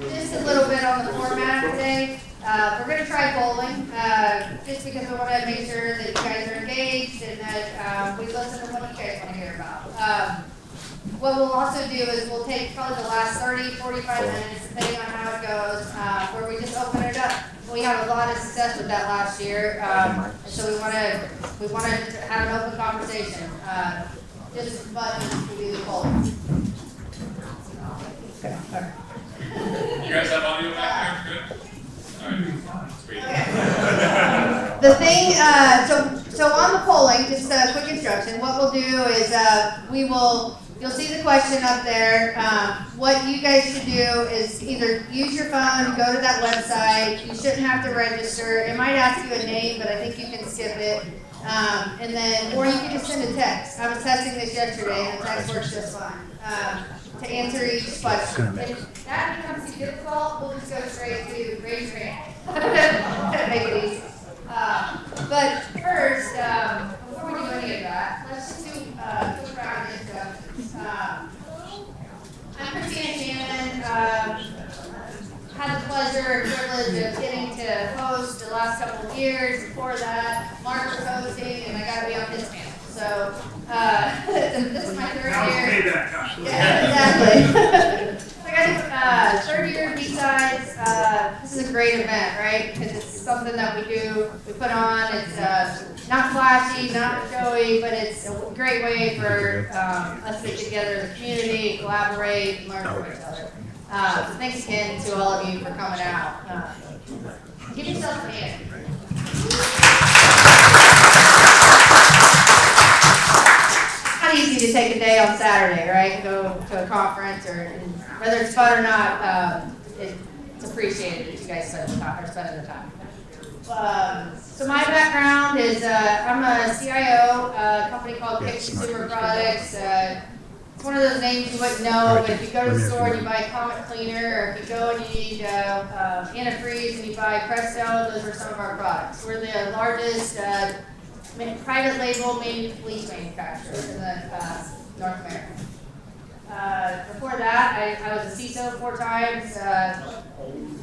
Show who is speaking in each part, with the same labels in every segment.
Speaker 1: Just a little bit on the format today. We're going to try polling, just because we want to make sure that you guys are engaged and that we listen to what you guys want to hear about. What we'll also do is we'll take probably the last 30, 45 minutes, depending on how it goes, where we just open it up. We had a lot of success with that last year, so we want to have an open conversation. Just as much as we do the polling. Okay. All right.
Speaker 2: You guys have audio back there? Good? All right. Sweet.
Speaker 1: Okay. The thing, so on the polling, just a quick instruction, what we'll do is you'll see the question up there. What you guys should do is either use your phone, go to that website. You shouldn't have to register. It might ask you a name, but I think you can skip it. And then, or you can just send a text. I was testing this yesterday, and the text works just fine. To answer each question. If that becomes too difficult, we'll just go straight to raise your hand. Make it easy. But first, before we do any of that, let's just do a quick round of introductions. I'm Christina, Shannon. Had the pleasure and privilege of getting to host the last couple of years. Before that, Mark was hosting, and I got to be on his panel. So this is my third year. Yeah, exactly. I got third year of B-Sides. This is a great event, right? Because it's something that we put on. It's not flashy, not showy, but it's a great way for us to get together as a community, collaborate, learn from each other. So thanks again to all of you for coming out. Give yourself a hand. It's not easy to take a day on Saturday, right? Go to a conference, or whether it's fun or not, it's appreciated that you guys spend the time. So my background is I'm a CIO, a company called Kick Consumer Products. It's one of those names you wouldn't know, but if you go to the store and you buy a Comet Cleaner, or if you go and you need antifreeze and you buy Presto, those are some of our products. We're the largest private label bleach manufacturer in North America. Before that, I was a CISO 4 times.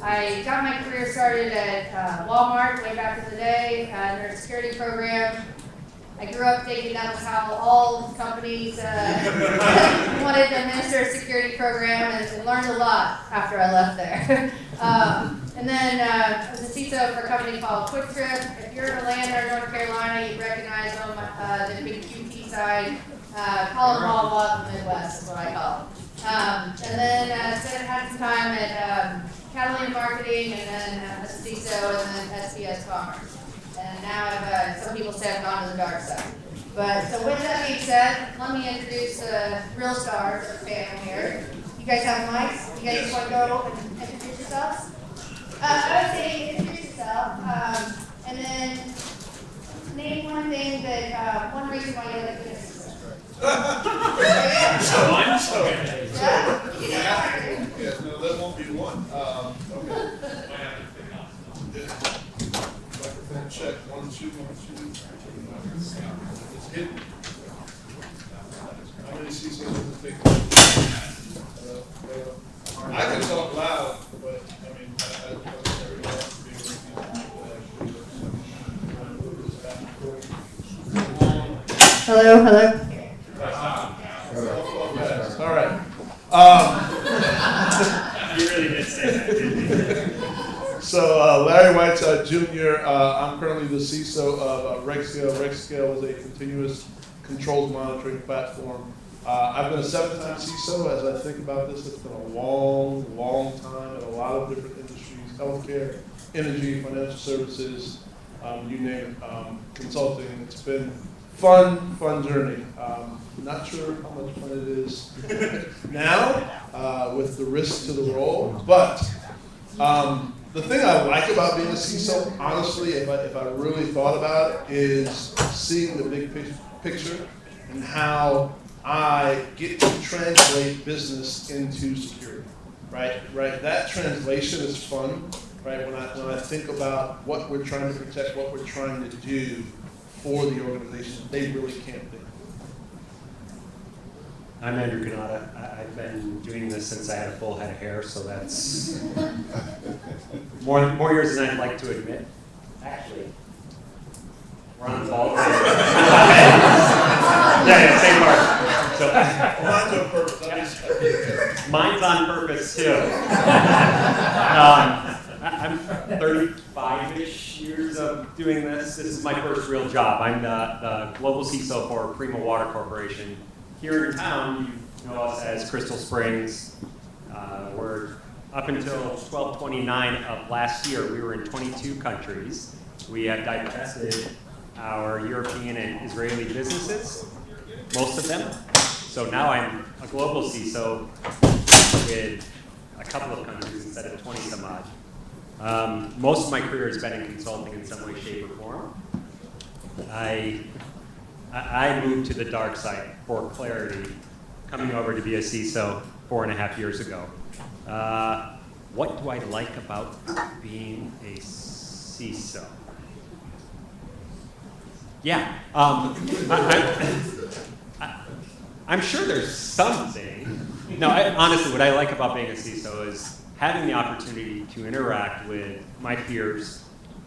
Speaker 1: I got my career started at Walmart way back in the day, in their security program. I grew up thinking that was how all companies wanted to administer a security program, and learned a lot after I left there. And then I was a CISO for a company called Quick Trip. If you're in Atlanta or North Carolina, you recognize them, the big QT side. Call them all up in the Midwest is what I call them. And then had some time at Kathleen Marketing, and then as a CISO, and then SPS Commerce. And now some people say I've gone to the dark side. But so with that being said, let me introduce the real stars of the panel here. You guys have mics? You guys just want to go and introduce yourselves? I would say introduce yourself, and then name one thing that, one reason why you like this.
Speaker 3: Yeah, no, that won't be one. Okay. Microphone check, 1, 2, 1, 2. It's hidden. How many CISOs does it take? I can talk loud, but I mean, I don't everybody else to be
Speaker 1: Hello, hello.
Speaker 3: All right.
Speaker 4: You really did say that, didn't you?
Speaker 3: So Larry Whiteside Jr., I'm currently the CISO of RegScale. RegScale is a continuous controls monitoring platform. I've been a 7-time CISO. As I think about this, it's been a long, long time in a lot of different industries: healthcare, energy, financial services, you name it, consulting. It's been fun journey. Not sure how much fun it is now with the risk to the role, but the thing I like about being a CISO, honestly, if I really thought about it, is seeing the big picture and how I get to translate business into security, right? That translation is fun, right? When I think about what we're trying to protect, what we're trying to do for the organization, they really can't think.
Speaker 5: I'm Andrew Cannata. I've been doing this since I had a full head of hair, so that's more years than I'd like to admit. Actually, we're on the ball. Yeah, same part. So,
Speaker 3: Mine's on purpose.
Speaker 5: mine's on purpose too. I'm 35-ish years of doing this. This is my first real job. I'm the global CISO for Prima Water Corporation. Here in town, you know us as Crystal Springs. We're up until 12/29 of last year, we were in 22 countries. We have divested our European and Israeli businesses, most of them. So now I'm a global CISO with a couple of countries instead of 20 some odd. Most of my career has been in consulting in some way, shape, or form. I moved to the dark side for clarity, coming over to be a CISO 4.5 years ago. What do I like about being a CISO? Yeah, I'm sure there's something. No, honestly, what I like about being a CISO is having the opportunity to interact with my peers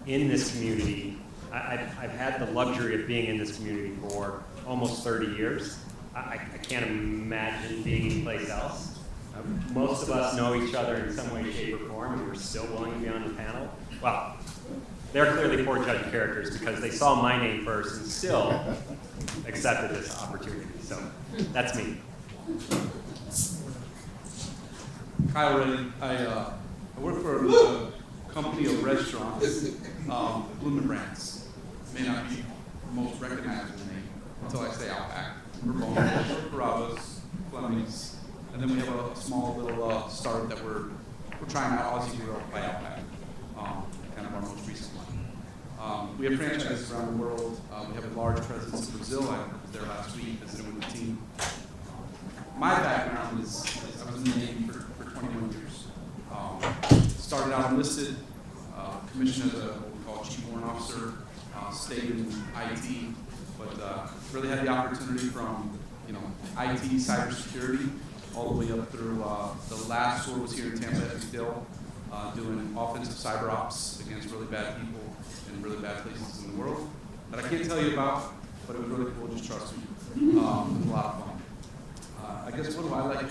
Speaker 5: in this community. I've had the luxury of being in this community for almost 30 years. I can't imagine being anyplace else. Most of us know each other in some way, shape, or form, and we're still willing to be on the panel. Well, they're clearly poor judge characters because they saw my name first and still accepted this opportunity. So that's me.
Speaker 6: Kyle Reddy. I work for a company of restaurants, Bloomin' Brands. May not be the most recognizable name until I say Outback. We're Bowie, Carrabba's, Fleming's, and then we have a small little startup that we're trying out, Aussie Grill by Outback, kind of our most recent one. We have franchises around the world. We have a large presence in Brazil. I was there last week visiting with the team. My background is I was in the Navy for 21 years. Started out enlisted, commissioned as what we call chief warrant officer, stayed in IT, but really had the opportunity from IT, cybersecurity, all the way up through the last tour was here in Tampa at McDill, doing offensive cyber ops against really bad people in really bad places in the world that I can't tell you about, but it was really cool. Just trust me. It was a lot of fun. I guess what do I like to do?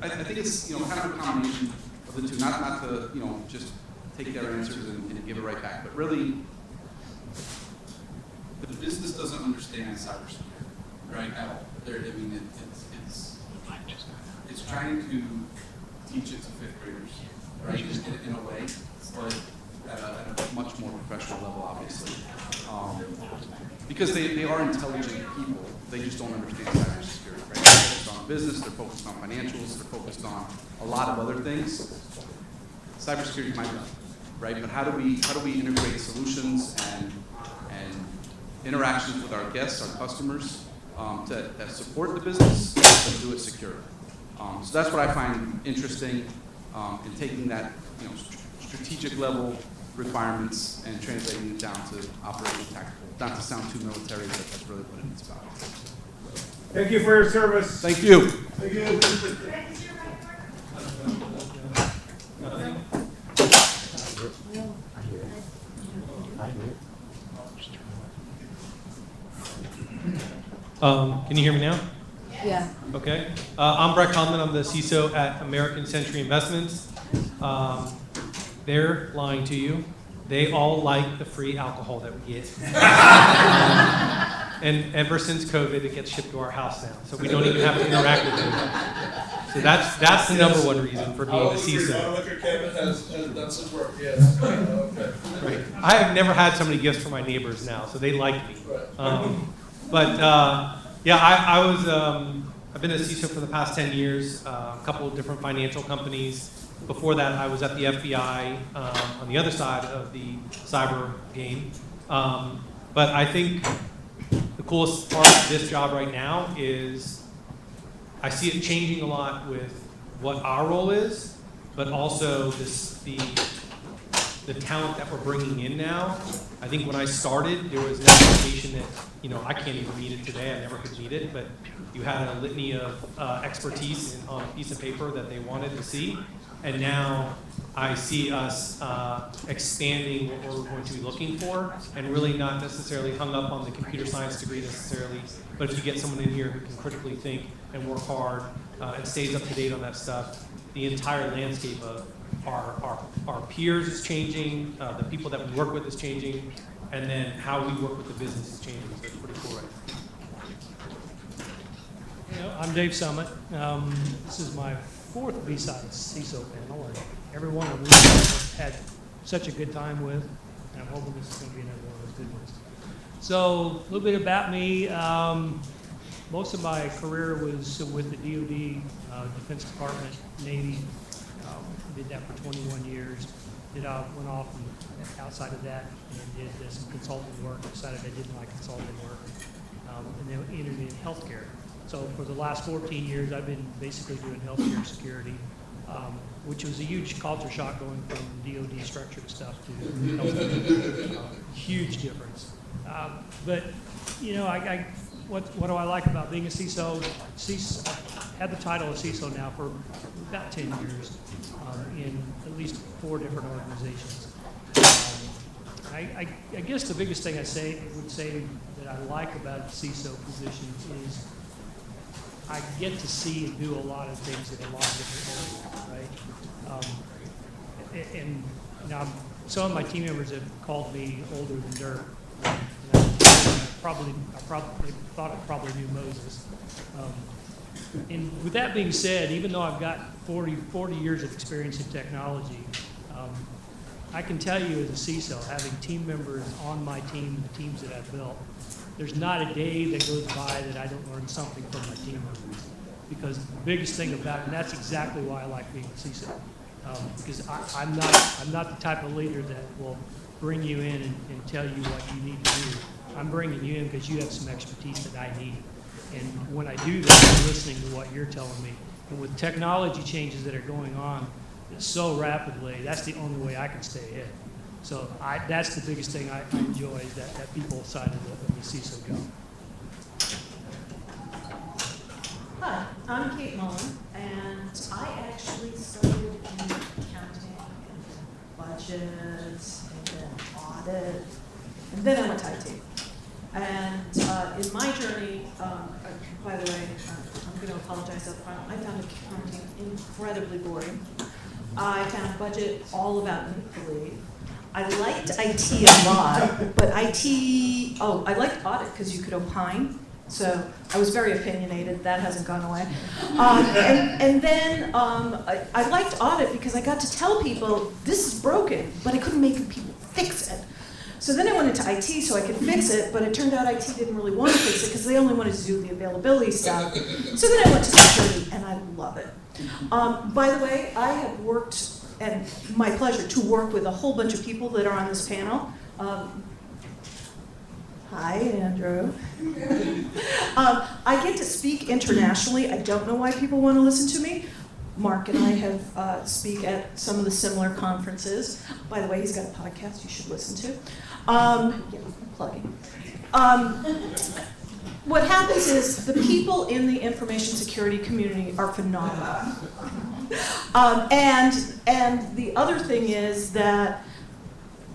Speaker 6: I think it's kind of a combination of the two. Not to just take their answers and give it right back, but really the business doesn't understand cybersecurity, right? At all. It's trying to teach it to fifth graders, right? In a way, but at a much more professional level, obviously. Because they are intelligent people, they just don't understand cybersecurity, right? They're focused on business, they're focused on financials, they're focused on a lot of other things. Cybersecurity is my job, right? But how do we integrate solutions and interactions with our guests, our customers, that support the business, but do it secure? So that's what I find interesting in taking that strategic level requirements and translating it down to operational tactical. Not to sound too military, but that's really what it's about.
Speaker 4: Thank you for your service.
Speaker 6: Thank you.
Speaker 4: Thank you.
Speaker 7: Can you hear me now?
Speaker 1: Yeah.
Speaker 7: Okay. I'm Brett Conlon. I'm the CISO at American Century Investments. They're lying to you. They all like the free alcohol that we get. And ever since COVID, it gets shipped to our house now. So we don't even have to interact with them. So that's the number one reason for being the CISO.
Speaker 3: Our liquor cabinet has done some work, yes. Okay.
Speaker 7: Right. I have never had so many gifts from my neighbors now, so they like me. I've been a CISO for the past 10 years, a couple of different financial companies. Before that, I was at the FBI on the other side of the cyber game. But I think the coolest part of this job right now is I see it changing a lot with what our role is, but also the the talent that we're bringing in now. I think when I started, there was an expectation that, I can't even meet it today, I never could meet it, but you had a litany of expertise on a piece of paper that they wanted to see. And now I see us expanding what we're going to be looking for, and really not necessarily hung up on the computer science degree necessarily, but if you get someone in here who can critically think and work hard and stays up to date on that stuff, the entire landscape of our peers is changing, the people that we work with is changing, and then how we work with the business is changing. So it's pretty cool, right?
Speaker 8: I'm Dave Summit. This is my fourth B-side CISO panel, and every one of them I've had such a good time with, and I'm hoping this is going to be another one of those good ones. So a little bit about me. Most of my career was with the DoD, Defense Department, Navy. Did that for 21 years. Went off and outside of that and did some consulting work. Decided I didn't like consulting work, and then entered in healthcare. So for the last 14 years, I've been basically doing healthcare security, which was a huge culture shock going from DoD structured stuff to healthcare. Huge difference. But what do I like about being a CISO? I had the title of CISO now for about 10 years in at least 4 different organizations. I guess the biggest thing I would say that I like about the CISO position is I get to see and do a lot of things in a lot of different areas, right? And now some of my team members have called me older than dirt. And I probably thought I probably knew Moses. And with that being said, even though I've got 40 years of experience in technology, I can tell you as a CISO, having team members on my team, the teams that I've built, there's not a day that goes by that I don't learn something from my team members. Because the biggest thing about it, and that's exactly why I like being a CISO, because I'm not the type of leader that will bring you in and tell you what you need to do. I'm bringing you in because you have some expertise that I need. And when I do that, I'm listening to what you're telling me. And with technology changes that are going on so rapidly, that's the only way I can stay ahead. So that's the biggest thing I enjoy, is that people side of the CISO job.
Speaker 9: Hi, I'm Kate Mullin, and I actually started in accounting and budgets and then audit, and then I went to IT. And in my journey, by the way, I'm going to apologize up front, I found accounting incredibly boring. I found budget all about make-believe. I liked IT a lot, but I liked audit because you could opine. So I was very opinionated. That hasn't gone away. And then I liked audit because I got to tell people, this is broken, but I couldn't make people fix it. So then I went into IT so I could fix it, but it turned out IT didn't really want to fix it because they only wanted to do the availability stuff. So then I went to security, and I love it. By the way, I have worked, and my pleasure to work with a whole bunch of people that are on this panel. Hi, Andrew. I get to speak internationally. I don't know why people want to listen to me. Mark and I have speak at some of the similar conferences. By the way, he's got a podcast you should listen to. I'm plugging. What happens is the people in the information security community are phenomenal. And the other thing is that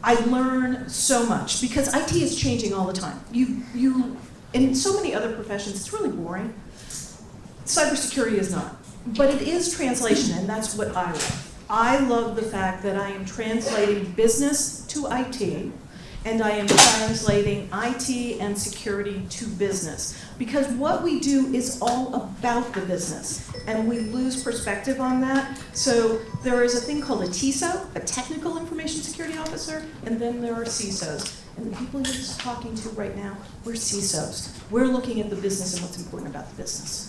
Speaker 9: I learn so much because IT is changing all the time. You in so many other professions, it's really boring. Cybersecurity is not. But it is translation, and that's what I love. I love the fact that I am translating business to IT, and I am translating IT and security to business. Because what we do is all about the business, and we lose perspective on that. So there is a thing called a TISO, a Technical Information Security Officer, and then there are CISOs. And the people you're talking to right now, we're CISOs. We're looking at the business and what's important about the business.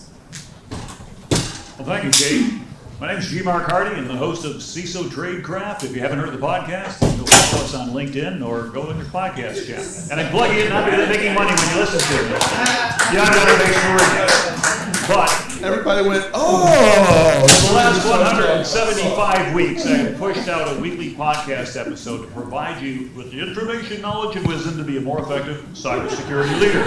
Speaker 10: Well, thank you, Kate. My name is G. Mark Hardy. I'm the host of CISO Tradecraft. If you haven't heard of the podcast, go follow us on LinkedIn or go in your podcast chat. And I plug you in, not because I'm making money when you listen to me. Yeah, I'm going to make sure. But
Speaker 3: Everybody went, oh!
Speaker 10: the last 100 175 weeks, I have pushed out a weekly podcast episode to provide you with the information, knowledge, and wisdom to be a more effective cybersecurity leader.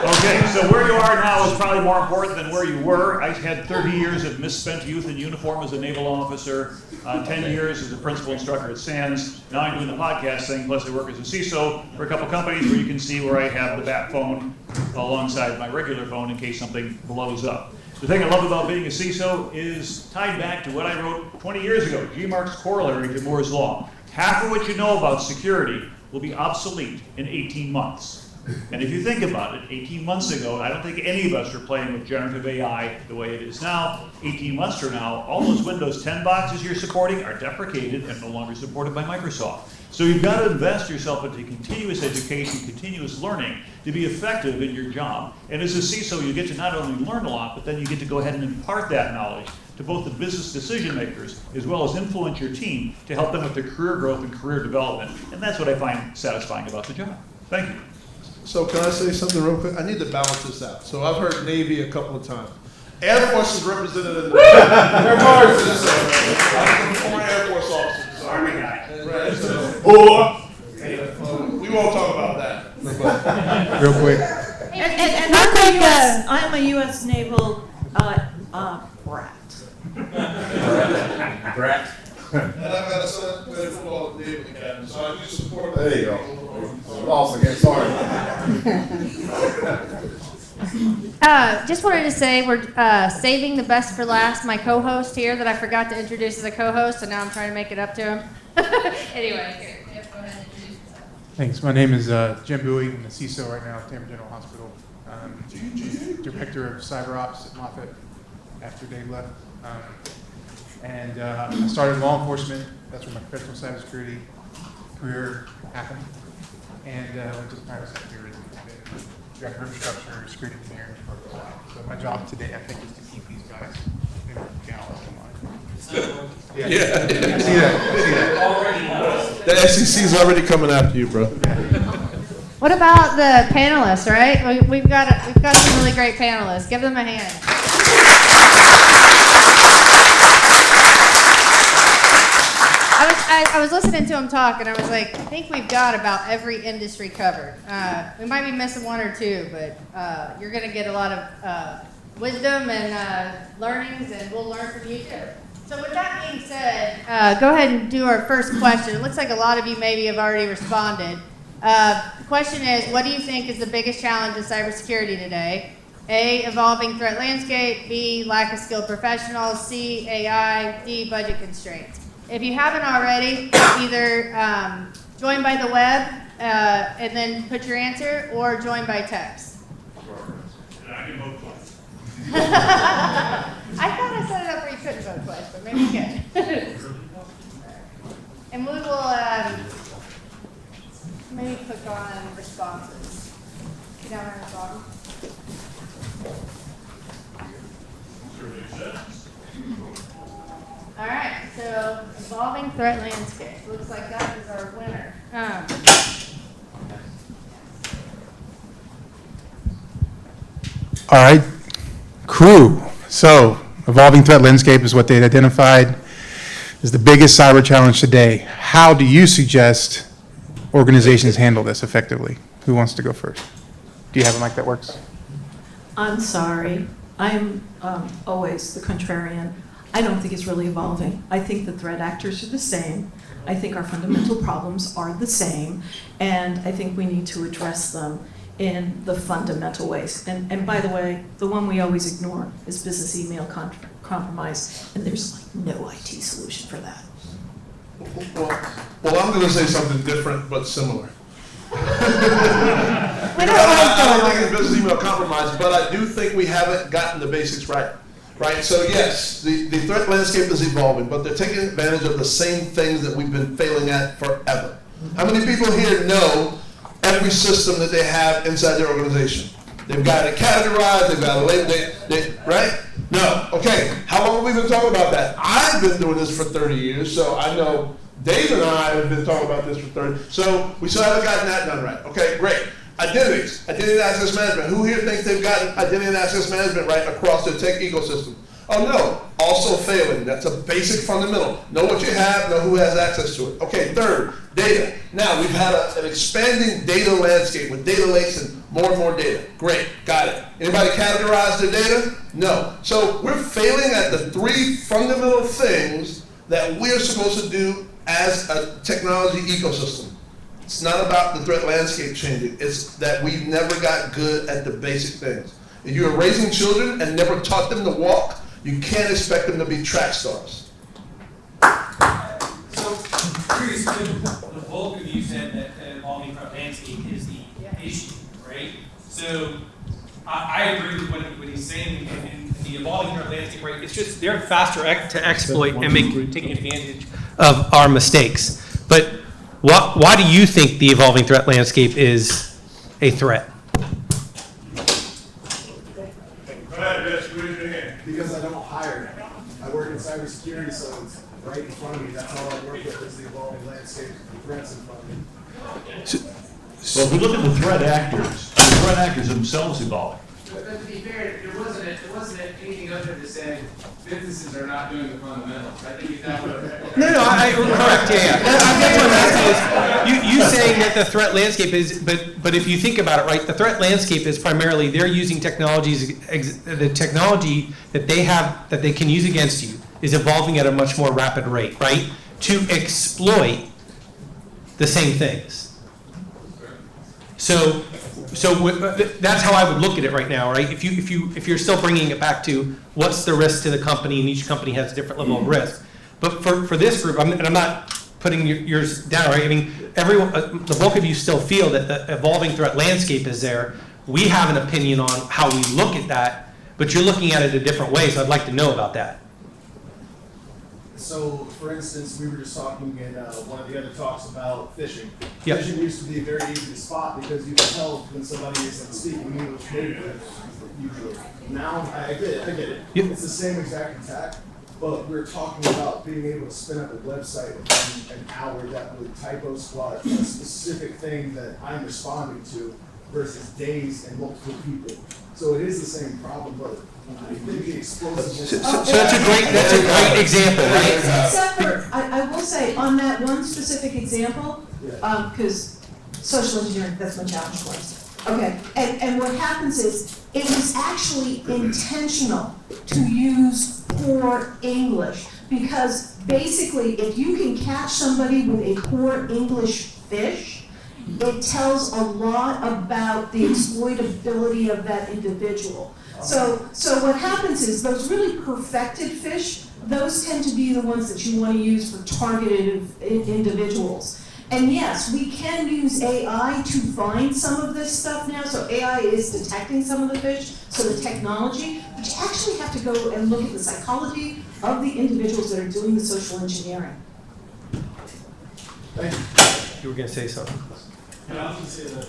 Speaker 10: Okay, so where you are now is probably more important than where you were. I had 30 years of misspent youth in uniform as a naval officer, 10 years as a principal instructor at SANS. Now I'm doing the podcast thing, plus I work as a CISO for a couple companies where you can see where I have the bat phone alongside my regular phone in case something blows up. The thing I love about being a CISO is tied back to what I wrote 20 years ago, G-Mark's corollary to Moore's Law. Half of what you know about security will be obsolete in 18 months. And if you think about it, 18 months ago, I don't think any of us were playing with generative AI the way it is now. 18 months from now, all those Windows 10 boxes you're supporting are deprecated and no longer supported by Microsoft. So you've got to invest yourself into continuous education, continuous learning to be effective in your job. And as a CISO, you get to not only learn a lot, but then you get to go ahead and impart that knowledge to both the business decision makers as well as influence your team to help them with their career growth and career development. And that's what I find satisfying about the job. Thank you.
Speaker 3: So can I say something real quick? I need to balance this out. So I've heard Navy a couple of times. Air Force is represented in the Air Force. I'm a former Air Force officer. So Army guy. Right. So, we won't talk about that.
Speaker 11: Real quick.
Speaker 9: And I'm a U.S. Naval brat.
Speaker 11: Brat.
Speaker 3: And I've got a son who played football at the Naval Academy, so I do support that.
Speaker 11: There you go. Lost again, sorry.
Speaker 1: Just wanted to say we're saving the best for last. My co-host here that I forgot to introduce as a co-host, and now I'm trying to make it up to him. Anyway, here, Jeff, go ahead and introduce yourself.
Speaker 11: Thanks. My name is Jim Bowie. I'm the CISO right now at Tampa General Hospital. Director of Cyber Ops at Moffitt after Dave left. And I started in law enforcement. That's where my professional cybersecurity career happened. And went to the private sector and been director of infrastructure, security engineering for a while. So my job today, I think, is to keep these guys in gallons in line.
Speaker 3: Yeah. See that? The SEC's already coming after you, bro.
Speaker 1: What about the panelists, right? We've got some really great panelists. Give them a hand. I was listening to him talk, and I was like, I think we've got about every industry covered. We might be missing one or two, but you're going to get a lot of wisdom and learnings, and we'll learn from you too. So with that being said, go ahead and do our first question. It looks like a lot of you maybe have already responded. The question is, what do you think is the biggest challenge in cybersecurity today? A, evolving threat landscape. B, lack of skilled professionals. C, AI. D, budget constraints. If you haven't already, either join by the web and then put your answer, or join by text.
Speaker 10: And I can vote twice.
Speaker 1: I thought I set it up where you couldn't vote twice, but maybe you can. And we will maybe click on responses. Get down there at the bottom. All right, so evolving threat landscape. Looks like that is our winner.
Speaker 11: All right, crew. So, evolving threat landscape is what they identified as the biggest cyber challenge today. How do you suggest organizations handle this effectively? Who wants to go first? Do you have a mic that works?
Speaker 9: I'm sorry. I'm always the contrarian. I don't think it's really evolving. I think the threat actors are the same. I think our fundamental problems are the same. And I think we need to address them in the fundamental ways. And by the way, the one we always ignore is business email compromise. And there's like no IT solution for that.
Speaker 3: Well, I'm going to say something different but similar.
Speaker 1: We don't
Speaker 3: I don't think it's business email compromise, but I do think we haven't gotten the basics right. Right, so yes, the threat landscape is evolving, but they're taking advantage of the same things that we've been failing at forever. How many people here know every system that they have inside their organization? They've got it categorized, they've got it labeled, right? No, okay, how long have we been talking about that? I've been doing this for 30 years, so I know Dave and I have been talking about this for 30, so we still haven't gotten that done right. Okay, great. Identities, identity and access management. Who here thinks they've gotten identity and access management right across their tech ecosystem? Oh no, also failing. That's a basic fundamental. Know what you have, know who has access to it. Okay, third, data. Now we've had an expanding data landscape with data lakes and more data. Great, got it. Anybody categorize their data? No. So we're failing at the three fundamental things that we're supposed to do as a technology ecosystem. It's not about the threat landscape changing. It's that we never got good at the basic things. If you're raising children and never taught them to walk, you can't expect them to be track stars.
Speaker 12: So, curious, the bulk of you said that the evolving threat landscape is the issue, right? So, I agree with what he's saying in the evolving threat landscape, right? It's just they're faster to exploit and taking advantage of our mistakes. But why do you think the evolving threat landscape is a threat?
Speaker 13: Because I don't hire. I work in cybersecurity, so it's right in front of me. That's all I work with is the evolving landscape, the threats in front of me.
Speaker 10: Well, if we look at the threat actors themselves evolving.
Speaker 14: But to be fair, it wasn't anything other than saying businesses are not doing the fundamentals. I think if that would have.
Speaker 12: Correct, yeah. That's what I'm asking is, you saying that the threat landscape is, but if you think about it, right, the threat landscape is primarily they're using technologies, the technology that they have, that they can use against you is evolving at a much more rapid rate, right, to exploit the same things. So that's how I would look at it right now, right? If you're still bringing it back to what's the risk to the company, and each company has a different level of risk. But for this group, and I'm not putting yours down, right? I mean, everyone, the bulk of you still feel that the evolving threat landscape is there. We have an opinion on how we look at that, but you're looking at it a different way. So I'd like to know about that.
Speaker 13: So, for instance, we were just talking in one of the other talks about phishing.
Speaker 12: Yep.
Speaker 13: Phishing used to be very easy to spot because you can tell when somebody isn't speaking English natively, usually. Now, I get it.
Speaker 12: Yep.
Speaker 13: It's the same exact attack, but we're talking about being able to spin up a website within an hour that would typo spot a specific thing that I'm responding to versus days and multiple people. So it is the same problem, but I think the explosiveness.
Speaker 12: So that's a great example, right?
Speaker 9: Except for, I will say, on that one specific example, because social engineering, that's my challenge course. Okay, and what happens is, it was actually intentional to use poor English, because basically, if you can catch somebody with a poor English fish, it tells a lot about the exploitability of that individual. So what happens is those really perfected fish, those tend to be the ones that you want to use for targeted individuals. And yes, we can use AI to find some of this stuff now. So AI is detecting some of the fish, so the technology, but you actually have to go and look at the psychology of the individuals that are doing the social engineering.
Speaker 13: Thank you.
Speaker 12: You were going to say something.
Speaker 15: Yeah, I was going to say that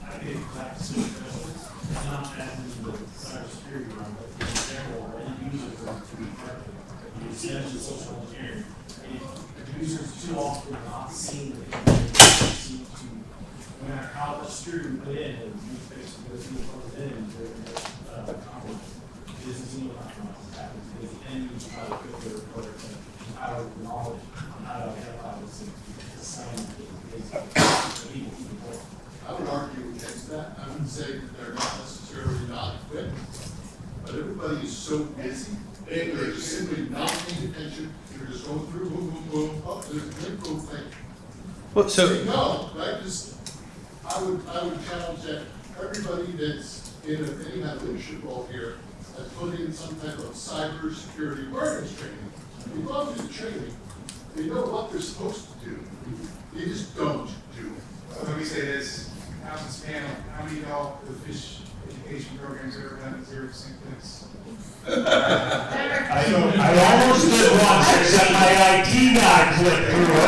Speaker 15: I think back to social justice, not as in the cybersecurity realm, but in general, end users are to be perfect. You essentially social engineering. And users too often are not seeing the information seem to, no matter how much security we put in, and we basically go through what was in, they're accomplish. It doesn't seem like what happens because the end user try to put their report and power of knowledge on how to identify those things.
Speaker 16: I would argue against that. I would say that they're not necessarily not equipped, but everybody is so busy. They're just simply not paying attention. They're just going through, boom, boom, boom. Oh, there's a great cool thing.
Speaker 12: Well, so
Speaker 16: No, right? I would challenge that everybody that's in any kind of leadership role here has put in some type of cyber security awareness training. They go through the training. They know what they're supposed to do. They just don't do it.
Speaker 11: Let me say this, how's this panel, how many of y'all the fish education programs ever done at 0% clicks?
Speaker 10: I almost did once, except my IT guy clicked through it.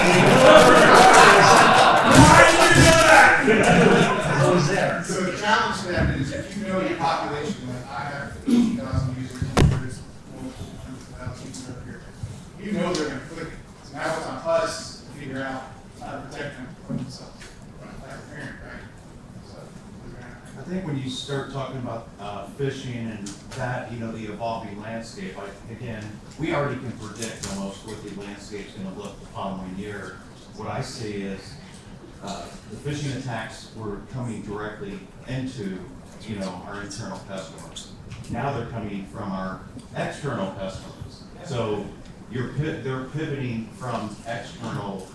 Speaker 10: What was there?
Speaker 11: So the challenge to that is if you know your population, like I have 50,000 users, there's multiple hundreds of thousands users up here, you know they're gonna click it. So now it's on us to figure out how to protect them from themselves. Like a parent, right? So,
Speaker 17: I think when you start talking about phishing and that, the evolving landscape, again, we already can predict almost what the landscape's gonna look the following year. What I see is, the phishing attacks were coming directly into, our internal customers. Now they're coming from our external customers. So they're pivoting from external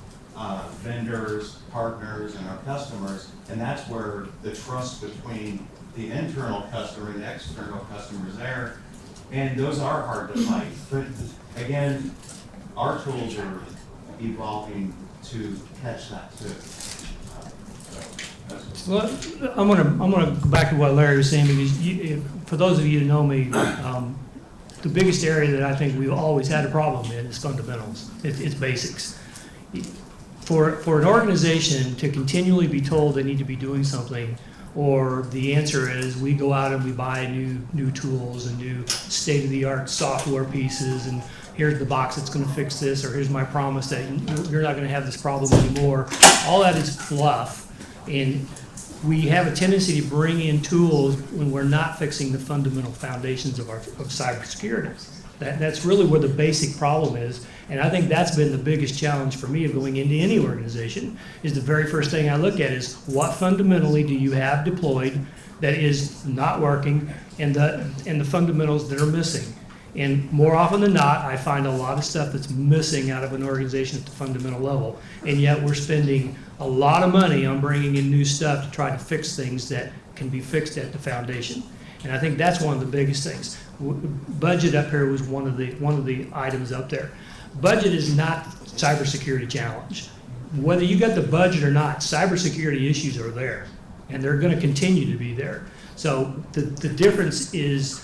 Speaker 17: vendors, partners, and our customers, and that's where the trust between the internal customer and the external customer is there, and those are hard to fight. But again, our tools are evolving to catch that too.
Speaker 8: Well, I'm gonna go back to what Larry was saying, because for those of you who know me, the biggest area that I think we've always had a problem in is fundamentals. It's basics. For an organization to continually be told they need to be doing something, or the answer is we go out and we buy new tools and new state-of-the-art software pieces, and here's the box that's going to fix this, or here's my promise that you're not going to have this problem anymore. All that is fluff, and we have a tendency to bring in tools when we're not fixing the fundamental foundations of cybersecurity. That's really where the basic problem is, and I think that's been the biggest challenge for me of going into any organization. Is the very first thing I look at is what fundamentally do you have deployed that is not working, and the fundamentals that are missing. And more often than not, I find a lot of stuff that's missing out of an organization at the fundamental level, and yet we're spending a lot of money on bringing in new stuff to try to fix things that can be fixed at the foundation. And I think that's one of the biggest things. Budget up here was one of the items up there. Budget is not cybersecurity challenge. Whether you got the budget or not, cybersecurity issues are there, and they're going to continue to be there. So the difference is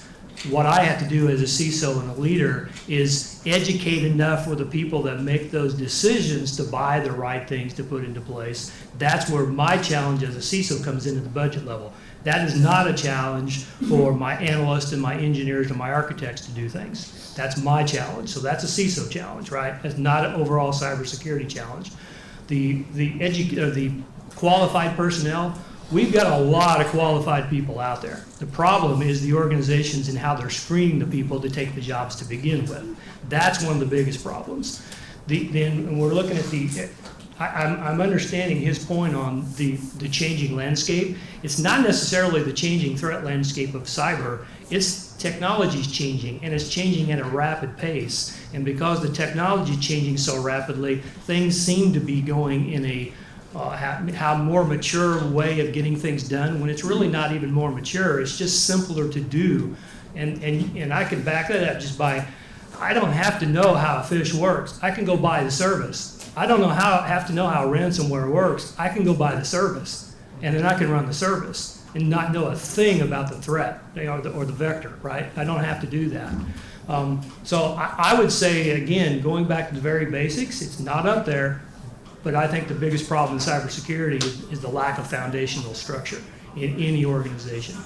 Speaker 8: what I have to do as a CISO and a leader is educate enough for the people that make those decisions to buy the right things to put into place. That's where my challenge as a CISO comes into the budget level. That is not a challenge for my analysts and my engineers and my architects to do things. That's my challenge. So that's a CISO challenge, right? That's not an overall cybersecurity challenge. The qualified personnel, we've got a lot of qualified people out there. The problem is the organizations and how they're screening the people to take the jobs to begin with. That's one of the biggest problems. Then we're looking at I'm understanding his point on the changing landscape. It's not necessarily the changing threat landscape of cyber. It's technology's changing, and it's changing at a rapid pace. And because the technology is changing so rapidly, things seem to be going in a how more mature way of getting things done, when it's really not even more mature. It's just simpler to do. And I can back that up just by, I don't have to know how a fish works. I can go buy the service. I don't have to know how ransomware works. I can go buy the service, and then I can run the service and not know a thing about the threat or the vector, right? I don't have to do that. So I would say, again, going back to the very basics, it's not up there, but I think the biggest problem in cybersecurity is the lack of foundational structure in any organization.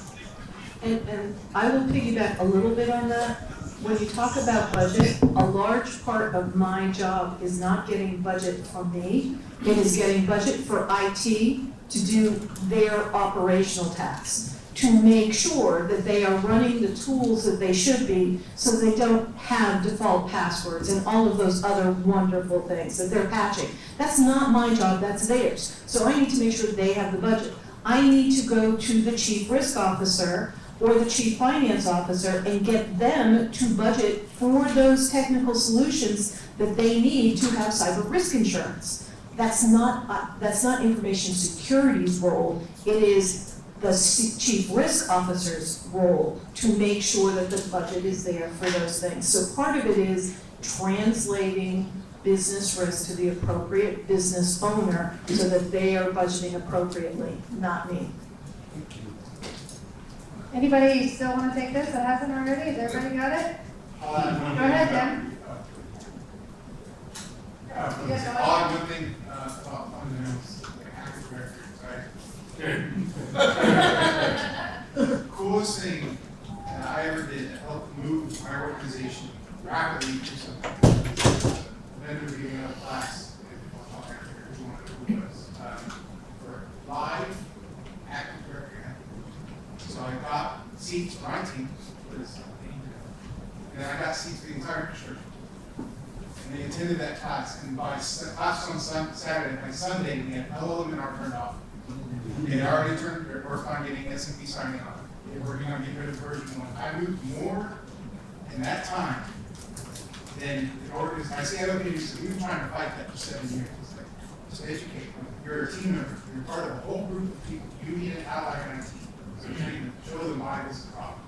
Speaker 9: And I will piggyback a little bit on that. When you talk about budget, a large part of my job is not getting budget from me. It is getting budget for IT to do their operational tasks, to make sure that they are running the tools that they should be, so they don't have default passwords and all of those other wonderful things that they're patching. That's not my job, that's theirs. So I need to make sure they have the budget. I need to go to the chief risk officer or the chief finance officer and get them to budget for those technical solutions that they need to have cyber risk insurance. That's not information security's role. It is the chief risk officer's role to make sure that the budget is there for those things. So part of it is translating business risk to the appropriate business owner so that they are budgeting appropriately, not me.
Speaker 1: Anybody still want to take this that hasn't already? Has everybody got it? Go ahead, Jim.
Speaker 18: One thing about fundamentals, the coolest thing that I ever did to help move my organization rapidly through something. Vendor giving a class, for live Active Directory. So I got seats for my team. attended that class, and by class on Saturday, by Sunday, we had all of them are turned off. They already turned, they're working on getting S&P signing on. They're working on getting rid of version 1. I moved more in that time than the organization. I say other people, we've been trying to fight that for 7 years. It's like, just educate. You're a team member. You're part of a whole group of people. You need an ally on a team. So you need to show them why this is a problem.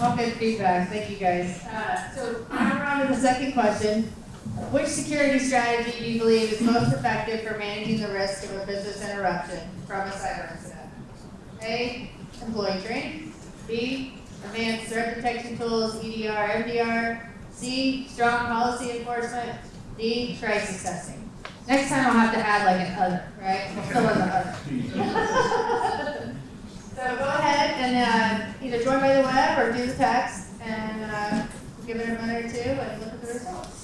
Speaker 1: All good feedback, thank you guys. So now we're on to the second question. Which security strategy do you believe is most effective for managing the risk of a business interruption from a cyber incident? A, employee training. B, advanced threat detection tools, EDR, MDR. C, strong policy enforcement. D, crisis testing. Next time I'll have to add like an other, right? We'll fill in the other. So go ahead and either join by the web or do the text and give it a minute or two and look at the results.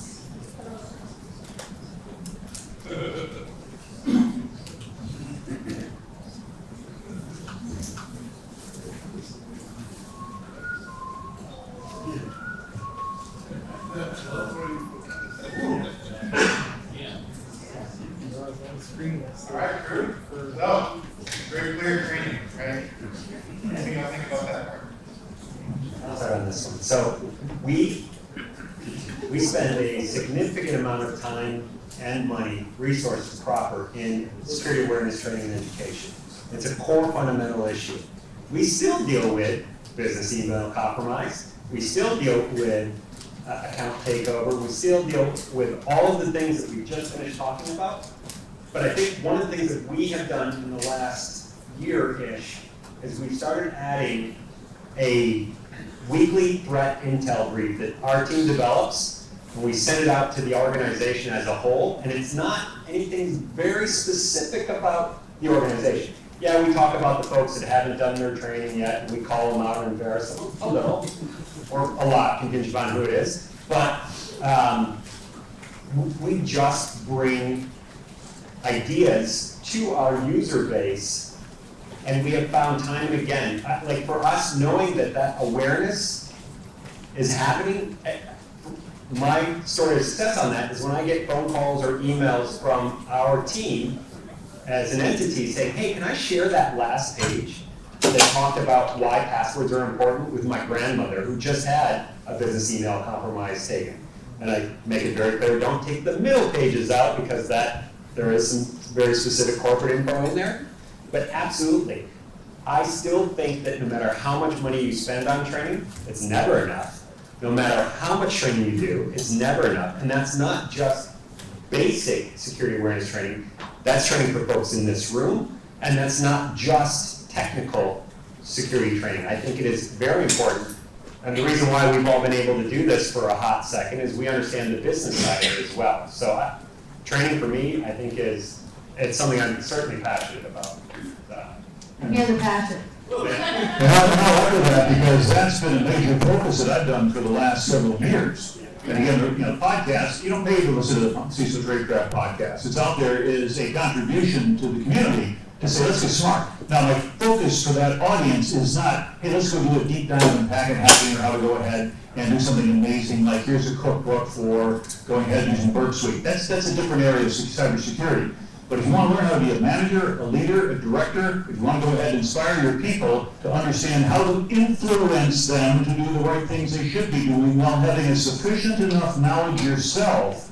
Speaker 18: All right, crew. So, very clear training, right? Anything y'all think about that part?
Speaker 5: I'll start on this one. So we spend a significant amount of time and money, resources proper, in security awareness training and education. It's a core fundamental issue. We still deal with business email compromise. We still deal with account takeover. We still deal with all of the things that we just finished talking about. But I think one of the things that we have done in the last year-ish is we've started adding a weekly threat intel brief that our team develops, and we send it out to the organization as a whole, and it's not anything very specific about the organization. Yeah, we talk about the folks that haven't done their training yet, and we call them out and embarrass them a little, or a lot, contingent on who it is. But we just bring ideas to our user base, and we have found time and again, like for us, knowing that that awareness is happening, my story of success on that is when I get phone calls or emails from our team as an entity saying, hey, can I share that last page that talked about why passwords are important with my grandmother who just had a business email compromise taken. And I make it very clear, don't take the middle pages out because there is some very specific corporate info in there. But absolutely, I still think that no matter how much money you spend on training, it's never enough. No matter how much training you do, it's never enough. And that's not just basic security awareness training. That's training for folks in this room, and that's not just technical security training. I think it is very important. And the reason why we've all been able to do this for a hot second is we understand the business side of it as well. So training for me, I think it's something I'm certainly passionate about.
Speaker 1: Hear the passion.
Speaker 10: And I'll echo that because that's been a major focus that I've done for the last several years. And again, podcasts, you don't pay to listen to the CISO Tradecraft podcast. It's out there as a contribution to the community to say, let's get smart. Now, my focus for that audience is not, hey, let's go do a deep dive in packet hacking or how to go ahead and do something amazing, like here's a cookbook for going ahead and using Burp Suite. That's a different area of cybersecurity. But if you want to learn how to be a manager, a leader, a director, if you want to go ahead and inspire your people to understand how to influence them to do the right things they should be doing while having a sufficient enough knowledge yourself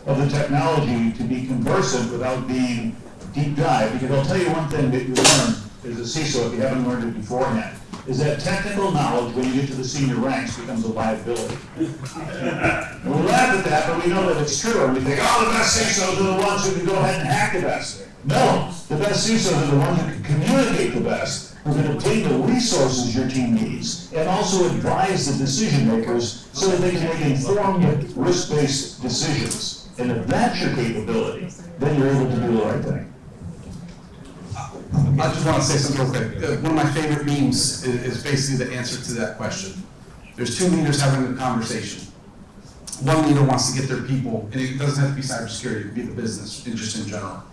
Speaker 10: of the technology to be conversant without being deep dive. Because I'll tell you one thing that you learn as a CISO, if you haven't learned it beforehand, is that technical knowledge, when you get to the senior ranks, becomes a liability. And we laugh at that, but we know that it's true. And we think, oh, the best CISOs are the ones who can go ahead and hack the best. No, the best CISOs are the ones who can communicate the best, who can obtain the resources your team needs, and also advise the decision makers so that they can make informed, risk-based decisions. And if that's your capability, then you're able to do the right thing.
Speaker 6: I just want to say something real quick. One of my favorite memes is basically the answer to that question. There's two leaders having a conversation. One leader wants to get their people, and it doesn't have to be cybersecurity, it could be the business, just in general,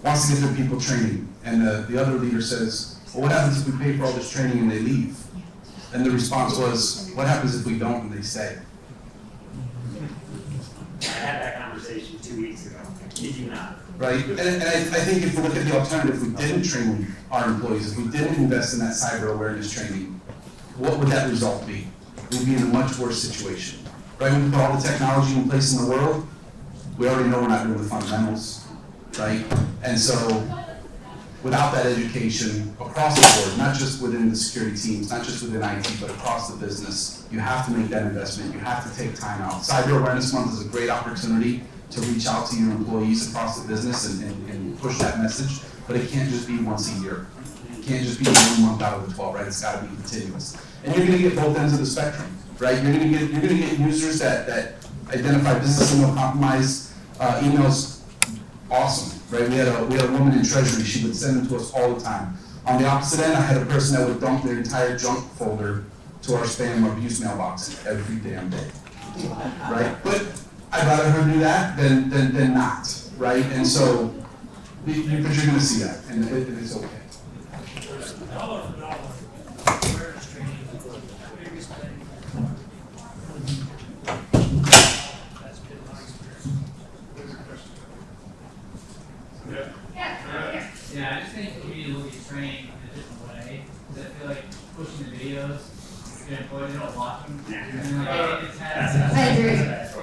Speaker 6: wants to get their people training. And the other leader says, well, what happens if we pay for all this training and they leave?
Speaker 19: And the response was, what happens if we don't and they stay?
Speaker 5: I had that conversation 2 weeks ago. Did you not?
Speaker 19: Right? And I think if we look at the alternative, if we didn't train our employees, if we didn't invest in that cyber awareness training, what would that result be? We'd be in a much worse situation. Right? When we put all the technology in place in the world, we already know we're not doing the fundamentals. Right? And so, without that education across the board, not just within the security teams, not just within IT, but across the business, you have to make that investment. You have to take time out. Cyber Awareness Month is a great opportunity to reach out to your employees across the business and push that message, but it can't just be once a year. It can't just be 1 month out of the 12, right? It's got to be continuous. And you're going to get both ends of the spectrum, right? You're going to get users that identify business email compromise emails. Awesome, right? We had a woman in Treasury. She would send them to us all the time. On the opposite end, I had a person that would dump their entire junk folder to our spam or abuse mailbox every damn day, right? But I'd rather her do that than not, right? And so, but you're going to see that, and it's okay.
Speaker 15: Dollar for dollar, awareness training, biggest thing. That's been my experience.
Speaker 20: Yeah, I just think we need to look at training in a different way, because I feel like pushing the videos, your employees don't watch them. And like, it's had.
Speaker 1: I agree.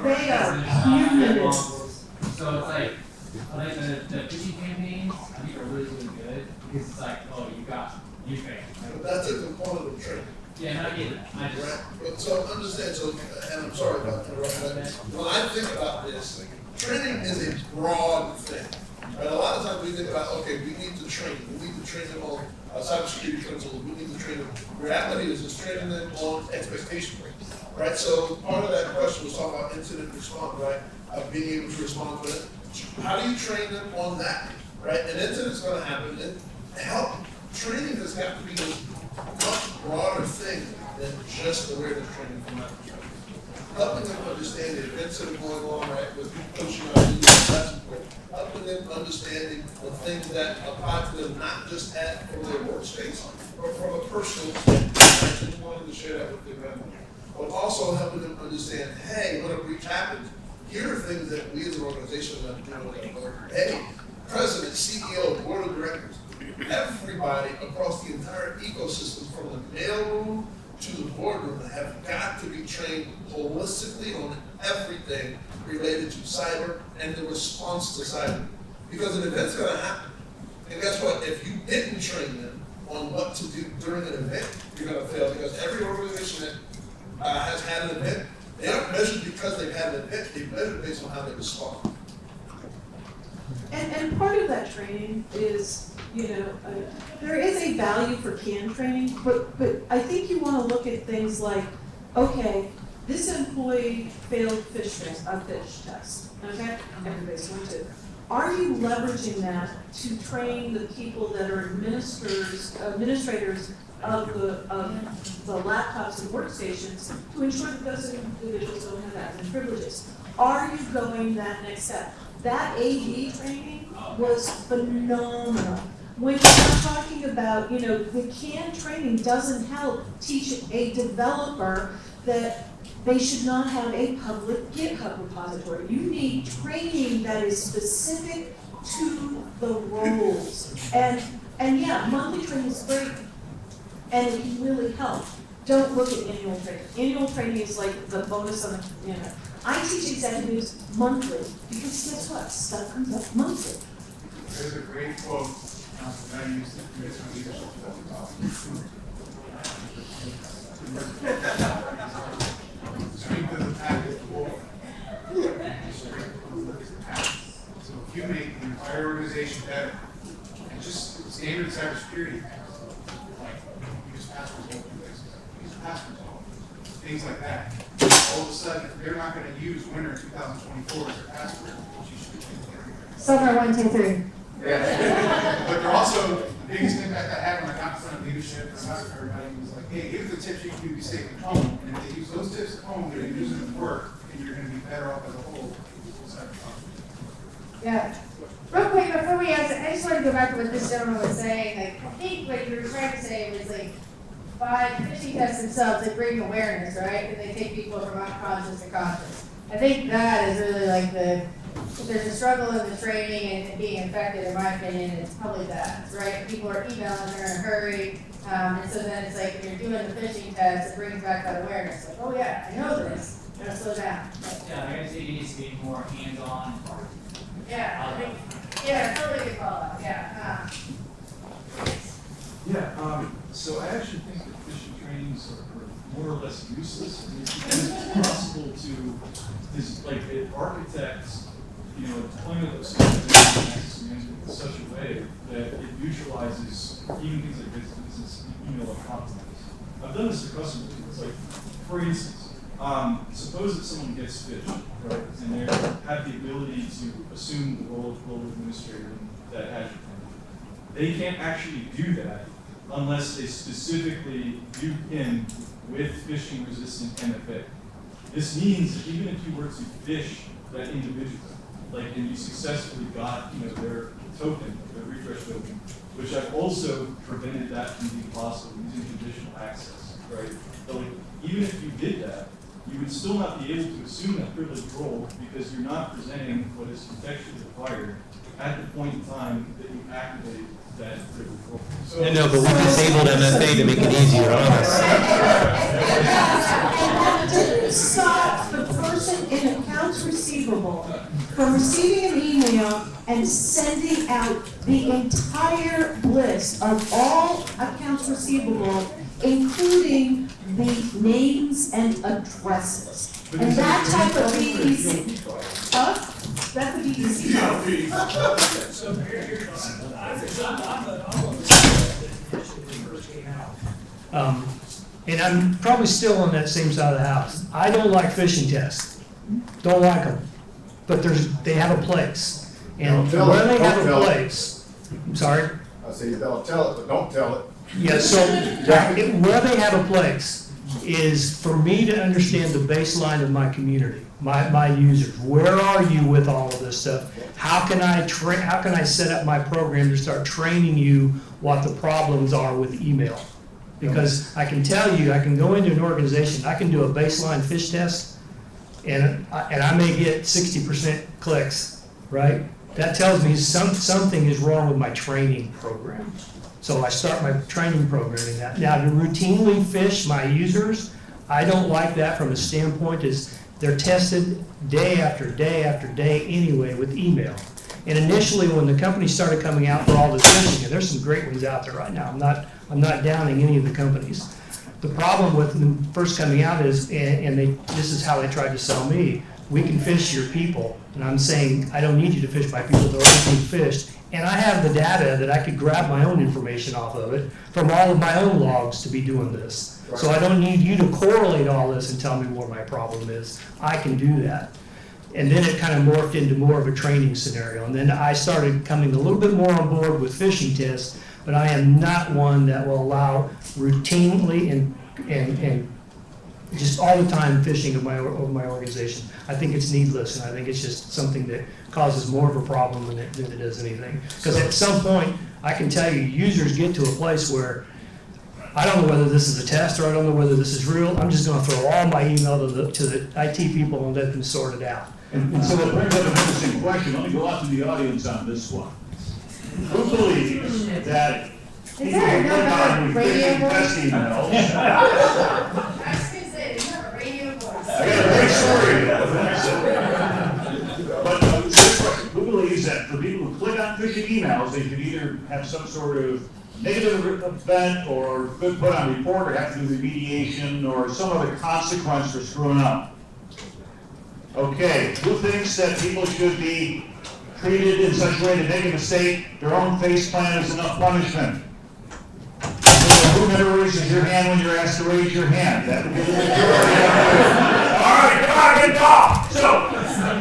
Speaker 1: There you go.
Speaker 20: So it's like the phishing campaigns, I think are really, really good, because it's like, oh, you failed.
Speaker 3: That's a component of training.
Speaker 20: Yeah, no, I get that. I just.
Speaker 3: Right. But so understand, and I'm sorry about interrupting. When I think about this, training is a broad thing. Right? A lot of times we think about, okay, we need to train them on cybersecurity principles, we need to train them. Reality is just training them on expectation rates. Right? So part of that question was talking about incident response, right? Being able to respond to it. How do you train them on that? Right? An incident's going to happen, and training does have to be a much broader thing than just awareness training from that perspective. Helping them understand the events that are going on, right, with coaching our leaders, that's important. Helping them understanding the things that apply to them, not just from their workspace, but from a personal standpoint. I just wanted to share that with their family. But also helping them understand, hey, when a breach happens, here are things that we as an organization are doing. Hey, president, CEO, board of directors, everybody across the entire ecosystem, from the mailroom to the boardroom, have got to be trained holistically on everything related to cyber and the response to cyber. Because an event's going to happen. And guess what? If you didn't train them on what to do during an event, you're going to fail. Because every organization that has had an event, they aren't measured because they've had an event. They're measured based on how they respond.
Speaker 9: And part of that training is, there is a value for CAN training, but I think you want to look at things like, okay, this employee failed a fish test, okay? Everybody's going to. Are you leveraging that to train the people that are administrators of the laptops and workstations to ensure that those individuals don't have admin privileges? Are you going that next step? That AD training was phenomenal. When you're talking about, the CAN training doesn't help teach a developer that they should not have a public GitHub repository. You need training that is specific to the roles. And yeah, monthly training is great, and it can really help. Don't look at annual training. Annual training is like the bonus on the, I teach executives monthly, because guess what? Stuff comes up monthly.
Speaker 18: There's a great quote that I used to do some leadership stuff. Strength of the pack is the wolf. So if you make the entire organization better, and just standard cybersecurity, like use passwords, use passwords, things like that. All of a sudden, they're not going to use winter 2024 as their password, which you should do.
Speaker 1: Summer 1, 2, 3.
Speaker 18: Yeah. But they're also, the biggest impact I had when I got in front of leadership and talked to everybody was like, hey, here's the tips you can do to be safe at home. And if they use those tips at home, they're going to use them at work, and you're going to be better off as a whole.
Speaker 1: Yeah. Real quick, before we answer, I just want to go back to what this gentleman was saying. Like, I think what you were trying to say was like, by phishing tests themselves, they bring awareness, right? And they take people from unconscious to conscious. I think that is really like if there's a struggle in the training and being infected, in my opinion, it's probably that, right? People are emailing, they're in a hurry, and so then it's like, when you're doing the phishing test, it brings back that awareness, like, oh yeah, I know this, I'm gonna slow down.
Speaker 20: Yeah, I guess it needs to be more hands-on.
Speaker 1: Yeah, I think, yeah, totally good call out, yeah.
Speaker 15: Yeah, so I actually think that phishing trainings are more or less useless. And it's possible to, is like architects, deployment of access management in such a way that it neutralizes even things like business email compromise. I've done this to customers. It's like, for instance, suppose that someone gets phished, right, and they have the ability to assume the role of global administrator in that Azure thing. They can't actually do that unless they specifically do pin with phishing-resistant MFA. This means that even if you were to phish that individual, and you successfully got their token, their refresh token, which I've also prevented that from being possible using conditional access, right? But even if you did that, you would still not be able to assume that privileged role because you're not presenting what is contextually required at the point in time that you activate that privileged role. So,
Speaker 12: No, but we disabled MFA to make it easier on us.
Speaker 9: And didn't stop the person in accounts receivable from receiving an email and sending out the entire list of all accounts receivable, including the names and addresses. And that type of BEC. Huh? That's the BEC.
Speaker 8: And I'm probably still on that same side of the house. I don't like phishing tests. Don't like them. But they have a place. And where they have a place, I'm sorry?
Speaker 13: I say you don't tell it, but don't tell it.
Speaker 8: Yeah, so where they have a place is for me to understand the baseline of my community, my users. Where are you with all of this stuff? How can I set up my program to start training you what the problems are with email? Because I can tell you, I can go into an organization, I can do a baseline phish test, and I may get 60% clicks, right? That tells me something is wrong with my training program. So I start my training program in that. Now, to routinely phish my users, I don't like that from a standpoint is they're tested day after day after day anyway with email. And initially, when the company started coming out for all this phishing, and there's some great ones out there right now, I'm not downing any of the companies. The problem with them first coming out is, this is how they tried to sell me, we can phish your people. And I'm saying, I don't need you to phish my people, they're already being phished. And I have the data that I could grab my own information off of it from all of my own logs to be doing this. Right. So I don't need you to correlate all this and tell me where my problem is. I can do that. And then it kind of morphed into more of a training scenario. And then I started coming a little bit more on board with phishing tests, but I am not one that will allow routinely and just all the time phishing of my organization. I think it's needless, and I think it's just something that causes more of a problem than it does anything. Because at some point, I can tell you, users get to a place where I don't know whether this is a test or I don't know whether this is real. I'm just going to throw all my email to the IT people and let them sort it out.
Speaker 10: And so that brings up an interesting question. Let me go out to the audience on this one. Who believes that people can click on phishing test emails? I got a great story. But who believes that for people who click on phishing emails, they could either have some sort of negative event or could put on report or have to do remediation or some other consequence for screwing up? Okay, who thinks that people should be treated in such a way to make a mistake, their own face plan is enough punishment? Who never raises your hand when you're asked to raise your hand? That would be the majority. All right, come on, get off. So,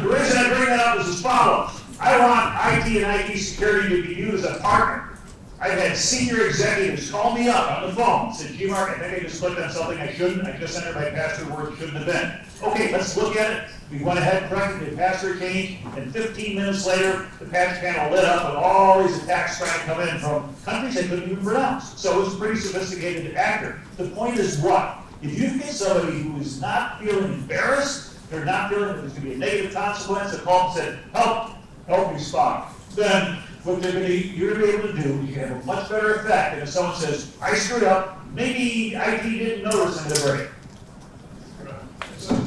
Speaker 10: the reason I bring that up is as follows. I want IT and IT security to be used as a partner. I've had senior executives call me up on the phone, said, G-Mark, I think I just clicked on something I shouldn't, I just entered my password where it shouldn't have been. Okay, let's look at it. We went ahead, corrected the password change, and 15 minutes later, the patch panel lit up with all these attacks trying to come in from countries I couldn't even pronounce. So it was a pretty sophisticated actor. The point is what? If you get somebody who is not feeling embarrassed, they're not feeling that there's going to be a negative consequence, they call and said, help respond. Then what you're going to be able to do, you can have a much better effect than if someone says, I screwed up, maybe IT didn't notice in the break.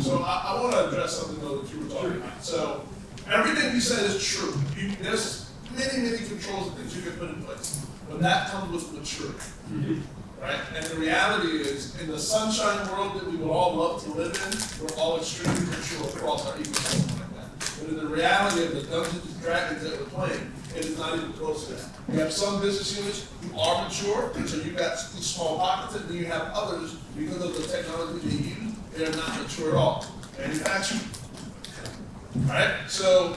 Speaker 3: So I want to address something though that you were talking about. So everything you said is true. There's many controls and things you can put in place, but that comes with maturity, right? And the reality is, in the sunshine world that we would all love to live in, we're all extremely mature across our ecosystem like that. But in the reality of the Dungeons and Dragons that we're playing, it is not even close to that. You have some business units who are mature, and so you've got these small pockets, and then you have others, because of the technology they use, they're not mature at all. Manufacturing. Right? So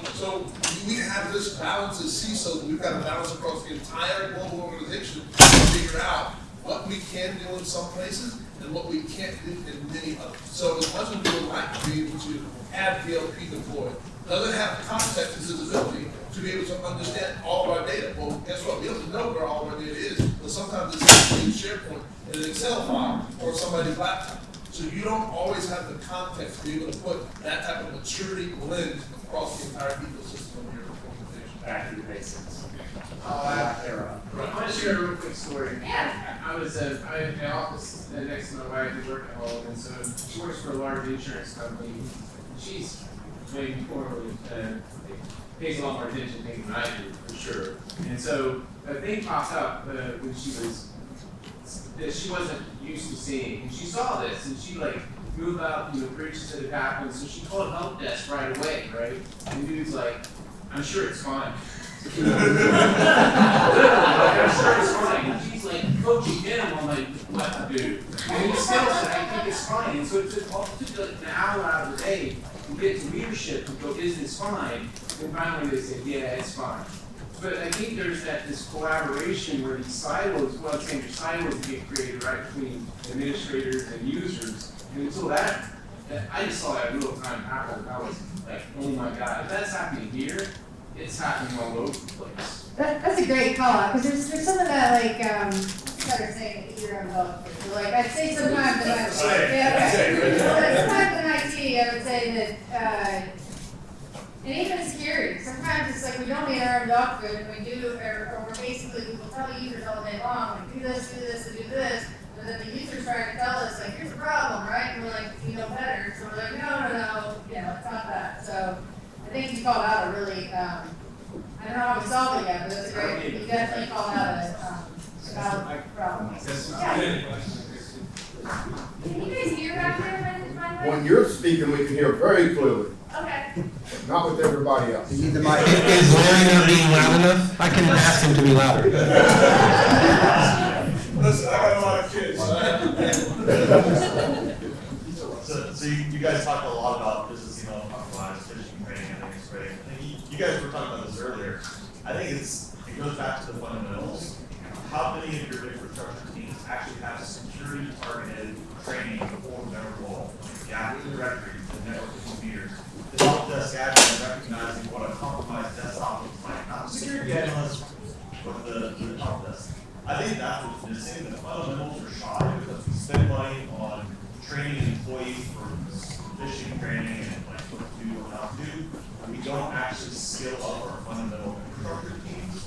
Speaker 3: we have this balance as CISOs, we've got to balance across the entire global organization to figure out what we can do in some places and what we can't do in many others. So as much as we would like to be able to have DLP deployed, doesn't have context and visibility to be able to understand all of our data. Well, guess what? We don't know where all of our data is, but sometimes it's in SharePoint in an Excel file or somebody's laptop. So you don't always have the context to be able to put that type of maturity lens across the entire ecosystem of your organization.
Speaker 5: Back to the basics.
Speaker 14: I want to share a real quick story.
Speaker 1: Yeah.
Speaker 14: I was in the office next to my wife who worked at home, and so she works for a large insurance company. She's maybe poorly, pays a lot more attention to things than I do, for sure. And so a thing popped up when she was, that she wasn't used to seeing. And she saw this, and she like moved out, breaches that had happened, so she called help desk right away, right? And the dude's like, I'm sure it's fine. I'm sure it's fine. And she's like coaching him on like, what, dude? And he still said, I think it's fine. And so it took like an hour out of the day to get to leadership and go, is this fine? And finally they said, yeah, it's fine. But I think there's this collaboration where these silos, well, I'm saying there's silos get created right between administrators and users. And until that, I just saw that real time happen. I was like, oh my God, if that's happening here, it's happening all over the place.
Speaker 1: That's a great call out, because there's some of that, like, better saying that you're involved. So, like, I'd say sometimes in IT, sometimes in IT, I would say that, and even security, sometimes it's like we don't need our own dog food, and we do, or we're basically, we will tell the users all day long, like, do this, and do this, but then the user's trying to tell us, like, here's the problem, right? And we're like, we know better, so we're like, no, it's not that. So I think you called out a really, I don't know how we solve it yet, but that's great. You definitely called out a valid problem. Yeah. Can you guys hear back there, by the way?
Speaker 21: When you're speaking, we can hear very clearly.
Speaker 1: Okay.
Speaker 21: Not with everybody else. You need the mic.
Speaker 12: Is Larry not being loud enough? I can ask him to be louder.
Speaker 3: Listen, I got a lot of kids.
Speaker 22: So you guys talked a lot about business email optimized phishing training. I think it's great. I think you guys were talking about this earlier. I think it goes back to the fundamentals. How many of your infrastructure teams actually have security targeted training for memorable Active Directory, the network of computers, the help desk admin recognizing what a compromised desktop looks like, not the security analyst, but the help desk. I think that's what's missing. The fundamentals are shy because we spend money on training employees for phishing training and like what to do, what not to do. We don't actually skill up our fundamental infrastructure teams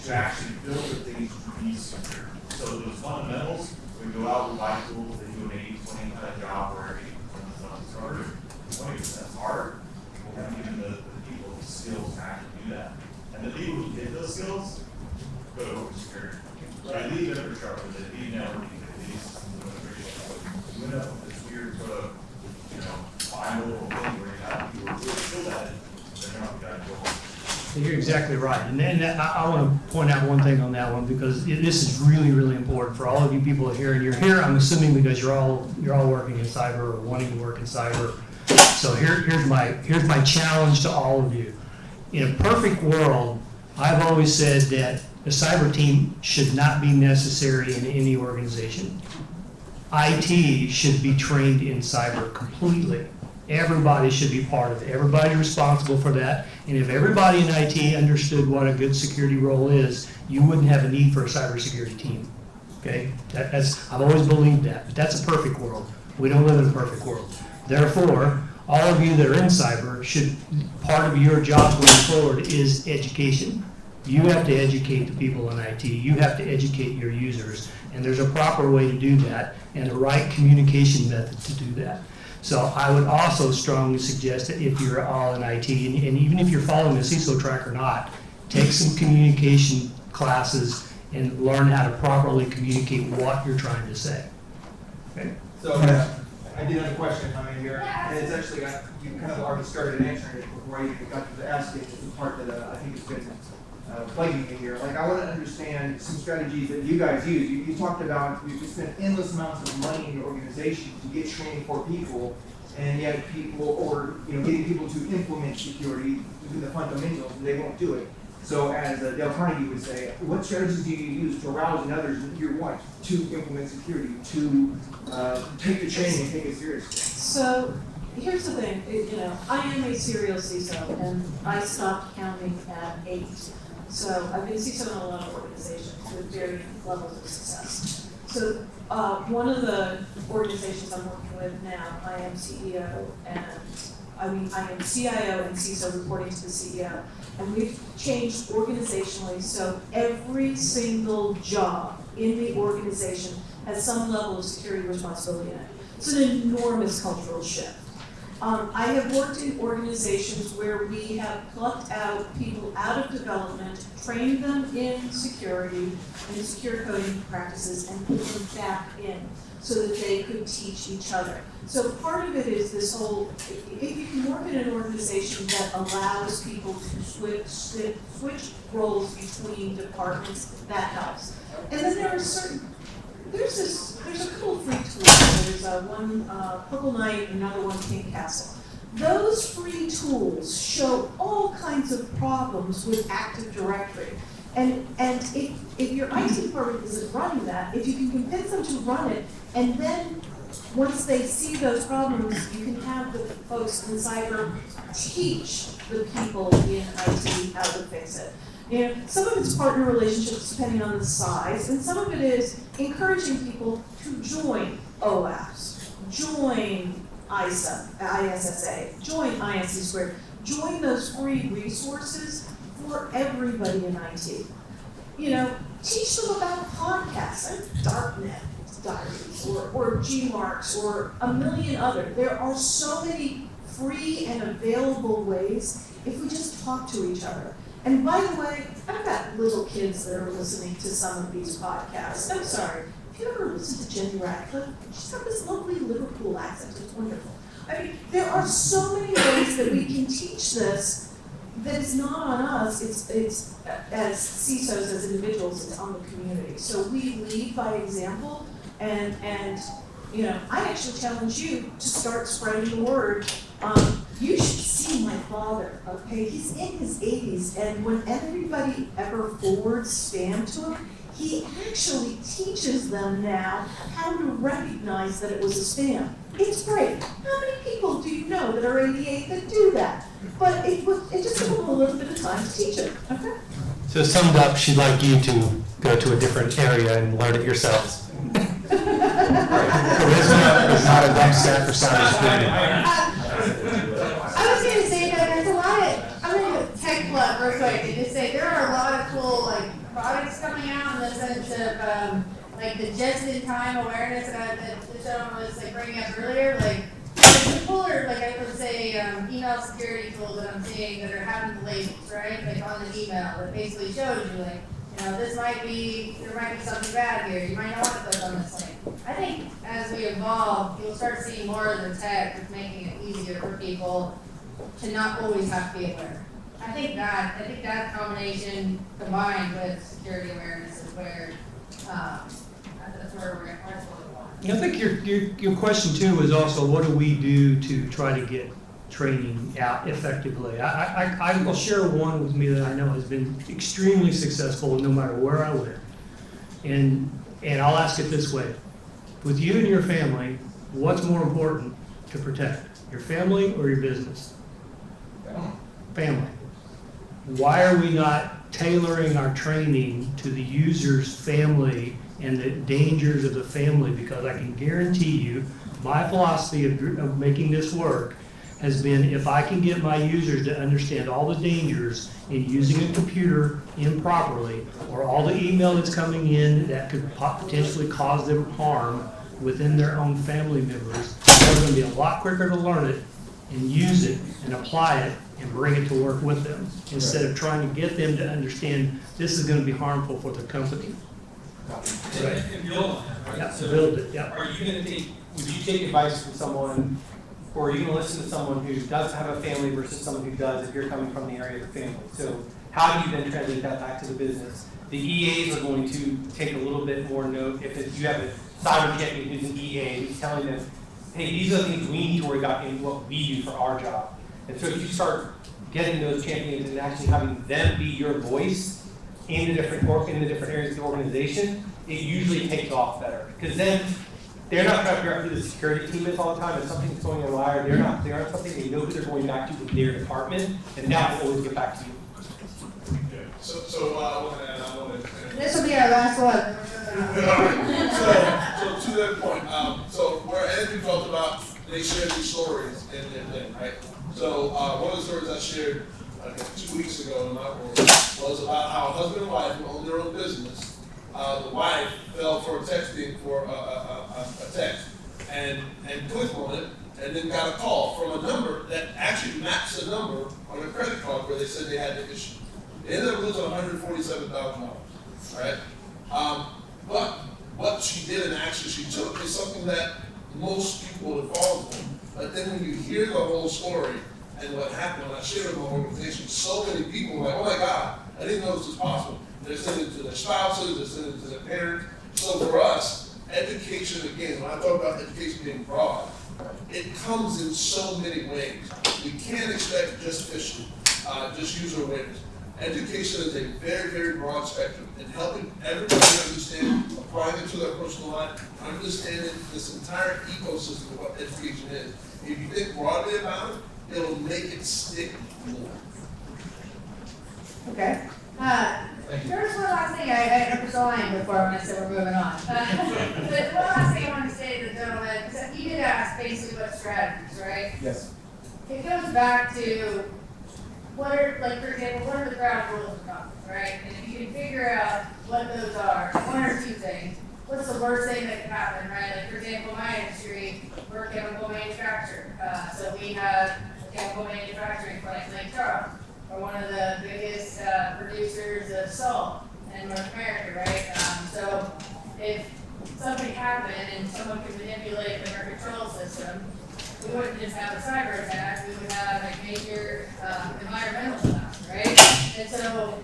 Speaker 22: to actually build the things to be secure. So those fundamentals, we go out, we buy tools, they do an 80-20 kind of job where 80% of stuff is harder, 20% is hard. We haven't given the people the skills to actually do that. And the people who get those skills go to over security. So they leave infrastructure, they leave networking, they leave systems administration. You end up with this weird sort of, final thing where you have people who really skilled at it, but they're not the guys who are.
Speaker 8: You're exactly right. And I want to point out one thing on that one, because this is really, really important for all of you people here. And you're here, I'm assuming, because you're all working in cyber or wanting to work in cyber. So here's my challenge to all of you. In a perfect world, I've always said that A cyber team should not be necessary in any organization. IT should be trained in cyber completely. Everybody should be part of it. Everybody responsible for that. And if everybody in IT understood what a good security role is, you wouldn't have a need for a cybersecurity team. Okay? I've always believed that. But that's a perfect world. We don't live in a perfect world. Therefore, all of you that are in cyber should, part of your job going forward is education. You have to educate the people in IT. You have to educate your users. And there's a proper way to do that and a right communication method to do that. So I would also strongly suggest that if you're all in IT, and even if you're following a CISO track or not, take some communication classes and learn how to properly communicate what you're trying to say. Okay?
Speaker 2: So I did have a question coming here, and it's actually you kind of already started answering it before I even got to the asking. It's the part that I think has been plaguing me here. Like, I want to understand some strategies that you guys use. You talked about you spend endless amounts of money in your organization to get training for people, and yet people, or getting people to implement security, do the fundamentals, and they won't do it. So, as Dale Carnegie would say, what strategies do you use to arouse in others in year one to implement security, to take the training and take it seriously?
Speaker 9: So, here's the thing. I am a serial CISO, and I stopped counting at 8. So I've been CISO in a lot of organizations with varying levels of success. So one of the organizations I'm working with now, I am CEO, and I am CIO and CISO reporting to the CEO. And we've changed organizationally so every single job in the organization has some level of security responsibility in it. It's an enormous cultural shift. I have worked in organizations where we have plucked out people out of development, trained them in security and secure coding practices, and put them back in so that they could teach each other. So part of it is this whole, if you can work in an organization that allows people to switch roles between departments, that helps. And then there's a couple of free tools. There's one Purple Knight, another one Pink Castle. Those free tools show all kinds of problems with Active Directory. And if your IT department isn't running that, if you can convince them to run it, and then once they see those problems, you can have the folks in cyber teach the people in IT how to fix it. Some of it's partner relationships depending on the size, and some of it is encouraging people to join OWASP, join ISSA, join ISC Squared, join those free resources for everybody in IT. Teach them about podcasts, like Darknet Diaries, or GMarks, or a million other. There are so many free and available ways if we just talk to each other. And by the way, I've got little kids that are listening to some of these podcasts. I'm sorry. If you ever listen to Jenny Radcliffe, she's got this lovely Liverpool accent. It's wonderful. I mean, there are so many ways that we can teach this that is not on us. It's as CISOs, as individuals, it's on the community. So we lead by example, and I actually challenge you to start spreading the word. You should see my father, okay? He's in his 80s, and when everybody ever forwards spam to him, he actually teaches them now how to recognize that it was a spam. It's great. How many people do you know that are 88 that do that? But it just took them a little bit of time to teach it, okay?
Speaker 12: So summed up, she'd like you to go to a different area and learn it yourselves.
Speaker 11: Charisma is not a dumb set for cybersecurity.
Speaker 1: I was going to say that there's a lot of, I'm going to tech club real quick and just say there are a lot of cool products coming out in the sense of the just-in-time awareness that the gentleman was bringing up earlier. The cooler, I would say, email security tools that I'm seeing that are having the labels, right? On an email that basically shows you there might be something bad here. You might not want to click on this link. I think as we evolve, you'll start seeing more of the tech that's making it easier for people to not always have to be aware. I think that combination combined with security awareness is where that's where we're going.
Speaker 8: I think your question too is also what do we do to try to get training out effectively. I will share one with me that I know has been extremely successful no matter where I went. And I'll ask it this way. With you and your family, what's more important to protect? Your family or your business? Family. Why are we not tailoring our training to the user's family and the dangers of the family? Because I can guarantee you, my philosophy of making this work has been, if I can get my users to understand all the dangers in using a computer improperly, or all the email that's coming in that could potentially cause them harm within their own family members, they're going to be a lot quicker to learn it and use it and apply it and bring it to work with them, instead of trying to get them to understand this is going to be harmful for the company.
Speaker 12: Right. And build on that, right?
Speaker 8: Yeah,
Speaker 12: So
Speaker 8: build it, yeah.
Speaker 12: Are you gonna take, would you take advice from someone, or are you gonna listen to someone who does have a family versus someone who does, if you're coming from the area of the family? So how do you then translate that back to the business? The EAs are going to take a little bit more note. If you have a cyber champion who's an EA, who's telling them, hey, these are the things we need to worry about in what we do for our job. And so if you start getting those champions and actually having them be your voice in the different areas of the organization, it usually takes off better. Because then they're not trying to figure out who the security team is all the time. If something's going awry, or they're on something, they know who they're going back to with their department, and that will always get back to you.
Speaker 3: Okay. So I want to.
Speaker 1: This will be our last one.
Speaker 3: So to that point, so where Andrew talked about, they share these stories in their thing, right? So one of the stories I shared 2 weeks ago in my world was about how a husband and wife who own their own business. The wife fell for texting for a text and clicked on it, and then got a call from a number that actually matched the number on a credit card where they said they had the issue. They ended up losing $147,000, right? But what she did and action she took is something that most people would fall for. But then when you hear the whole story and what happened, when I shared with my organization, so many people were like, oh my God, I didn't know this was possible. They're sending it to their spouses, they're sending it to their parents. So for us, education, again, when I talk about education being broad, it comes in so many ways. We can't expect just phishing, just user awareness. Education is a very, very broad spectrum, and helping everybody understand, applying it to their personal life, understanding this entire ecosystem of what education is. If you think broadly about it, it'll make it stick more.
Speaker 1: Okay. There's one last thing, I was lying before when I said we're moving on. But one last thing I want to say to the gentleman, because he did ask basically what strategies, right?
Speaker 2: Yes.
Speaker 1: It goes back to what are, like, for example, what are the ground rules of conduct, right? And if you can figure out what those are, one or two things, what's the worst thing that can happen, right? Like, for example, in my industry, we're a chemical manufacturer. So we have a chemical manufacturing plant in Lake Charles. We're one of the biggest producers of salt in North America, right? So if something happened and someone could manipulate the control system, we wouldn't just have a cyber attack, we would have a major environmental disaster, right? And so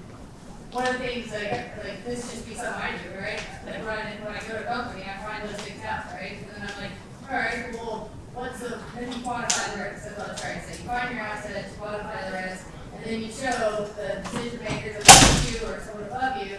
Speaker 1: one of the things, like this just be something I do, right? Like when I go to a company, I find those things out, right? And then I'm like, all right, well, then you quantify the risk, that's what I was trying to say. You find your assets, quantify the risk, and then you show the decision makers above you or someone above you,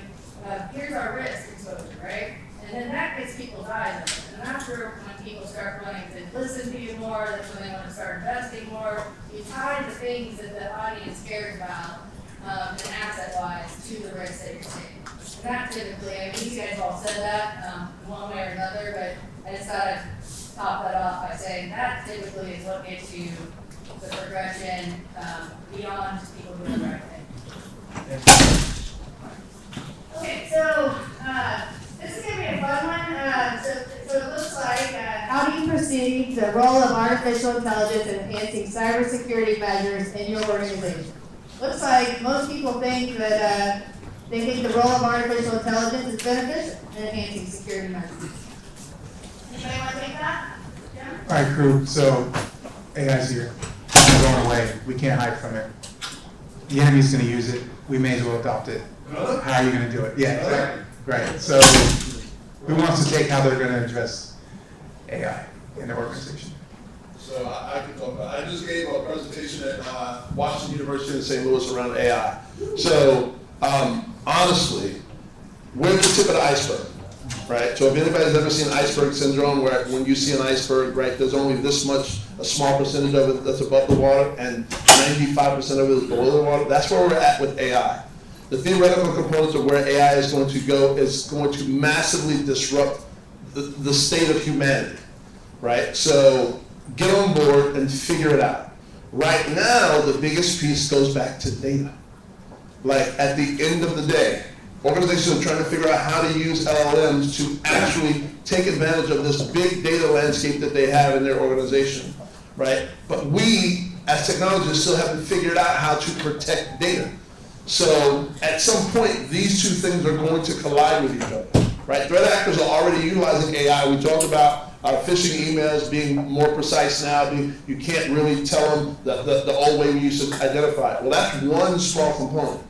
Speaker 1: here's our risk exposure, right? And then that gets people's eyes on it. And after, when people start wanting to listen to you more, that's when they want to start investing more. You tie the things that the audience cares about, and asset-wise, to the risk that you're taking. And that typically, I mean, you guys all said that one way or another, but I just thought I'd top that off by saying that typically is what gets you the progression beyond just people doing the right thing. Okay, so this is going to be a fun one. So it looks like, how do you perceive the role of artificial intelligence in enhancing cybersecurity measures in your organization? Looks like most people think that they think the role of artificial intelligence is beneficial in enhancing security measures. Anybody want to take that? Yeah?
Speaker 11: All right, crew. So AI's here. It's going away. We can't hide from it. The enemy's going to use it. We may as well adopt it. How are you going to do it? Yeah, exactly. Right. So who wants to take how they're going to address AI in their organization?
Speaker 3: So I can talk about it. I just gave a presentation at Washington University in St. Louis around AI. So honestly, we're the tip of the iceberg, right? So if anybody's ever seen iceberg syndrome, where when you see an iceberg, right, there's only this much, a small percentage of it that's above the water, and 95% of it is below the water. That's where we're at with AI. The theoretical components of where AI is going to go is going to massively disrupt the state of humanity, right? So get on board and figure it out. Right now, the biggest piece goes back to data. Like at the end of the day, organizations are trying to figure out how to use LLMs to actually take advantage of this big data landscape that they have in their organization, right? But we, as technologists, still haven't figured out how to protect data. So at some point, these two things are going to collide with each other, right? Threat actors are already utilizing AI. We talked about our phishing emails being more precise now. You can't really tell them the old way we used to identify it. Well, that's one small component.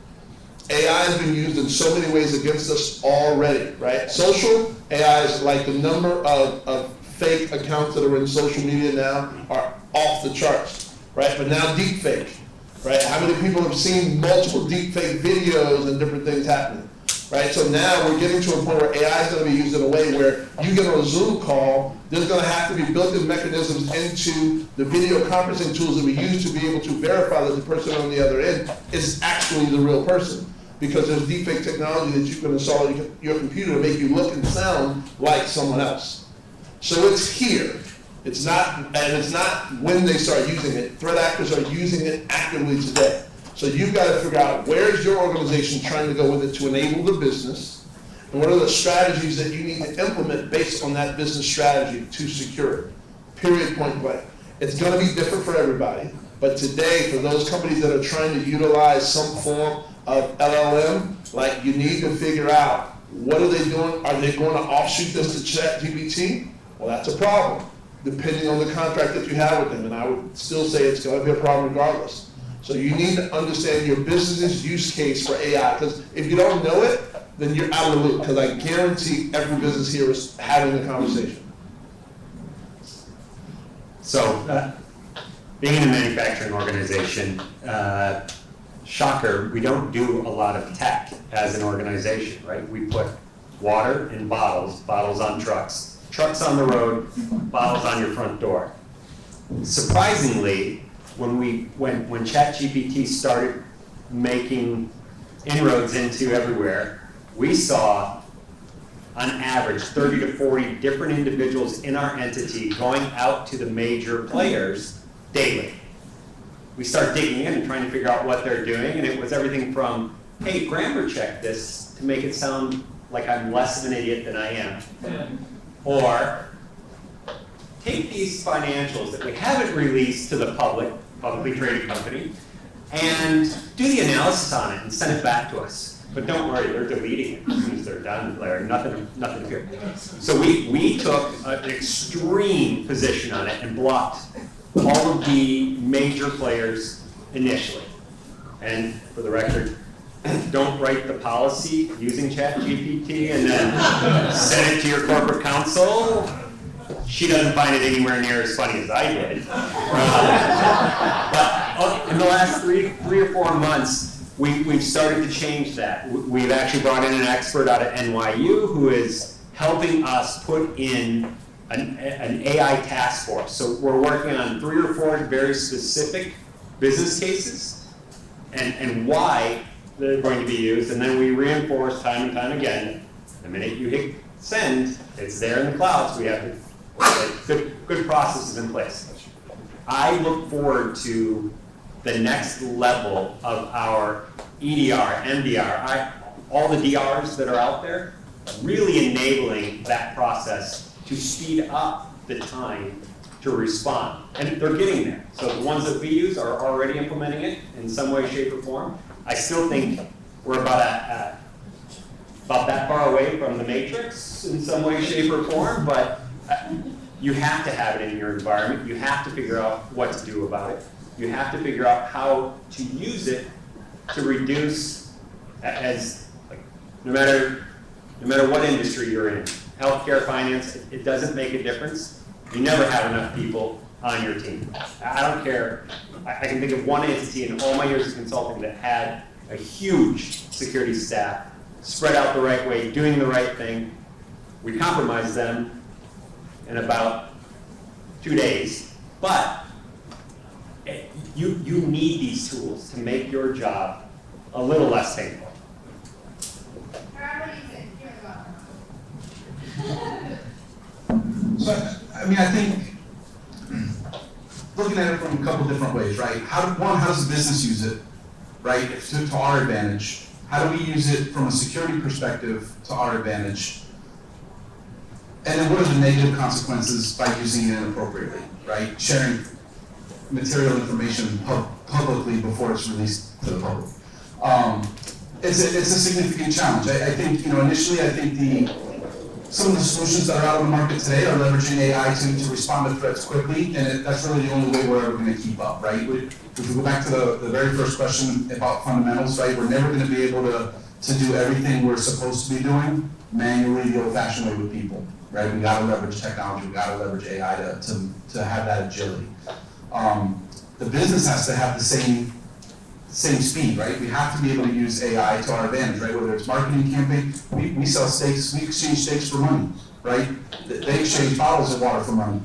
Speaker 3: AI has been used in so many ways against us already, right? Social AI is like the number of fake accounts that are in social media now are off the charts, right? But now deep fake, right? How many people have seen multiple deep fake videos and different things happening, right? So now we're getting to a point where AI is going to be used in a way where you get on a Zoom call, there's going to have to be built-in mechanisms into the video conferencing tools that we use to be able to verify that the person on the other end is actually the real person. Because there's deepfake technology that you can install in your computer to make you look and sound like someone else. So it's here. It's not when they start using it. Threat actors are using it actively today. So you've got to figure out where is your organization trying to go with it to enable the business, and what are the strategies that you need to implement based on that business strategy to secure it. Period, point blank. It's going to be different for everybody, but today, for those companies that are trying to utilize some form of LLM, like you need to figure out what are they doing? Are they going to offshoot this to ChatGPT? Well, that's a problem, depending on the contract that you have with them, and I would still say it's going to be a problem regardless. So you need to understand your business's use case for AI, because if you don't know it, then you're out of the loop, because I guarantee every business here is having the conversation.
Speaker 5: So, being in a manufacturing organization, shocker, we don't do a lot of tech as an organization, right? We put water in bottles on trucks, trucks on the road, bottles on your front door. Surprisingly, when ChatGPT started making inroads into everywhere, we saw on average 30 to 40 different individuals in our entity going out to the major players daily. We start digging in and trying to figure out what they're doing, and it was everything from, hey, grammar check this to make it sound like I'm less of an idiot than I am. Or take these financials that we haven't released to the publicly traded company, and do the analysis on it and send it back to us. But don't worry, they're deleting it as soon as they're done, Blair. Nothing to fear. So we took an extreme position on it and blocked all of the major players initially. And for the record, don't write the policy using ChatGPT and then send it to your corporate counsel. She doesn't find it anywhere near as funny as I did. But in the last three or 4 months, we've started to change that. We've actually brought in an expert out of NYU who is helping us put in an AI task force. So we're working on 3 or 4 very specific business cases and why they're going to be used, and then we reinforce time and time again. The minute you hit send, it's there in the cloud, so we have good processes in place. I look forward to the next level of our EDR, MDR, all the DRs that are out there, really enabling that process to speed up the time to respond. And they're getting there. So the ones that we use are already implementing it in some way, shape, or form. I still think we're about that far away from the matrix in some way, shape, or form, but you have to have it in your environment. You have to figure out what to do about it. You have to figure out how to use it to reduce, no matter what industry you're in, healthcare, finance, it doesn't make a difference. You never have enough people on your team. I don't care. I can think of one entity in all my years of consulting that had a huge security staff, spread out the right way, doing the right thing. We compromised them in about 2 days, but you need these tools to make your job a little less painful.
Speaker 19: So, I mean, I think looking at it from a couple different ways, right? How does the business use it, right? To our advantage. How do we use it from a security perspective to our advantage? And then what are the negative consequences by using it inappropriately, right? Sharing material information publicly before it's released to the public. It's a significant challenge. I think, initially I think some of the solutions that are out on the market today are leveraging AI to respond to threats quickly, and that's really the only way we're ever going to keep up, right? If we go back to the very first question about fundamentals, right? We're never going to be able to do everything we're supposed to be doing manually the old-fashioned way with people, right? We got to leverage technology, we got to leverage AI to have that agility. The business has to have the same speed, right? We have to be able to use AI to our advantage, right? Whether it's marketing campaign, we sell steaks, we exchange steaks for money, right? They exchange bottles of water for money.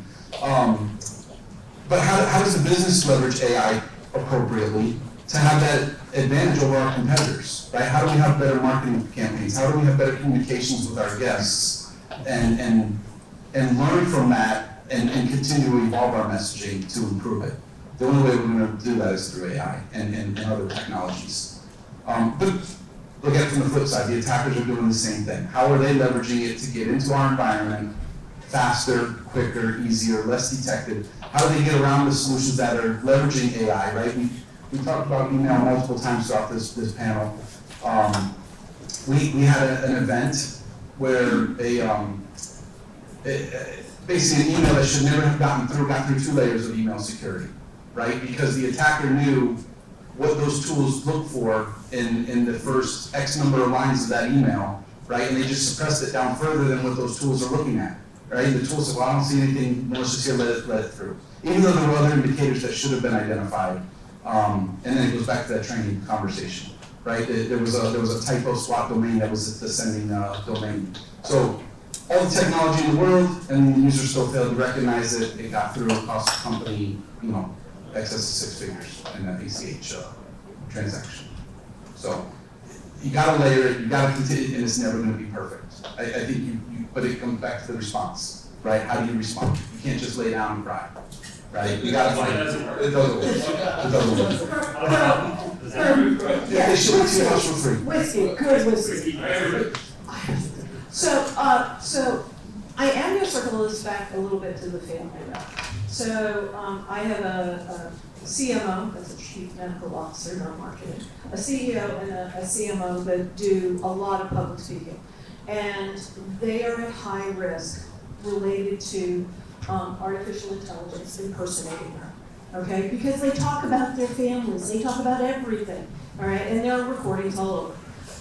Speaker 19: But how does the business leverage AI appropriately to have that advantage over our competitors, right? How do we have better marketing campaigns? How do we have better communications with our guests and learn from that and continue to evolve our messaging to improve it? The only way we're going to do that is through AI and other technologies. But look at it from the flip side. The attackers are doing the same thing. How are they leveraging it to get into our environment faster, quicker, easier, less detected? How do they get around the solutions that are leveraging AI, right? We talked about email multiple times throughout this panel. We had an event where basically an email that should never have got through 2 layers of email security. Right? Because the attacker knew what those tools look for in the first X number of lines of that email, right? And they just suppressed it down further than what those tools are looking at, right? And the tool said, well, I don't see anything more secure, let it through. Even though there were other indicators that should have been identified. And then it goes back to that training conversation, right? There was a typo SWAT domain that was the sending domain. So all the technology in the world, and the user still failed to recognize it. It got through, cost the company, excess of 6 figures in that ACH transaction. So you got to layer it, you got to continue, and it's never going to be perfect. I think but it comes back to the response, right? How do you respond? You can't just lay down and cry, right? You got to find it. It doesn't work. It doesn't work. Yeah, they should be too much for free.
Speaker 9: Whiskey, good whiskey. So I am going to circle this back a little bit to the family route. So I have a CMO, that's a chief medical officer, not marketing, a CEO and a CMO that do a lot of public speaking. And they are at high risk related to artificial intelligence impersonating them, okay? Because they talk about their families, they talk about everything, all right? And there are recordings all over.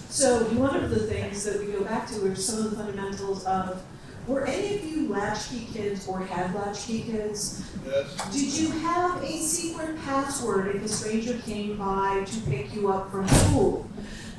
Speaker 9: So one of the things that we go back to are some of the fundamentals of, were any of you latchkey kids or had latchkey kids?
Speaker 3: Yes.
Speaker 9: Did you have a secret password if a stranger came by to pick you up from school?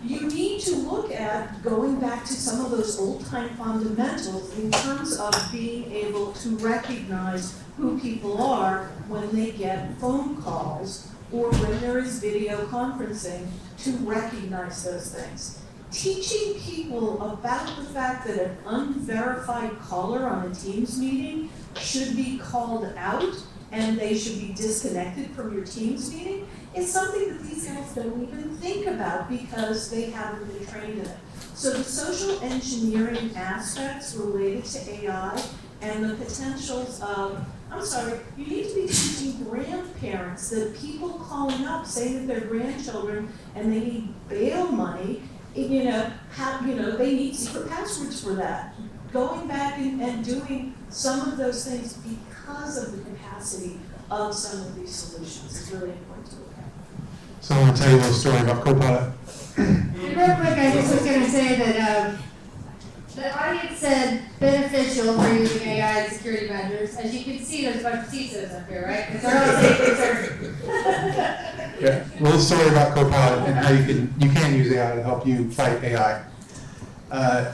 Speaker 9: You need to look at going back to some of those old-time fundamentals in terms of being able to recognize who people are when they get phone calls or when there is video conferencing, to recognize those things. Teaching people about the fact that an unverified caller on a Teams meeting should be called out and they should be disconnected from your Teams meeting is something that these guys don't even think about because they haven't been trained in it. So the social engineering aspects related to AI and the potentials of, I'm sorry, you need to be teaching grandparents that people calling up saying that their grandchildren and they need bail money, they need secret passwords for that. Going back and doing some of those things because of the capacity of some of these solutions is really important to look at.
Speaker 11: So I'm going to tell you a little story about Copilot.
Speaker 1: Real quick, I just was going to say that The audience said beneficial for using AI as security measures. As you can see, there's a bunch of CISOs up here, right? Because they're all saying concerned.
Speaker 11: Yeah, a little story about Copilot and how you can use AI to help you fight AI. How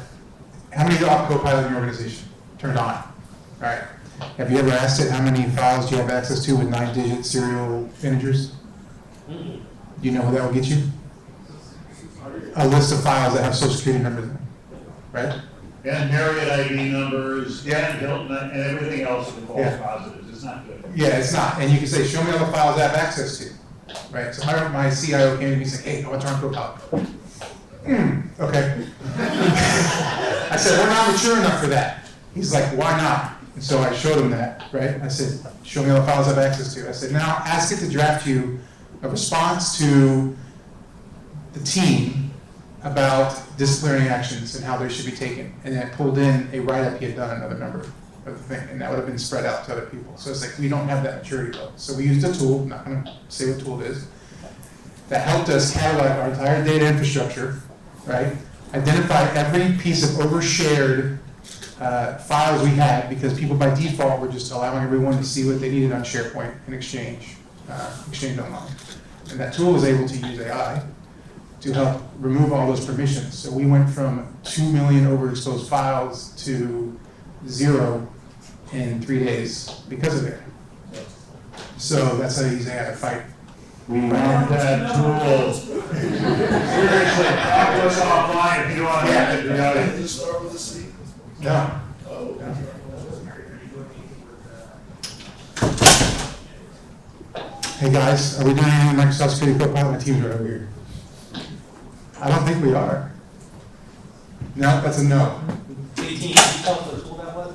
Speaker 11: many of you have Copilot in your organization? Turned on. All right. Have you ever asked it how many files do you have access to with 9-digit serial integers? Do you know what that will get you? A list of files that have social security numbers in them, right?
Speaker 10: And Marriott ID numbers, and Hilton, and everything else with false
Speaker 11: Yeah.
Speaker 10: positives. It's not good.
Speaker 11: Yeah, it's not. And you can say, show me all the files I have access to, right? So my CIO came to me and said, hey, I want to run Copilot. Okay. I said, we're not mature enough for that. He's like, why not? And so I showed him that, right? I said, show me all the files I have access to. I said, now ask it to draft you a response to the team about disciplinary actions and how they should be taken. And then I pulled in a write-up he had done another member of the thing, and that would have been spread out to other people. So it's like, we don't have that maturity level. So we used a tool, I'm not gonna say what tool it is, that helped us catalog our entire data infrastructure, right? Identify every piece of overshared files we had, because people by default were just allowing everyone to see what they needed on SharePoint and Exchange Online. And that tool was able to use AI to help remove all those permissions. So we went from 2 million overexposed files to 0 in 3 days because of it. So that's how you use AI to fight.
Speaker 10: We want that tool. Seriously, talk to us offline if you want to.
Speaker 21: Did you start with a C?
Speaker 11: No.
Speaker 21: Oh.
Speaker 11: Hey guys, are we doing anything in Microsoft Security Copilot? My team's right over here. I don't think we are. No, that's a no.
Speaker 12: Can you tell us what tool that was?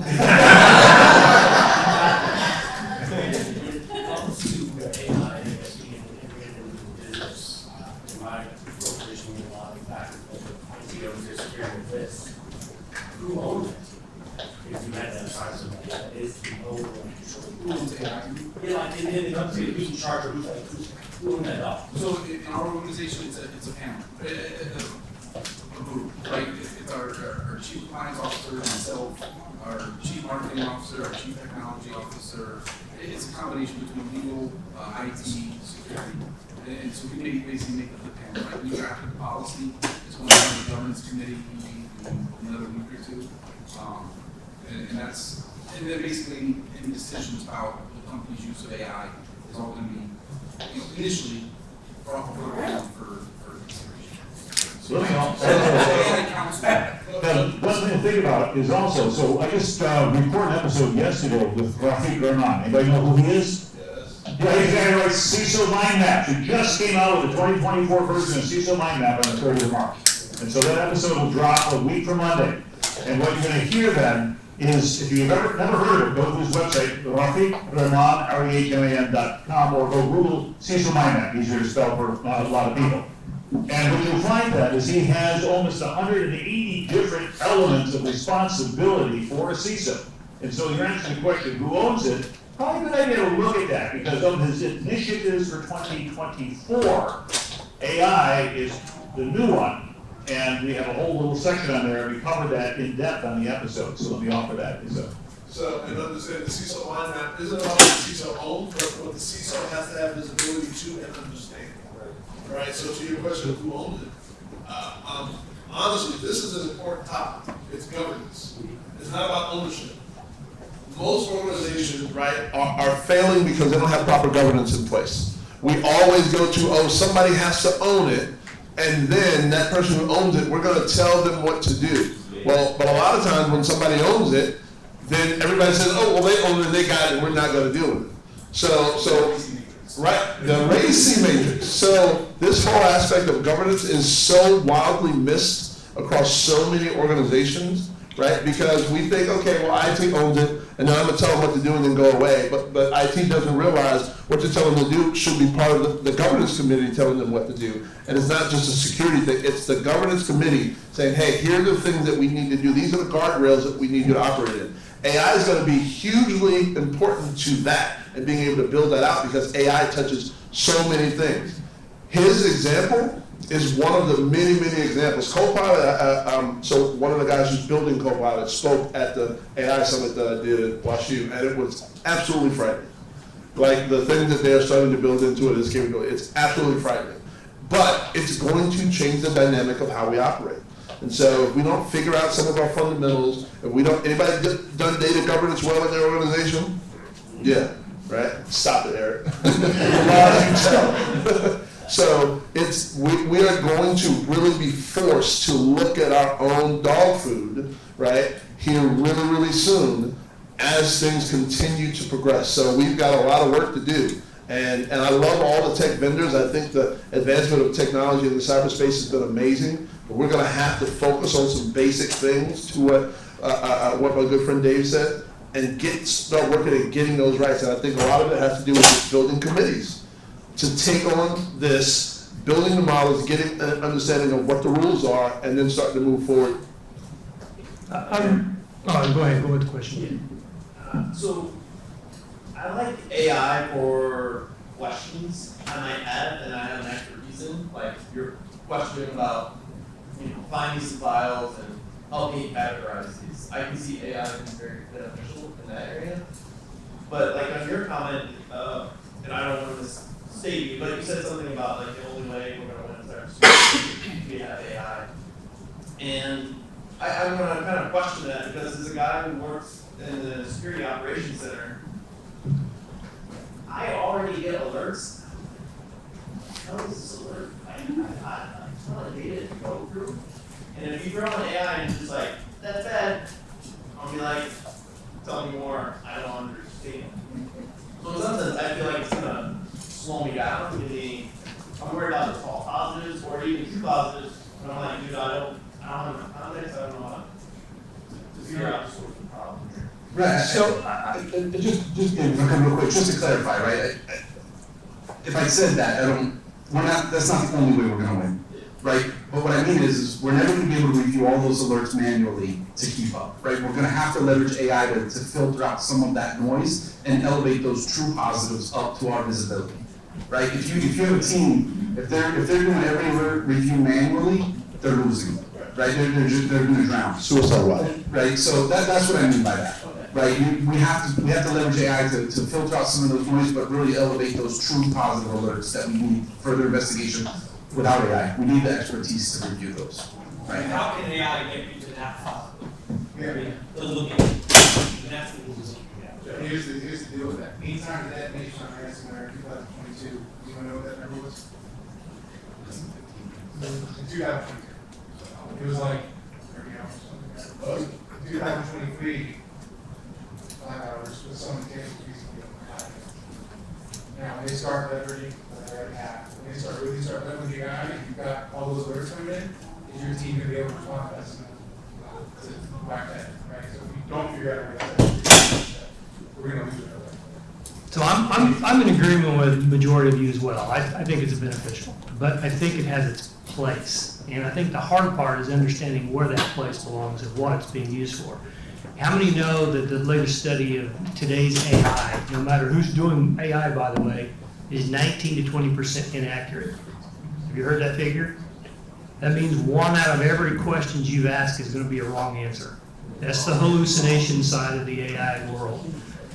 Speaker 15: Who owns it? If you had that size of that, is the owner who owns AI? Yeah, like in the company, who's in charge of who owns that up?
Speaker 6: So in our organization, it's a panel, a group, right? It's our chief compliance officer, myself, our chief marketing officer, our chief technology officer. It's a combination between legal, IT, security, and so we basically make the panel, right? We draft the policy. It's going to the governance committee in another week or two, and then basically any decisions about the company's use of AI is all going to be, initially brought before the panel for consideration.
Speaker 10: Let me the one thing to think about is also, so I just recorded an episode yesterday with Rafiq Rahman. Anybody know who he is?
Speaker 21: Yes.
Speaker 10: Yeah, he's the guy who writes CISO Mind Maps. He just came out with the 2024 version of CISO Mind Map on the 30th of March. And so that episode will drop a week from Monday. And what you're going to hear then is, if you've never heard of it, go to his website, Rafiq Rahman, REHMAN.com, or go Google CISO Mind Map, easier to spell for a lot of people. And what you'll find then is he has almost 180 different elements of responsibility for a CISO. And so you're answering the question, who owns it? Probably a good idea to look at that, because of his initiatives for 2024, AI is the new one. And we have a whole little section on there, and we covered that in depth on the episode, so let me offer that.
Speaker 21: So, and understand the CISO mind map isn't about what the CISO owns, but what the CISO has to have visibility to and understand. Right, so to your question of who owns it, honestly, this is an important topic. It's governance. It's not about ownership. Most organizations, right, are failing because they don't have proper governance in place. We always go to, oh, somebody has to own it, and then that person who owns it, we're going to tell them what to do. Well, but a lot of times when somebody owns it, then everybody says, oh, well, they own it, they got it, we're not going to deal with it. So, right, the RACI matrix. So this whole aspect of governance is so wildly missed across so many organizations, right? Because we think, okay, well, IT owns it, and then I'm going to tell them what to do and then go away. But IT doesn't realize what you're telling them to do should be part of the governance committee telling them what to do. And it's not just a security thing, it's the governance committee saying, hey, here are the things that we need to do. These are the guardrails that we need you to operate in. AI is going to be hugely important to that and being able to build that out because AI touches so many things. His example
Speaker 3: is one of the many, many examples. Copilot, so one of the guys who's building Copilot spoke at the AI summit that I did at WashU, and it was absolutely frightening. Like the things that they're starting to build into it is capability, it's absolutely frightening. But it's going to change the dynamic of how we operate. And so if we don't figure out some of our fundamentals, if we don't, anybody done data governance well in their organization? Yeah, right? Stop it, Eric. So we are going to really be forced to look at our own dog food, right, here really, really soon as things continue to progress. So we've got a lot of work to do. And I love all the tech vendors. I think the advancement of technology in the cyberspace has been amazing. But we're going to have to focus on some basic things to what my good friend Dave said, and start working at getting those rights. And I think a lot of it has to do with just building committees to take on this, building the models, getting an understanding of what the rules are, and then starting to move forward.
Speaker 8: Go ahead, go with the question.
Speaker 22: So, I like AI for questions I might have, and I have an extra reason, like your question about, finding some files and helping me categorize these. I can see AI being very beneficial in that area. But like on your comment, and I don't want to misstate you, but you said something about like the only way we're going to win cybersecurity we have AI. And I'm going to kind of question that, because as a guy who works in the security operations center, I already get alerts. How is this alert? It's not a data to go through. And if you throw an AI and it's just like, that's bad, I'll be like, tell me more, I don't understand. So in some sense, I feel like it's gonna slow me down, meaning I'm worried about the false positives or even true positives, and I'm like, dude, I don't have enough context, I don't know how to figure out the source of the problem.
Speaker 19: Right. So, just real quick, just to clarify, right? If I said that, that's not the only way we're gonna win, right? But what I mean is we're never gonna be able to review all those alerts manually to keep up, right? We're gonna have to leverage AI to filter out some of that noise and elevate those true positives up to our visibility, right? If you have a team, if they're doing every alert review manually, they're losing, right? They're gonna drown.
Speaker 3: Suicide watch.
Speaker 19: Right, so that's what I mean by that. Right, we have to leverage AI to filter out some of those noise, but really elevate those true positive alerts that we need further investigation without AI. We need the expertise to review those. Right.
Speaker 12: How can AI get you to that positive?
Speaker 13: Yeah.
Speaker 12: That's the rules.
Speaker 13: Here's the deal with that. Meantime, the detonation on ransomware in 2022, you wanna know what that number was? In 2022. It was like, in 2023, 5 hours with someone taking reasonably on the Now, when they start leveraging what they already have, when they really start leveraging AI, and you've got all those alerts coming in, is your team gonna be able to respond to whack that, right? So if we don't figure out a way to we're gonna lose it.
Speaker 8: So I'm in agreement with the majority of you as well. I think it's beneficial, but I think it has its place. And I think the hard part is understanding where that place belongs and what it's being used for. How many know that the latest study of today's AI, no matter who's doing AI, by the way, is 19 to 20% inaccurate? Have you heard that figure? That means 1 out of every question you've asked is going to be a wrong answer. That's the hallucination side of the AI world.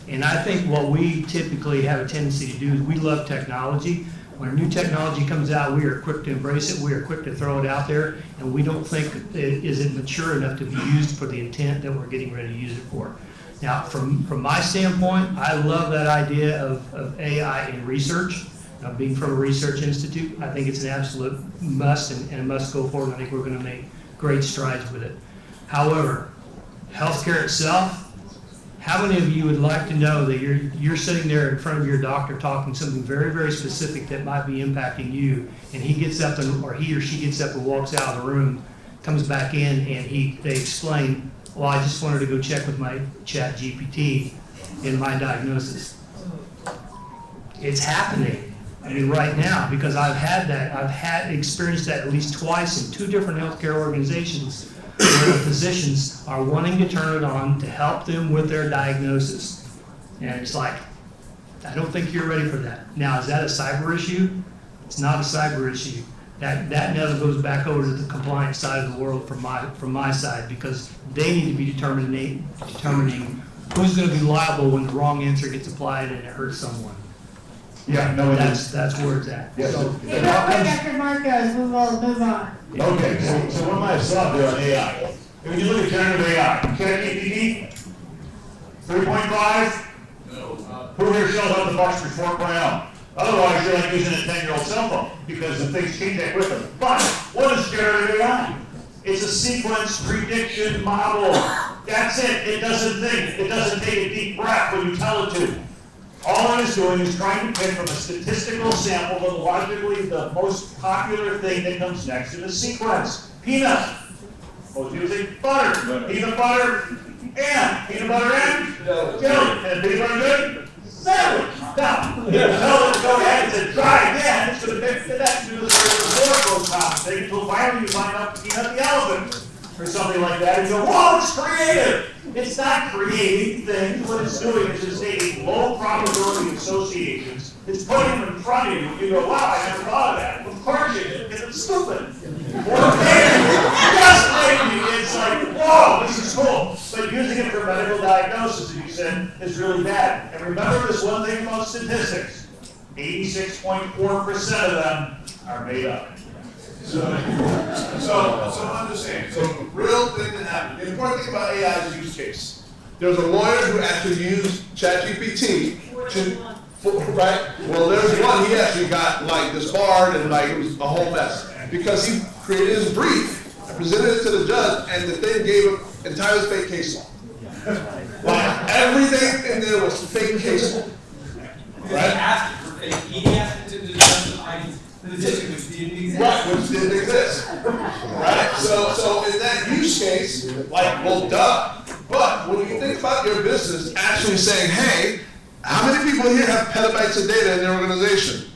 Speaker 8: And I think what we typically have a tendency to do is we love technology. When a new technology comes out, we are quick to embrace it, we are quick to throw it out there, and we don't think is it mature enough to be used for the intent that we're getting ready to use it for. Now, from my standpoint, I love that idea of AI in research. Being from a research institute, I think it's an absolute must and a must go forward. I think we're going to make great strides with it. However, healthcare itself, how many of you would like to know that you're sitting there in front of your doctor talking something very, very specific that might be impacting you, and he gets up or he or she gets up and walks out of the room, comes back in, and they explain, well, I just wanted to go check with my chat GPT in my diagnosis. It's happening. I mean, right now, because I've experienced that at least twice in 2 different healthcare organizations where the physicians are wanting to turn it on to help them with their diagnosis. And it's like, I don't think you're ready for that. Now, is that a cyber issue? It's not a cyber issue. that never goes back over to the compliance side of the world from my side, because they need to be determining who's going to be liable when the wrong answer gets applied and it hurts someone.
Speaker 4: Yeah, no,
Speaker 8: that's where it's at.
Speaker 4: Yeah, so,
Speaker 1: Hey, real quick after Mark goes, move on.
Speaker 10: Okay, so what am I saw there on AI? When you look at generative AI, ChatGPT, 3.5? No. Who here shows up the box for 4.0? Otherwise, you're like using a 10-year-old cell phone, because the things change that quickly. But what is generative AI? It's a sequence prediction model. That's it. It doesn't think. It doesn't take a deep breath when you tell it to. All it is doing is trying to pick from a statistical sample the logically the most popular thing that comes next in the sequence. Peanut. Most using butter. Peanut butter and peanut butter and jelly. And peanut butter good? Sandwich. Now, you tell it to go ahead and say, try again. It's going to pick the next to the historical thing until finally you find out Peanut the elephant or something like that. And you go, whoa, it's creative. It's not creating things. What it's doing is just taking low probability associations. It's putting them in front of you, and you go, wow, I never thought of that. Of course you did, because it's stupid. Or maybe it's like, whoa, this is cool. But using it for medical diagnosis, as you said, is really bad. And remember this one thing about statistics. 86.4% of them are made up.
Speaker 21: So I'm just saying, so the real thing that happened, the important thing about AI is use case. There was a lawyer who actually used ChatGPT right? Well, there's one, he actually got like disbarred and like it was a whole mess. Because he created his brief, presented it to the judge, and the thing gave him entirely fake case law. Like everything in there was fake case law. Right?
Speaker 14: He asked it to justify the decision which didn't exist.
Speaker 21: Right, which didn't exist. Right? So in that use case, like, well, duh. But when you think about your business actually saying, hey, how many people here have petabytes of data in their organization?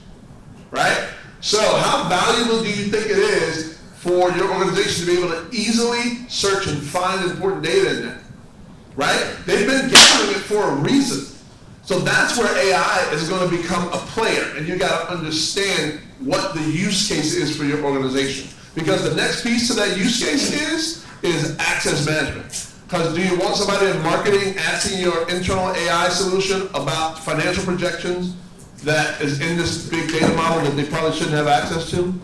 Speaker 21: Right? So how valuable do you think it is for your organization to be able to easily search and find important data in there? Right? They've been gathering it for a reason. So that's where AI is going to become a player, and you got to understand what the use case is for your organization. Because the next piece to that use case is access management. Because do you want somebody in marketing asking your internal AI solution about financial projections that is in this big data model that they probably shouldn't have access to?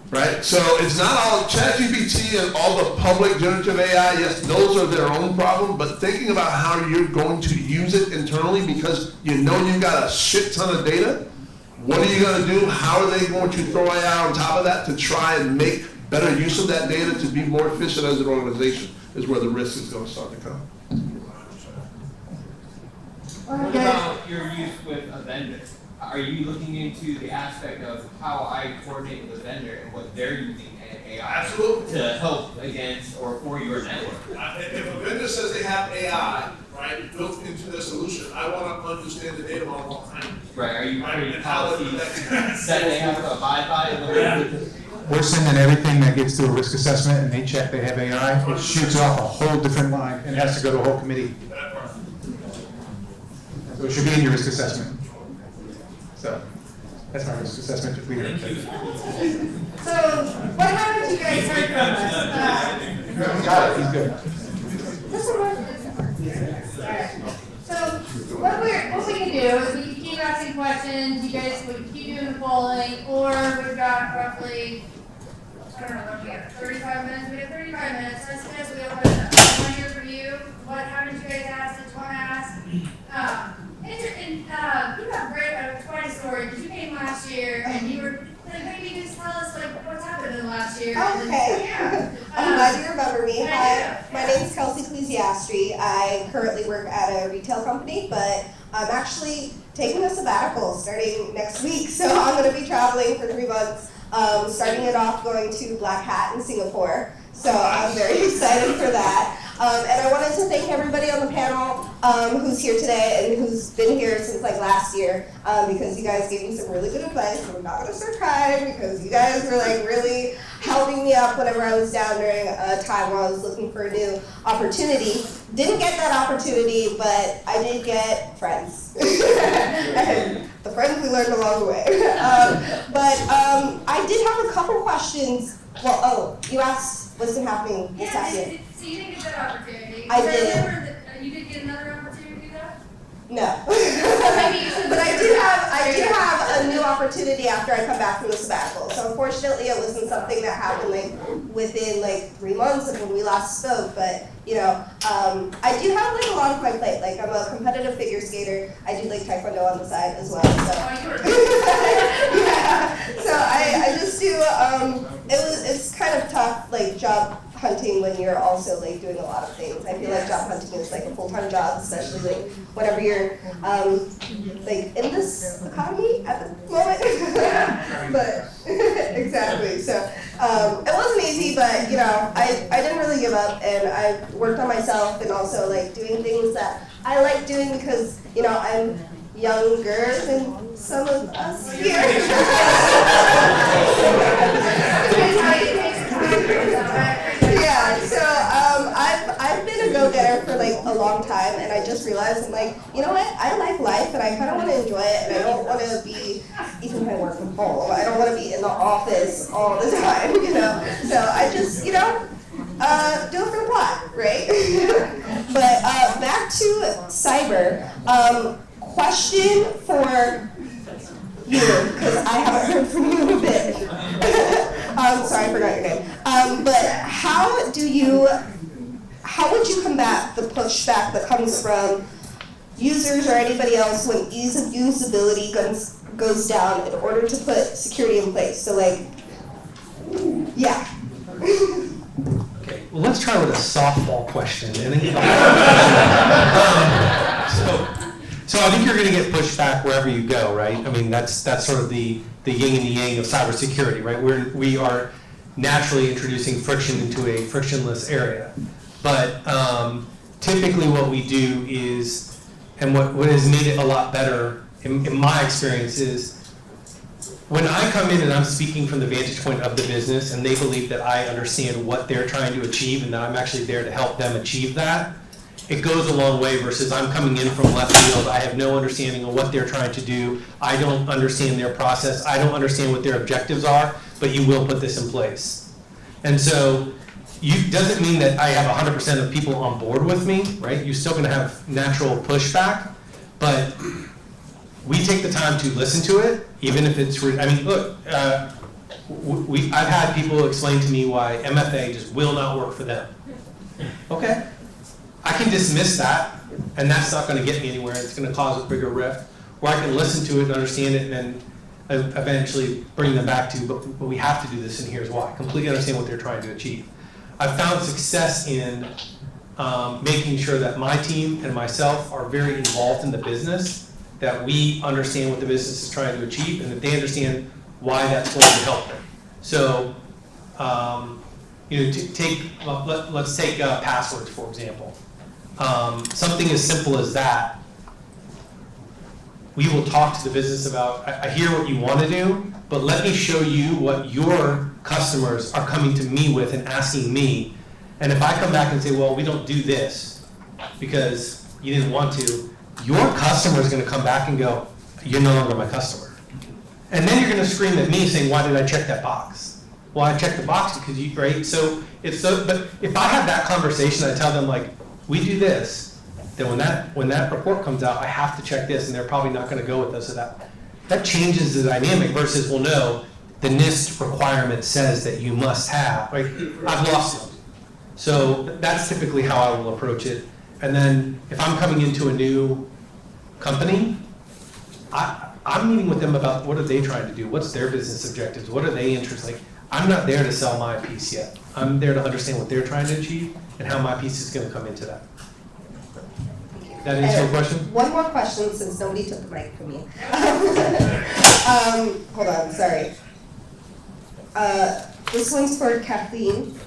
Speaker 21: Right? So it's not all ChatGPT and all the public generative AI, yes, those are their own problem, but thinking about how you're going to use it internally because you know you've got a shit ton of data, what are you going to do? How are they going to throw AI on top of that to try and make better use of that data to be more efficient as an organization is where the risk is going to start to come.
Speaker 14: What about your use with a vendor? Are you looking into the aspect of how I coordinate with a vendor and what they're using AI to help against or for your network?
Speaker 21: If a vendor says they have AI, right, built into their solution, I want to understand the data model all the time.
Speaker 14: Right, are you creating policies that they have to abide by?
Speaker 11: We're sending everything that gets to a risk assessment and they check they have AI, it shoots off a whole different line and has to go to a whole committee. So it should be in your risk assessment. So that's my risk assessment leader.
Speaker 1: So what haven't you guys heard from us?
Speaker 11: Got it, he's good.
Speaker 1: Alright. So what we can do is we can keep asking questions, you guys, we can keep doing the polling, or we've got roughly, I don't know, what we have, 35 minutes? We have 35 minutes. Let's guess we have one here for you. What haven't you guys asked? Just want to ask. You have quite a story, because you came last year and you were, maybe just tell us like what's happened in the last year.
Speaker 7: Okay.
Speaker 1: Yeah.
Speaker 7: I'm glad you remember me. Hi, my name is Kelsey Ecclesiastri. I currently work at a retail company, but I'm actually taking a sabbatical starting next week. So I'm going to be traveling for 3 months, starting it off going to Black Hat in Singapore. So I'm very excited for that. And I wanted to thank everybody on the panel who's here today and who's been here since like last year because you guys gave me some really good advice. And I'm not going to start crying because you guys were like really helping me up whenever I was down during a time where I was looking for a new opportunity. Didn't get that opportunity, but I did get friends. And the friends we learned along the way. I did have a couple questions. Well, you asked what's been happening this past year.
Speaker 1: So you didn't get that opportunity.
Speaker 7: I
Speaker 1: But
Speaker 7: did.
Speaker 1: remember that you did get another opportunity to do that?
Speaker 7: No.
Speaker 1: Maybe you should.
Speaker 7: But I did have a new opportunity after I come back from the sabbatical. So unfortunately, it wasn't something that happened like within like 3 months of when we last spoke. But you know, I do have like a lot on my plate. Like I'm a competitive figure skater. I do like taekwondo on the side as well. So yeah. So I just do. It's kind of tough, like job hunting when you're also like doing a lot of things. I feel like job hunting is like a full-time job, especially like whenever you're like in this economy at the moment. But exactly. So it wasn't easy, but you know, I didn't really give up, and I worked on myself and also like doing things that I like doing because you know I'm younger than some of us here. Yeah, so I've been a go-getter for like a long time, and I just realized I'm like, you know what? I like life, and I kind of want to enjoy it, and I don't want to be, even if I work from home, I don't want to be in the office all the time, you know. So I just, you know, do it for the plot, right? But back to cyber. Question for you, because I haven't heard from you in a bit. Sorry, I forgot your name. But how would you combat the pushback that comes from users or anybody else when ease of usability goes down in order to put security in place? So like, yeah.
Speaker 12: Okay, well, let's try with a softball question. And then so I think you're going to get pushback wherever you go, right? I mean, that's sort of the yin and the yang of cybersecurity, right? We are naturally introducing friction into a frictionless area. But typically what we do is, and what has made it a lot better in my experience is, when I come in and I'm speaking from the vantage point of the business and they believe that I understand what they're trying to achieve and that I'm actually there to help them achieve that, it goes a long way versus I'm coming in from left field. I have no understanding of what they're trying to do. I don't understand their process. I don't understand what their objectives are, but you will put this in place. And so doesn't mean that I have 100% of people on board with me, right? You're still gonna have natural pushback, but we take the time to listen to it, even if it's, I mean, look, I've had people explain to me why MFA just will not work for them. Okay. I can dismiss that, and that's not going to get me anywhere. It's going to cause a bigger rift. Or I can listen to it and understand it, and then eventually bring them back to, but we have to do this, and here's why. Completely understand what they're trying to achieve. I've found success in making sure that my team and myself are very involved in the business, that we understand what the business is trying to achieve, and that they understand why that's going to help them. So, you know, let's take passwords, for example. Something as simple as that, we will talk to the business about, I hear what you want to do, but let me show you what your customers are coming to me with and asking me. And if I come back and say, well, we don't do this because you didn't want to, your customer is going to come back and go, you're no longer my customer. And then you're going to scream at me saying, why did I check that box? Well, I checked the box because you, right? So it's so, but if I have that conversation, I tell them like, we do this, then when that report comes out, I have to check this, and they're probably not going to go with us. So that changes the dynamic versus, well, no, the NIST requirement says that you must have. Right? I've lost them. So that's typically how I will approach it. And then if I'm coming into a new company, I'm meeting with them about what are they trying to do, what's their business objectives, what are they interested in. Like, I'm not there to sell my piece yet. I'm there to understand what they're trying to achieve and how my piece is going to come into that. That answer your question?
Speaker 7: One more question since nobody took the mic from me. Hold on, sorry. This one's for Kathleen.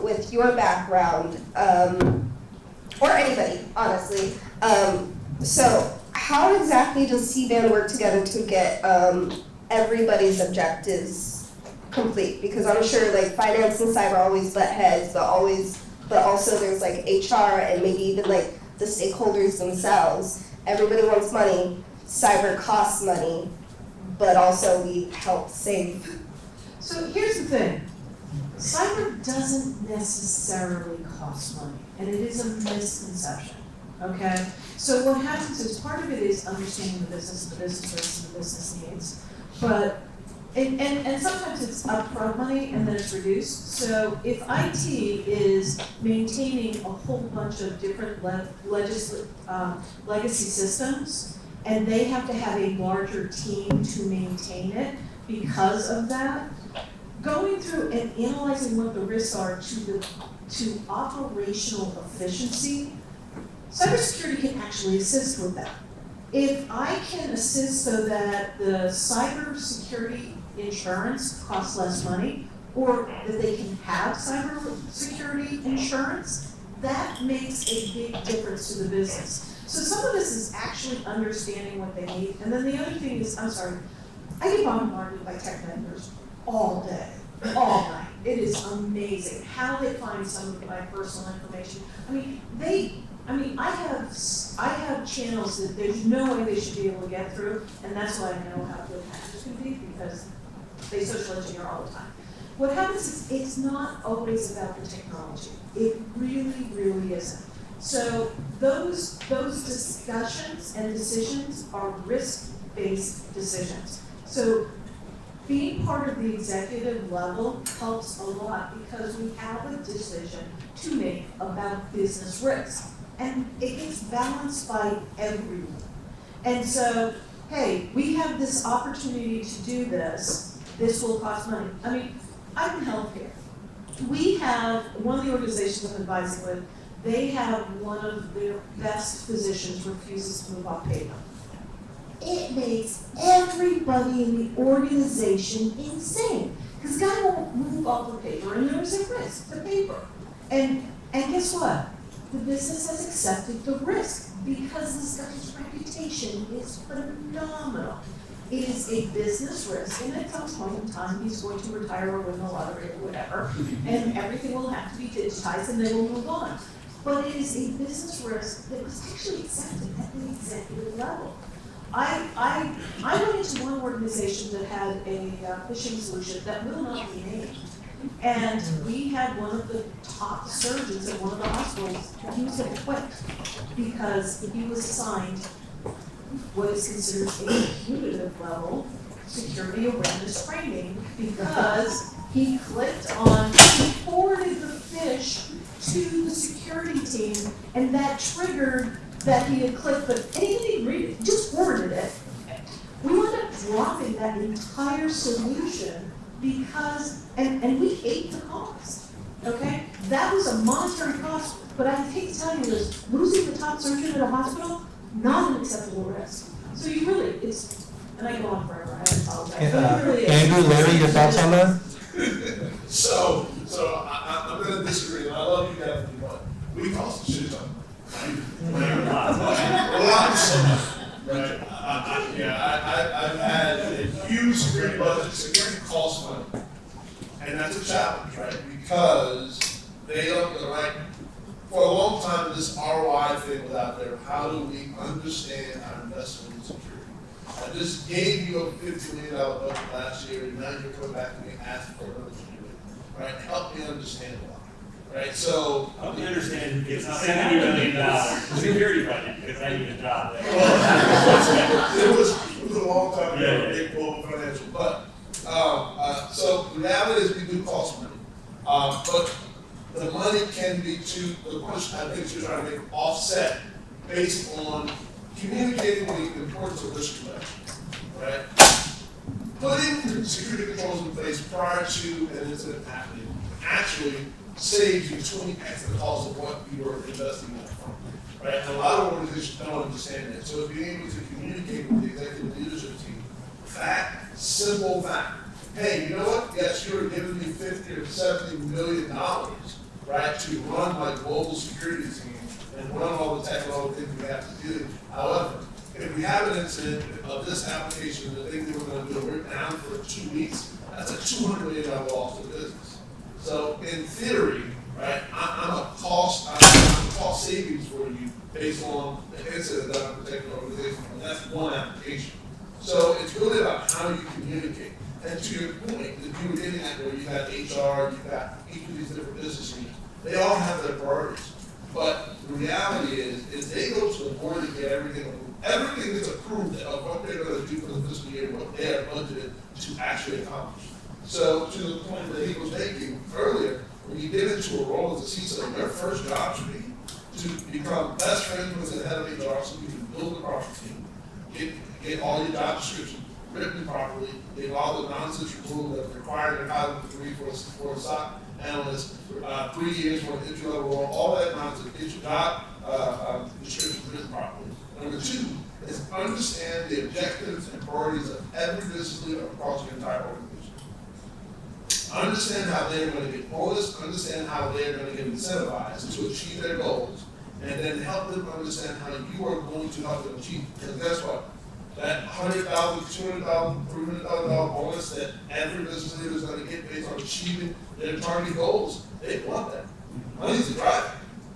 Speaker 7: With your background, or anybody, honestly. So how exactly does CBAN work together to get everybody's objectives complete? Because I'm sure like finance and cyber always butt heads, but also there's like HR and maybe even like the stakeholders themselves. Everybody wants money. cyber costs money, but also we help save.
Speaker 9: So here's the thing. Cyber doesn't necessarily cost money, and it is a misconception, okay? So what happens is part of it is understanding the business and the business risks and the business needs. But, and sometimes it's upfront money and then it's reduced. So if IT is maintaining a whole bunch of different legacy systems, and they have to have a larger team to maintain it because of that, going through and analyzing what the risks are to operational efficiency, cybersecurity can actually assist with that. If I can assist so that the cybersecurity insurance costs less money, or that they can have cybersecurity insurance, that makes a big difference to the business. So some of this is actually understanding what they need, and then the other thing is, I get bombarded by tech vendors all day, all night. It is amazing how they find some of my personal information. I have channels that there's no way they should be able to get through, and that's why I know how good hackers can be, because they social engineer all the time. What happens is it's not always about the technology. It really, really isn't. So those discussions and decisions are risk-based decisions. So being part of the executive level helps a lot because we have a decision to make about business risk. And it gets balanced by everyone. And so, hey, we have this opportunity to do this. This will cost money. I'm in healthcare. We have, one of the organizations I'm advising with, they have one of their best physicians refuses to move off paper. It makes everybody in the organization insane. Because the guy won't move off the paper, and there's a risk to paper. And guess what? The business has accepted the risk because this guy's reputation is phenomenal. It is a business risk, and at some point in time, he's going to retire or win the lottery or whatever, and everything will have to be digitized, and they will move on. But it is a business risk that was actually accepted at the executive level. I went into one organization that had a phishing solution that will not be named. And we had one of the top surgeons at one of the hospitals, he was going to quit because he was assigned what is considered a punitive level security awareness training because he clicked on, he forwarded the phish to the security team, and that triggered that he had clicked, but he didn't even read it, just forwarded it. We wound up dropping that entire solution because, and we ate the cost, okay? That was a monetary cost, but I hate to tell you this, losing the top surgeon at a hospital, not an acceptable risk. So you really, and I go on forever, I apologize. But it really is.
Speaker 12: Andrew, Larry, your thoughts on that?
Speaker 21: So I'm going to disagree, and I love you, Kathleen, but we cost the shit ton. Lots of money. Right? I've had a huge security budget. Security costs money, and that's a challenge, right? Because they don't, like, for a long time, this ROI thing was out there. How do we understand our investment in security? I just gave you a $50 million budget last year, and now you're coming back to me and asking for another $50 million. Right? Help me understand why. Right? So
Speaker 5: help me understand it's $70 million security budget because I need a job there.
Speaker 21: Well, it was a long time ago, big global financial, but so the reality is we do cost money, but the money can be the push I think you're trying to make offset based on communicating the importance of risk reduction, right? Putting security controls in place prior to an incident happening actually saves you 20x the cost of what you were investing in upfront, right? And a lot of organizations don't understand that. So being able to communicate with the executive leadership team, simple fact. Hey, you know what? Yes, you're giving me $50 or $70 million, right, to run my global security team and run all the tech and all the things we have to do. However, if we have an incident of this application, the thing that we're going to do, we're down for 2 weeks, that's a $200 million loss to the business. So in theory, right, I'm a cost savings for you based on the incident that I'm protecting the organization. And that's one application. So it's really about how you communicate. And to your point, if you were getting at where you got HR, you got each of these different business units, they all have their priorities. But the reality is they go to the board to get everything approved. Everything is approved of what they're going to do for the fiscal year, what they are budgeted to actually accomplish. So to the point that he was making earlier, when you get into a role as a CISO, your first job should be to become best friends with the head of HR so you can build the proper team, get all your job descriptions written properly, get all the nonsense rules that are required in Title III for a SOC analyst, 3 years for an entry-level role, all that nonsense, get your job descriptions written properly. Number 2 is understand the objectives and priorities of every business leader across your entire organization. Understand how they're going to get bonus, understand how they're going to get incentivized to achieve their goals, and then help them understand how you are going to help them achieve. Because guess what? That $100,000, $200,000, $300,000 bonus that every business leader is going to get based on achieving their target goals, they want that. Money's the driver.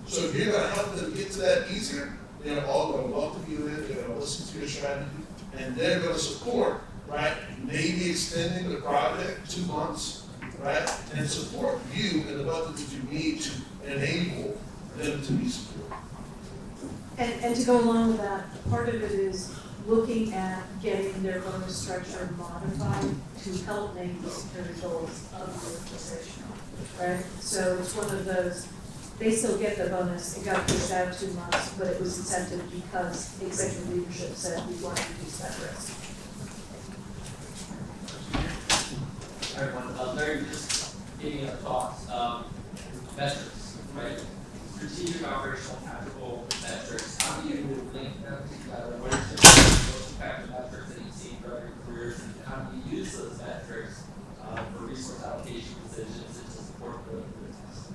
Speaker 21: So if you're going to help them get to that easier, they're all going to welcome you in, they're going to listen to your strategy, and they're going to support, right? Maybe extending the project 2 months, right? And support you in the budget that you need to enable them to be supported.
Speaker 9: And to go along with that, part of it is looking at getting their bonus structure modified to help make the security goals of the organization, right? So it's one of those, they still get the bonus, it got pushed out 2 months, but it was incentive because executive leadership said we want to reduce that risk.
Speaker 4: Everyone, Larry, just getting your thoughts. Metrics, right? Strategic, operational, tactical metrics. How do you link them together? What are some of the most effective metrics that you've seen throughout your careers, and how do you use those metrics for resource allocation decisions and to support the business?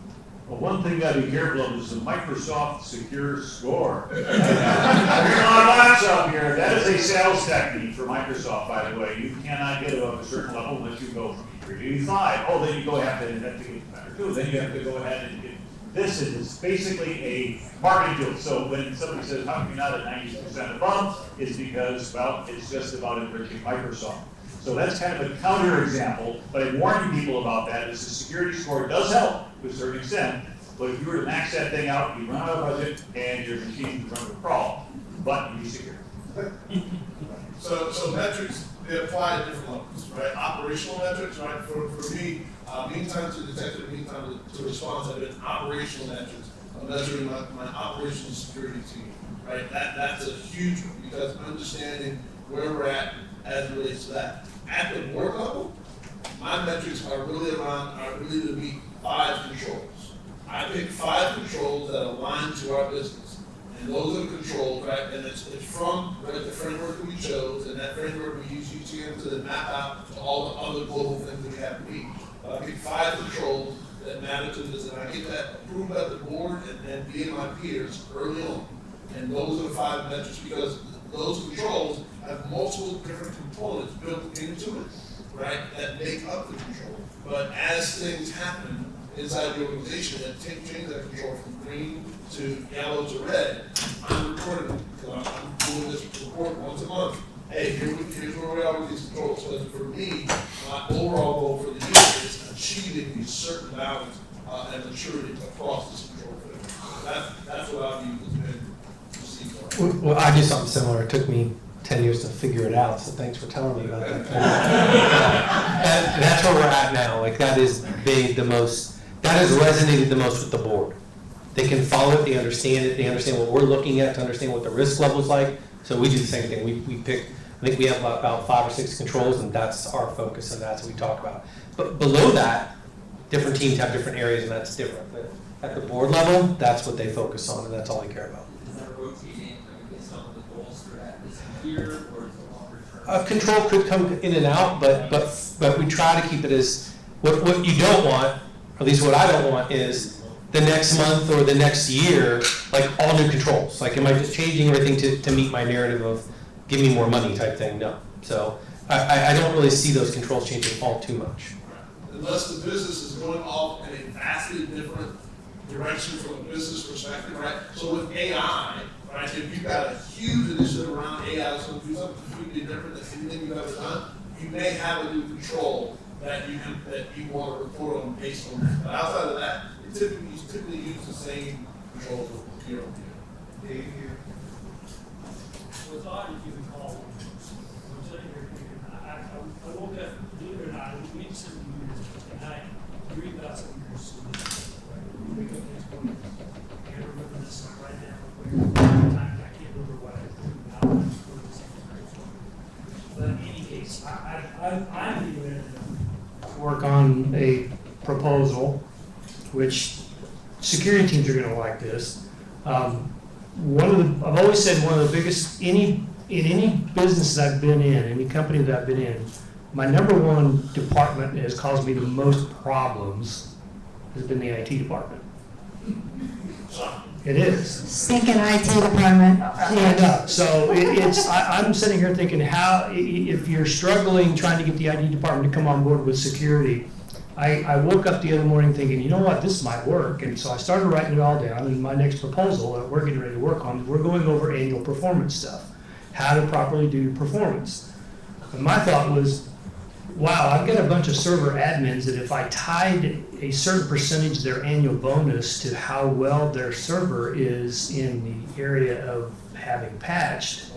Speaker 10: Well, one thing you gotta be careful of is the Microsoft Secure Score. You're on laptop here. That is a sales technique for Microsoft, by the way. You cannot get above a certain level unless you go from 3 to 5. Oh, then you go ahead and have to get better too. Then you have to go ahead and get. This is basically a marketing tool. So when somebody says, how come you're not at 90% above, it's because, well, it's just about enriching Microsoft. So that's kind of a counter example, but I'm warning people about that is the security score does help to a certain extent, but if you were to max that thing out, you run out of budget and your machine is going to crawl, but you be secure.
Speaker 21: So metrics, they apply at different levels, right? Operational metrics, right? For me, mean time to detect it, mean time to respond have been operational metrics. I'm measuring my operational security team, right? That's a huge one because understanding where we're at as it relates to that. At the board level, my metrics are really to meet 5 controls. I pick 5 controls that align to our business. And those are the controls, right? And it's from the framework that we chose, and that framework we use UTM to then map out to all the other global things that we have to meet. But I pick 5 controls that matter to this, and I get that approved by the board and via my peers early on. And those are the 5 metrics because those controls have multiple different components built into it, right, that make up the control. But as things happen inside the organization that change that control from green to yellow to red, I'm recording it. I'm doing this report once a month. Hey, here's where we are with these controls. So for me, my overall goal for the year is achieving these certain values and maturity across this control framework. That's what I've used as been received.
Speaker 12: Well, I do something similar. It took me 10 years to figure it out, so thanks for telling me about that. That's where we're at now. Like that has been the most, that has resonated the most with the board. They can follow it, they understand what we're looking at to understand what the risk level is like. So we do the same thing. We pick, I think we have about 5 or 6 controls, and that's our focus, and that's what we talk about. But below that, different teams have different areas, and that's different. But at the board level, that's what they focus on, and that's all they care about.
Speaker 4: Is that rotating? Some of the goals for that is here, or is it longer term?
Speaker 12: Control could come in and out, but we try to keep it as what you don't want, or at least what I don't want, is the next month or the next year, like all new controls. Like, am I just changing everything to meet my narrative of give me more money type thing? No. So I don't really see those controls changing all too much.
Speaker 21: Unless the business is going off in a vastly different direction from a business perspective, right? So with AI, right, if you've got a huge initiative around AI that's going to do something completely different than anything you've ever done, you may have a new control that you want to report on based on that. But outside of that, you typically use the same controls here on here.
Speaker 15: What's odd, if you recall, I'm sitting here thinking, I woke up, believe it or not, we need 70 years, and I read about 7 years. Right? We wake up next morning, I can't remember this stuff right now. I can't remember what I was doing, but I was doing the same thing. But in any case, I'm getting ready to work on a proposal, which security teams are going to like this. I've always said one of the biggest, in any business that I've been in, any company that I've been in, my number one department that has caused me the most problems has been the IT department. It is.
Speaker 16: Stinking IT department.
Speaker 15: Yeah. So I'm sitting here thinking, if you're struggling trying to get the IT department to come on board with security, I woke up the other morning thinking, you know what, this might work. And so I started writing it all down. And my next proposal that we're getting ready to work on, we're going over annual performance stuff, how to properly do performance. And my thought was, wow, I've got a bunch of server admins that if I tied a certain percentage of their annual bonus to how well their server is in the area of having patched,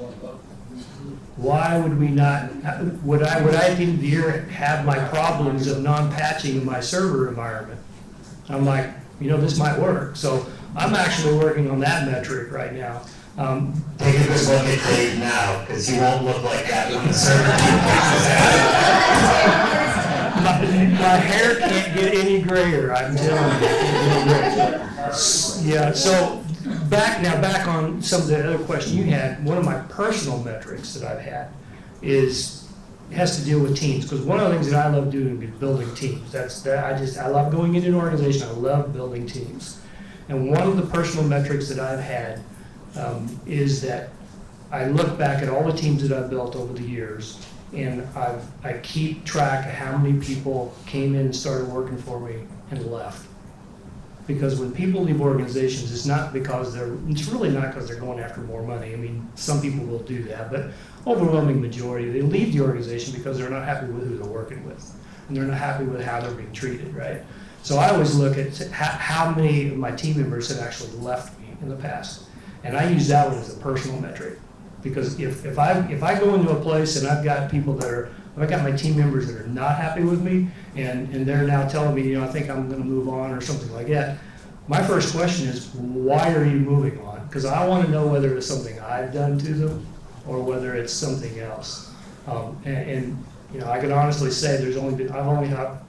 Speaker 15: why would we not, would I at the end of the year have my problems of non-patching in my server environment? I'm like, this might work. So I'm actually working on that metric right now.
Speaker 5: Take a good look at Dave now, because he won't look like that when the server
Speaker 15: my hair can't get any grayer, I'm telling you. Yeah, so back on some of the other questions you had, one of my personal metrics that I've had has to deal with teams, because one of the things that I love doing is building teams. I love going into an organization, I love building teams. And one of the personal metrics that I've had is that I look back at all the teams that I've built over the years, and I keep track of how many people came in and started working for me and left. Because when people leave organizations, it's really not because they're going after more money. I mean, some people will do that, but overwhelming majority, they leave the organization because they're not happy with who they're working with, and they're not happy with how they're being treated, right? So I always look at how many of my team members have actually left me in the past. And I use that one as a personal metric, because if I go into a place and I've got my team members that are not happy with me, and they're now telling me, I think I'm going to move on or something like that, my first question is, why are you moving on? Because I want to know whether it's something I've done to them or whether it's something else. I can honestly say I've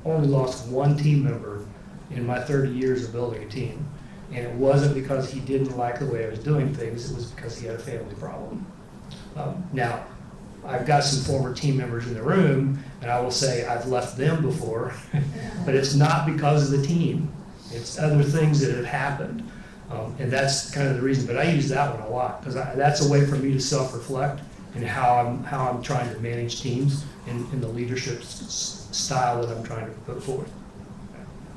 Speaker 15: only lost one team member in my 30 years of building a team. And it wasn't because he didn't like the way I was doing things, it was because he had a family problem. Now, I've got some former team members in the room, and I will say I've left them before, but it's not because of the team. It's other things that have happened. And that's kind of the reason, but I use that one a lot, because that's a way for me to self-reflect and how I'm trying to manage teams and the leadership style that I'm trying to put forth.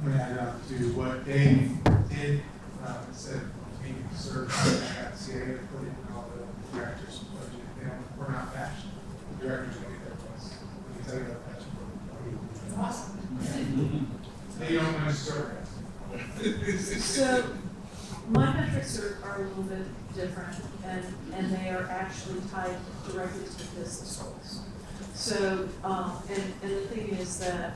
Speaker 11: I'm going to add on to what Dave did. Said being served at the CIA, put in all the directors' budget. We're not patched. The directors will get their place. We can tell you about patching.
Speaker 16: Awesome.
Speaker 11: They don't want to serve.
Speaker 9: So my metrics are a little bit different, and they are actually tied directly to business goals. So, and the thing is that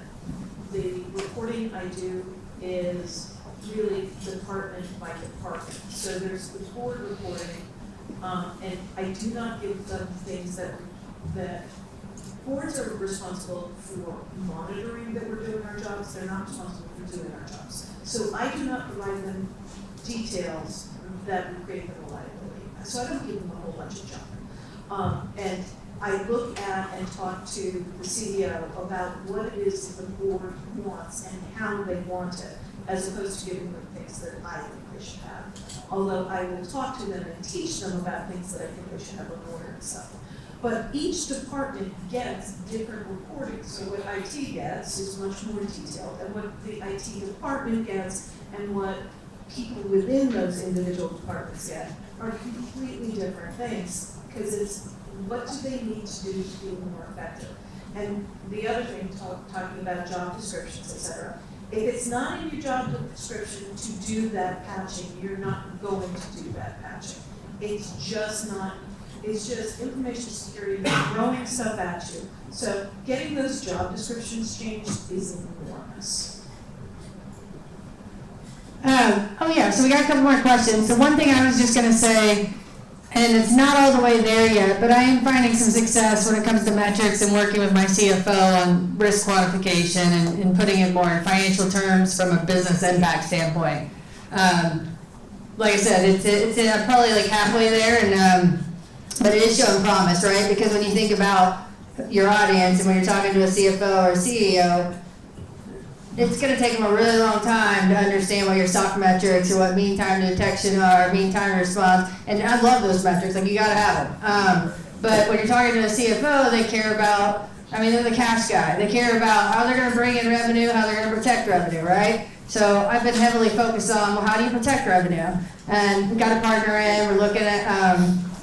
Speaker 9: the reporting I do is really department by department. So there's the board reporting, and I do not give them things that boards are responsible for monitoring that we're doing our jobs. They're not responsible for doing our jobs. So I do not provide them details that would create the reliability. So I don't give them a whole bunch of junk. And I look at and talk to the CEO about what it is the board wants and how they want it, as opposed to giving them things that I think they should have. Although I will talk to them and teach them about things that I think they should have on order and stuff. But each department gets different reporting. So what IT gets is much more detailed, and what the IT department gets and what people within those individual departments get are completely different things, because it's what do they need to do to be more effective. And the other thing, talking about job descriptions, et cetera, if it's not in your job description to do that patching, you're not going to do that patching. It's just not, it's just information security throwing stuff at you. So getting those job descriptions changed is enormous.
Speaker 1: Oh yeah, so we got a couple more questions. So one thing I was just gonna say, and it's not all the way there yet, but I am finding some success when it comes to metrics and working with my CFO on risk quantification and putting it more in financial terms from a business impact standpoint. Like I said, it's probably like halfway there, and but it is showing promise, right? Because when you think about your audience and when you're talking to a CFO or a CEO, it's going to take them a really long time to understand what your stock metrics or what mean time to detection are, mean time to response. And I love those metrics, like you got to have them. But when you're talking to a CFO, they care about, I mean, they're the cash guy. They care about how they're going to bring in revenue, how they're going to protect revenue, right? So I've been heavily focused on, well, how do you protect revenue? And we got a partner in, we're looking at,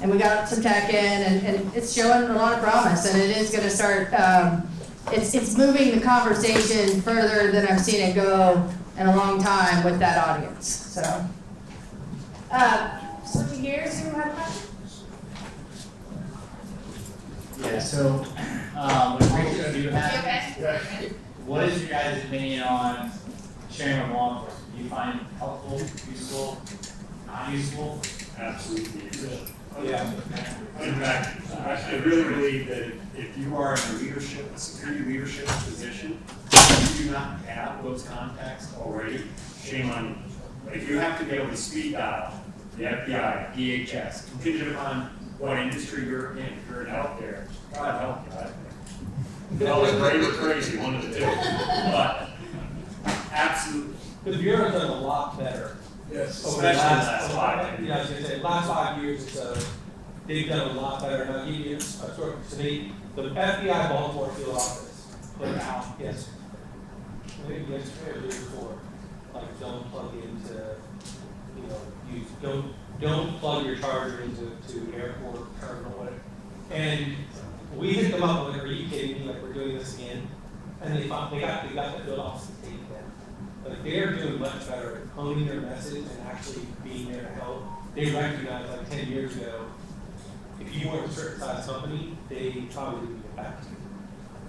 Speaker 1: and we got some tech in, and it's showing a lot of promise, and it is going to start, it's moving the conversation further than I've seen it go in a long time with that audience. So, switching gears, who had a question?
Speaker 20: Yeah, so, what is your guys' opinion on sharing with law enforcement? Do you find it helpful, useful, not useful?
Speaker 5: Absolutely useful.
Speaker 20: Yeah.
Speaker 5: In fact, I really believe that if you are in a leadership, a security leadership position, and you do not have those contacts already, shame on you. If you have to be able to speed dial the FBI, DHS, contingent upon what industry you're in, if you're in healthcare, God help you, I think. Well, it's brave or crazy, one of the two. But absolutely.
Speaker 12: The Bureau's done a lot better.
Speaker 5: Yes.
Speaker 12: Over
Speaker 5: Especially
Speaker 12: the last
Speaker 5: 5 years.
Speaker 12: Yeah, I was gonna say, last 5 years or so, they've done a lot better. Now, give you a short, to me, the FBI Baltimore field office put out, yes, maybe yesterday or the day before, like, don't plug into, don't plug your charger into airport terminal, whatever. And we hit them up, like, are you kidding me? Like, we're doing this again. And they got that field office to take them. Like, they're doing much better at honing their message and actually being there to help. They recognized, like 10 years ago, if you weren't a certain size company, they probably didn't get back to you.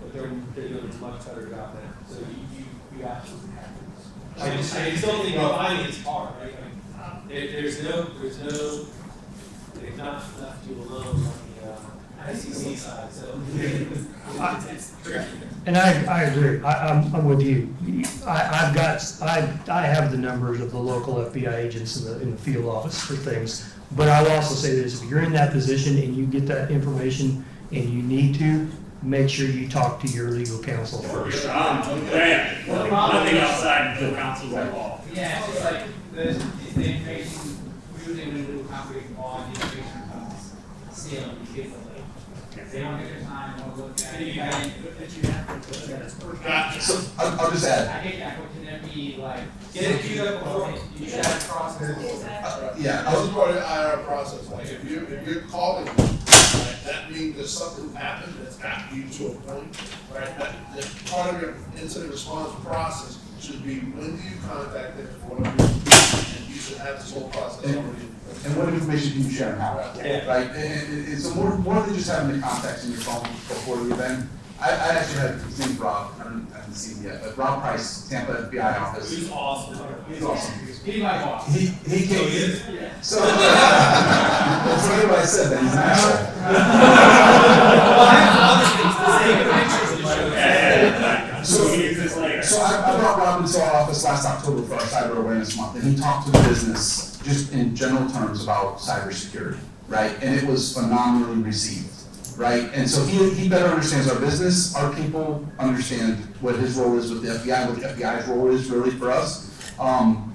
Speaker 12: But they're doing a much better job now. So you absolutely have to. I still think finding it's hard, right? I mean, they've not left you alone on the ICC side. So
Speaker 8: And I agree. I'm with you. I have the numbers of the local FBI agents in the field office for things. But I'll also say this: if you're in that position and you get that information and you need to, make sure you talk to your legal counsel first.
Speaker 5: Nothing outside the counsel's involved.
Speaker 20: Yeah, it's just like the information, usually when we do concrete law, the information comes sealed and differently. They don't get their time, they don't look at it.
Speaker 19: So I'll just add.
Speaker 20: I hate that, but can there be like, get it queued up before, you should have a process.
Speaker 19: Yeah.
Speaker 21: That was part of the IR process. Like if you're calling, right, that means there's something happened that's gotten you to a point, right? That part of your incident response process should be when do you contact them for whatever reason, and you should have this whole process already.
Speaker 19: And what information can you share and how?
Speaker 21: Yeah.
Speaker 19: Right? And so more than just having the contacts in your phone before the event. I actually had his name's Rob. I haven't seen him yet, but Rob Price, Tampa FBI office.
Speaker 20: He's awesome.
Speaker 19: He's awesome.
Speaker 20: He's my boss.
Speaker 19: He came. So forget what I said. That he's an asshole. So I brought Rob into our office last October for our Cyber Awareness Month, and he talked to the business just in general terms about cybersecurity, right? And it was phenomenally received, right? And so he better understands our business. Our people understand what his role is with the FBI, what the FBI's role is really for us.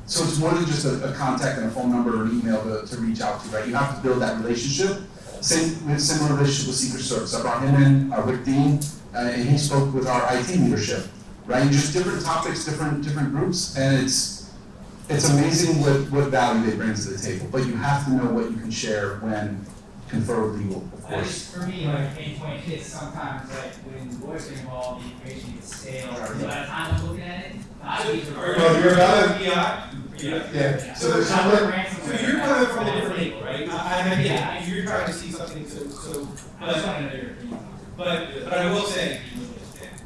Speaker 19: So it's more than just a contact and a phone number or an email to reach out to, right? You have to build that relationship. Similar relationship with Secret Service. I brought him in, Rick Dean, and he spoke with our IT leadership, right? Just different topics, different groups, and it's amazing what value they bring to the table, but you have to know what you can share when confer with legal, of
Speaker 20: I
Speaker 19: course.
Speaker 20: just, for me, like, pain point hits sometimes, like, when lawyers get involved, the information gets stale, or by the time I'm looking at it, I need to.
Speaker 13: Well, you're not a-
Speaker 20: Yeah.
Speaker 13: So there's something.
Speaker 12: So you're coming from a different angle, right? Yeah, you're trying to see something,
Speaker 20: I just want to know your opinion.
Speaker 12: but I will say,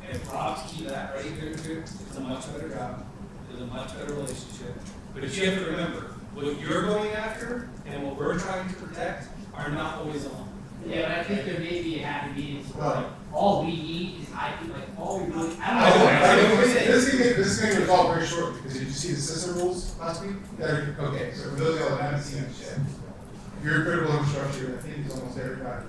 Speaker 12: and props keep that right here, it's a much better job, it's a much better relationship. But you have to remember, what you're going after and what we're trying to protect are not always aligned.
Speaker 20: Yeah, but I think there may be a happy medium, where like, all we need is IP, like, all we really, I don't know.
Speaker 11: This is going to resolve very shortly, because did you see the CISO rules last week? Okay, so for those of y'all that haven't seen it yet, if you're critical infrastructure, I think it's almost everybody,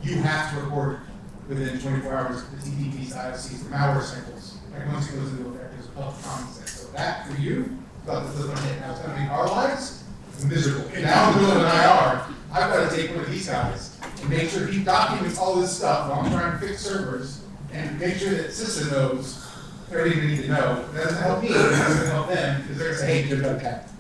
Speaker 11: you have to report within 24 hours the TTPs, IOCs, the malware samples. Like once it goes into effect, there's a public common sense. So that for you, thought this was going to hit. Now it's going to make our lives miserable. Now I'm doing an IR. I've got to take one of these guys and make sure he documents all this stuff while I'm trying to fix servers and make sure that CISO knows everything they need to know. It doesn't help me, it doesn't help them, because they're going to say, hey, you're going to cat.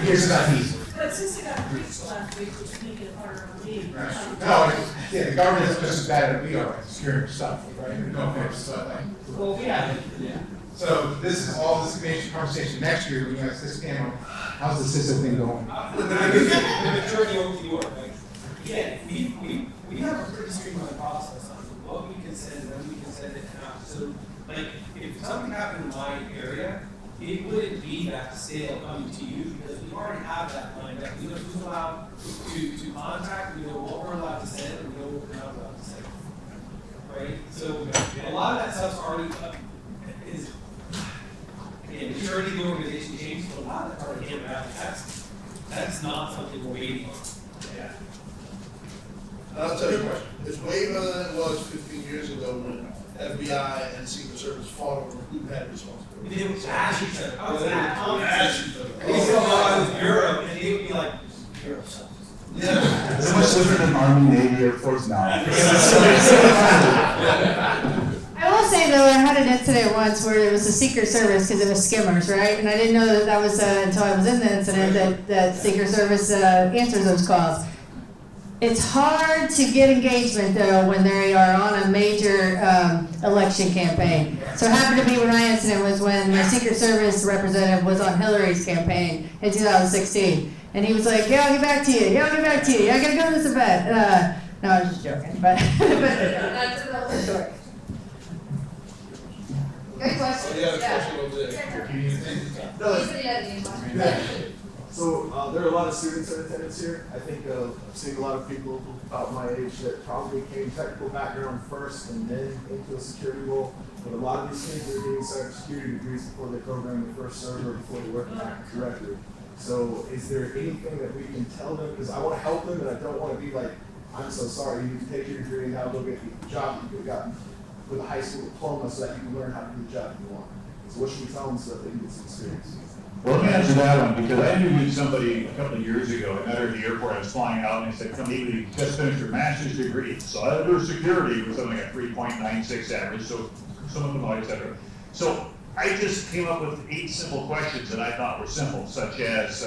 Speaker 11: Here's that piece.
Speaker 9: But since it got breached last week, which make it harder on me.
Speaker 11: Right. No, yeah, the government is just as bad as we are at securing stuff, right? No offense, but like.
Speaker 20: Well, yeah.
Speaker 11: So this is all this conversation next year, when you guys this panel, how's the CISO thing going?
Speaker 12: The majority over the org, right? Yeah, we have a pretty streamlined process on what we can send, when we can send it out. So, like, if something happened in my area, it wouldn't be that sale coming to you, because we already have that lined up. We know who's allowed to contact, we know what we're allowed to send, and we know what we're not allowed to send. Right? So, a lot of that stuff's already is. Again, the maturity of the organization changed, but a lot of that already came out. That's not something we're waiting on. Yeah.
Speaker 21: I'll tell you what, it's way better than it was 15 years ago when FBI and Secret Service fought over who had responsibility.
Speaker 12: They would bash each other. I was at
Speaker 21: Bash each other.
Speaker 12: And he's going on in Europe, and they would be like, Europe sucks.
Speaker 21: Yeah.
Speaker 19: It's much different than Army, Navy, Air Force now.
Speaker 1: I will say though, I had an incident once where it was the Secret Service, because it was skimmers, right? And I didn't know that was, until I was in the incident, that Secret Service answers those calls. It's hard to get engagement though when they are on a major election campaign. So it happened to be when my incident was when my Secret Service representative was on Hillary's campaign in 2016. And he was like, yeah, I'll get back to you, yeah, I'll get back to you, yeah, I gotta go to this event. No, I was just joking, but that's another story. Good question.
Speaker 21: Oh, yeah, the question over there.
Speaker 13: So there are a lot of students in attendance here. I think I've seen a lot of people about my age that probably came technical background first and then into a security role. But a lot of these kids are getting cybersecurity degrees before they program the first server, before they work in Active Directory. So is there anything that we can tell them? Because I want to help them, and I don't want to be like, I'm so sorry, you need to take your degree and now go get the job you could have gotten with a high school diploma so that you can learn how to do the job you want. So what should we tell them so that they can get some experience?
Speaker 10: Well, let me answer that one, because I interviewed somebody a couple of years ago. I met her at the airport. I was flying out, and they said, come meet me. You just finished your master's degree. So I had to do security with something like a 3.96 average, so some of them, et cetera. So I just came up with 8 simple questions that I thought were simple, such as,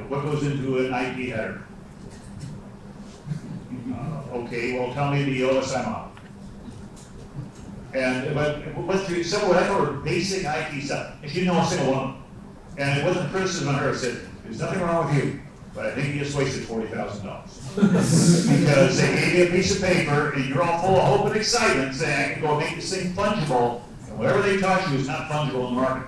Speaker 10: what goes into an IP header? Okay, well, tell me the OSI model. And if I went through some what I thought were basic IT stuff, and she didn't know a single one of them. And it wasn't criticism on her. I said, there's nothing wrong with you, but I think you just wasted $40,000. Because they gave you a piece of paper, and you're all full of hope and excitement, saying, I can go make this thing fungible, and whatever they taught you is not fungible in the market.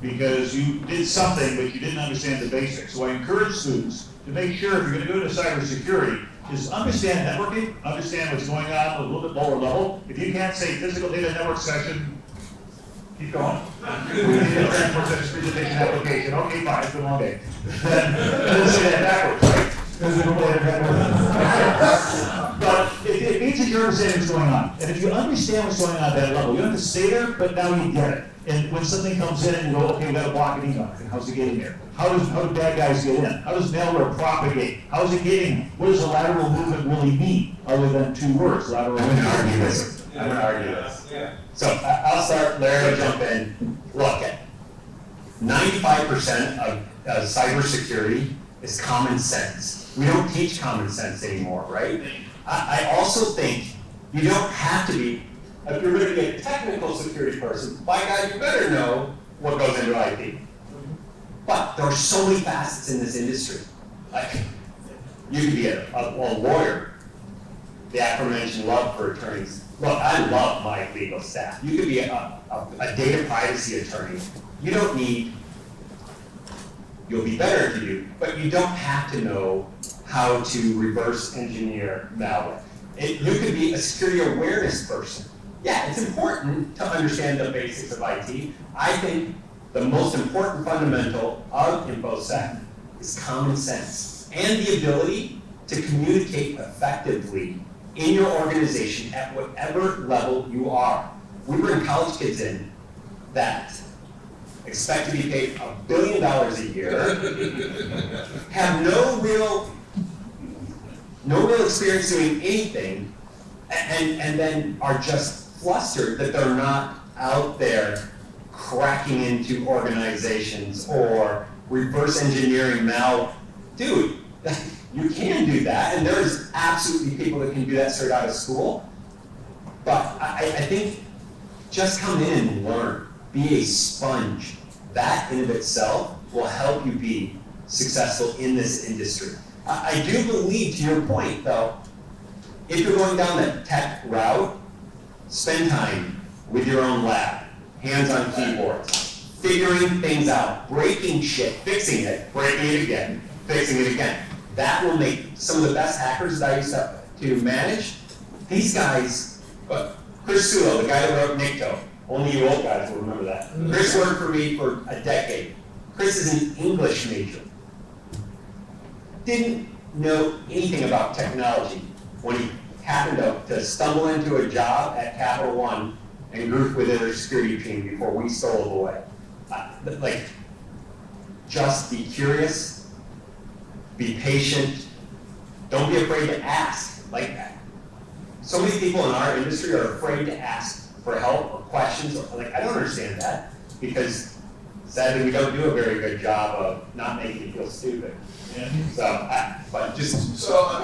Speaker 10: Because you did something, but you didn't understand the basics. So I encourage students to make sure if you're going to go into cybersecurity, is understand networking, understand what's going on at a little bit lower level. If you can't say physical data network session, keep going. Transport session presentation application, okay, fine, it's been a long day. Then say that backwards, right? Physical data network. But it means that you understand what's going on. And if you understand what's going on at that level, you don't have to stay there, but now you get it. And when something comes in, you go, okay, we got to block an email. How's it getting there? How do bad guys get in? How does malware propagate? How is it getting? What does a lateral movement really mean, other than 2 words? Lateral movement.
Speaker 19: I'm going to argue this. So I'll start, Larry will jump in. Look,
Speaker 5: 95% of cybersecurity is common sense. We don't teach common sense anymore, right? I also think you don't have to be, if you're going to be a technical security person, by God, you better know what goes into IT. But there are so many facets in this industry. Like, you could be a lawyer, the aforementioned love for attorneys. Look, I love my legal staff. You could be a data privacy attorney. You don't need, you'll be better if you do, but you don't have to know how to reverse engineer malware. You could be a security awareness person. Yeah, it's important to understand the basics of IT. I think the most important fundamental of InfoSec is common sense and the ability to communicate effectively in your organization at whatever level you are. We bring college kids in that expect to be paid $1 billion a year, have no real experience doing anything, and then are just flustered that they're not out there cracking into organizations or reverse engineering Dude, you can do that, and there's absolutely people that can do that straight out of school. But I think just come in and learn. Be a sponge. That in of itself will help you be successful in this industry. I do believe, to your point though, if you're going down that tech route, spend time with your own lab, hands on keyboards, figuring things out, breaking shit, fixing it, breaking it again, fixing it again. That will make some of the best hackers that I used to manage. These guys, Chris Sulo, the guy that wrote Nikto, only you old guys will remember that. Chris worked for me for a decade. Chris is an English major. Didn't know anything about technology when he happened to stumble into a job at Capital One and group within their security team before we stole it away. Just be curious, be patient, don't be afraid to ask. So many people in our industry are afraid to ask for help or questions. I don't understand that, because sadly we don't do a very good job of not making you feel stupid.
Speaker 21: Yeah.
Speaker 5: So I'm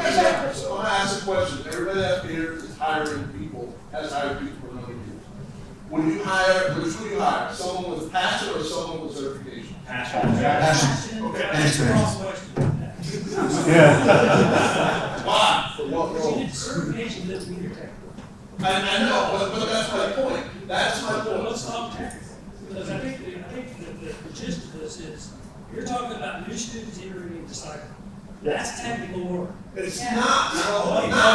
Speaker 21: gonna ask a question. Everybody up here is hiring people, has hired people for a number of years. When you hire, which would you hire? Someone with passion or someone with certification?
Speaker 19: Passion.
Speaker 21: Okay.
Speaker 19: And experience.
Speaker 21: Yeah. Why? For what
Speaker 8: But
Speaker 21: role?
Speaker 8: you need certification doesn't mean you're technical.
Speaker 21: I know, but that's my point. That's my point.
Speaker 8: Let's talk technical. Because I think the gist of this is, you're talking about new students entering into cyber. That's technical work.
Speaker 21: It's not.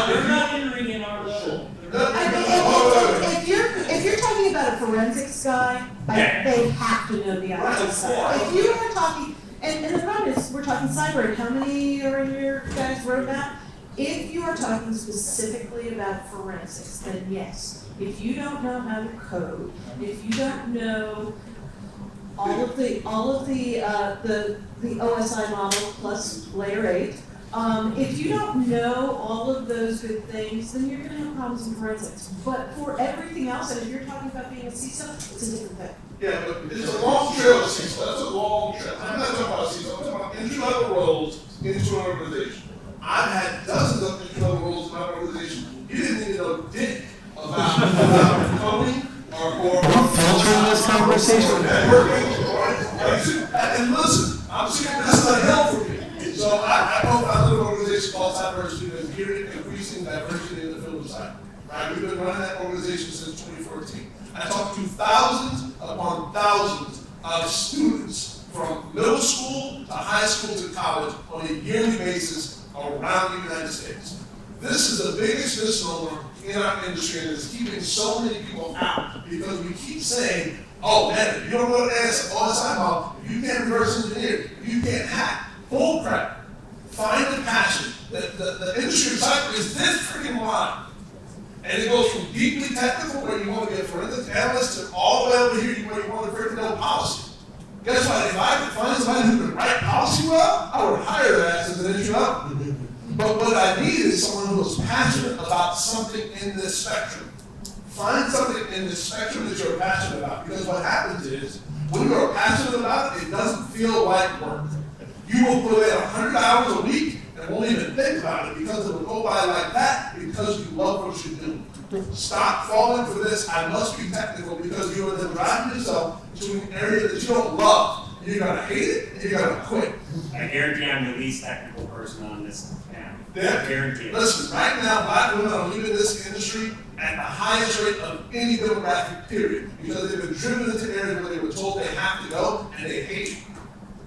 Speaker 8: They're not entering in our level.
Speaker 9: If you're talking about a forensics guy, they have to know the IT side. If you are talking, and the problem is, we're talking cyber, and how many are in your guys' roadmap? If you are talking specifically about forensics, then yes. If you don't know how to code, if you don't know all of the OSI model plus layer 8, if you don't know all of those good things, then you're going to have problems in forensics. But for everything else, and if you're talking about being a CISO, it's a different thing.
Speaker 21: Yeah, but it's a long trail of CISO. That's a long trail. I'm not talking about CISO. I'm talking about entry-level roles into an organization. I've had dozens of entry-level roles in my organization. You didn't even know dick about coding or
Speaker 12: filtering this conversation.
Speaker 21: And listen, I'm serious. This is a hell for me. So I live in an organization called Diversity that's geared at increasing diversity in the field of cyber. Right? We've been running that organization since 2014. I talk to thousands upon thousands of students from middle school to high school to college on a yearly basis around the United States. This is the biggest misnomer in our industry, and it's keeping so many people out because we keep saying, oh man, if you don't know what OSI about, you can't reverse engineer, you can't hack. Bull crap. Find the passion. The industry of cyber is this freaking wide. And it goes from deeply technical, where you want to be a forensic analyst, to all the way over here where you want to freaking know policy. Guess what? If I could find somebody who can write policy well, I would hire that as an entry level. But what I need is someone who is passionate about something in this spectrum. Find something in the spectrum that you're passionate about, because what happens is, when you're passionate about it, it doesn't feel like work. You will put in 100 hours a week and won't even think about it because it will go by like that because you love what you do. Stop falling for this, I must be technical, because you are then driving yourself to an area that you don't love. You're gonna hate it and you're gonna quit.
Speaker 5: I guarantee I'm the least technical person on this panel.
Speaker 21: Yeah.
Speaker 5: I guarantee it.
Speaker 21: Listen, right now, black women are leaving this industry at the highest rate of any demographic period, because they've been driven into areas where they were told they have to go and they hate it,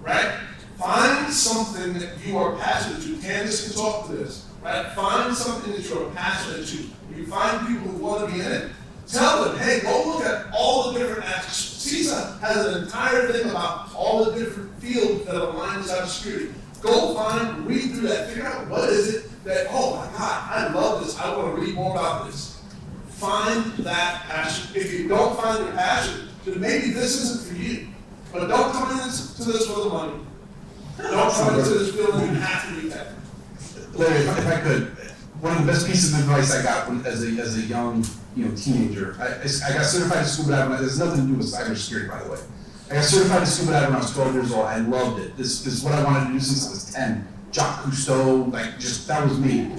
Speaker 21: right? Find something that you are passionate to. Candace can talk to this, right? Find something that you're passionate to. When you find people who want to be in it, tell them, hey, go look at all the different aspects. CISA has an entire thing about all the different fields that align with cybersecurity. Go find, read through that, figure out what is it that, oh my God, I love this, I want to read more about this. Find that passion. If you don't find your passion, then maybe this isn't for you. But don't come into this for the money. Don't come into this feeling you have to be that.
Speaker 19: Larry, if I could, one of the best pieces of advice I got as a young teenager, I got certified as scuba diver. There's nothing to do with cybersecurity, by the way. I got certified as scuba diver when I was 12 years old. I loved it. This is what I wanted to do since I was 10. Jacques Cousteau, that was me.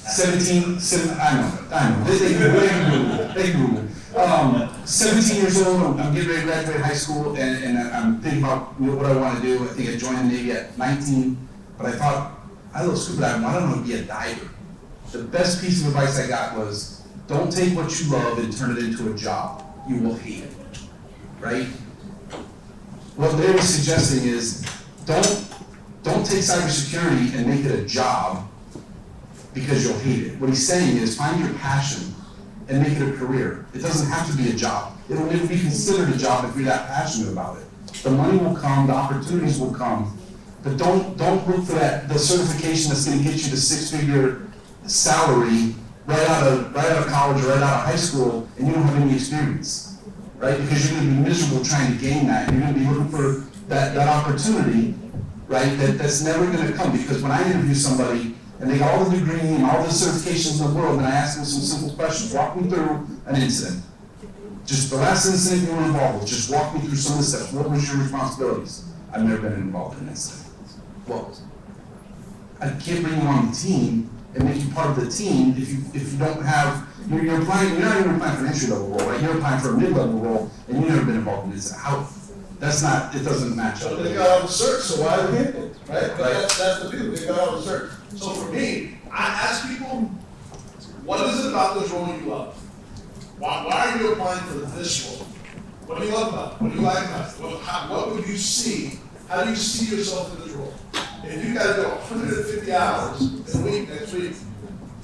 Speaker 19: 17, I know. They Google. 17 years old, I'm getting ready to graduate high school, and I'm thinking about what I want to do. I think I joined the Navy at 19, but I thought, I love scuba diving, I don't want to be a diver. The best piece of advice I got was, don't take what you love and turn it into a job. You will hate it, right? What Larry's suggesting is, don't take cybersecurity and make it a job because you'll hate it. What he's saying is, find your passion and make it a career. It doesn't have to be a job. It'll never be considered a job if you're that passionate about it. The money will come, the opportunities will come, but don't look for the certification that's going to get you the six-figure salary right out of college or right out of high school, and you don't have any experience, right? Because you're going to be miserable trying to gain that. You're going to be looking for that opportunity, right? That's never going to come, because when I interview somebody and they got all the degree and all the certifications in the world, and I ask them some simple questions, walk me through an incident. Just the last incident you were involved with, just walk me through some of the steps. What was your responsibilities? I've never been involved in an incident. Well, I can't bring you on the team and make you part of the team if you don't have, you're applying, you're not even applying for an entry level role, right? You're applying for a mid-level role and you've never been involved in an incident. How? It doesn't match up.
Speaker 21: They got all the certs, so why would they, right? But that's the people, they got all the certs. So for me, I ask people, what is it about this role you love? Why are you applying for this role? What do you love about it? What do you like about it? What would you see? How do you see yourself in this role? If you got to go 150 hours in a week next week,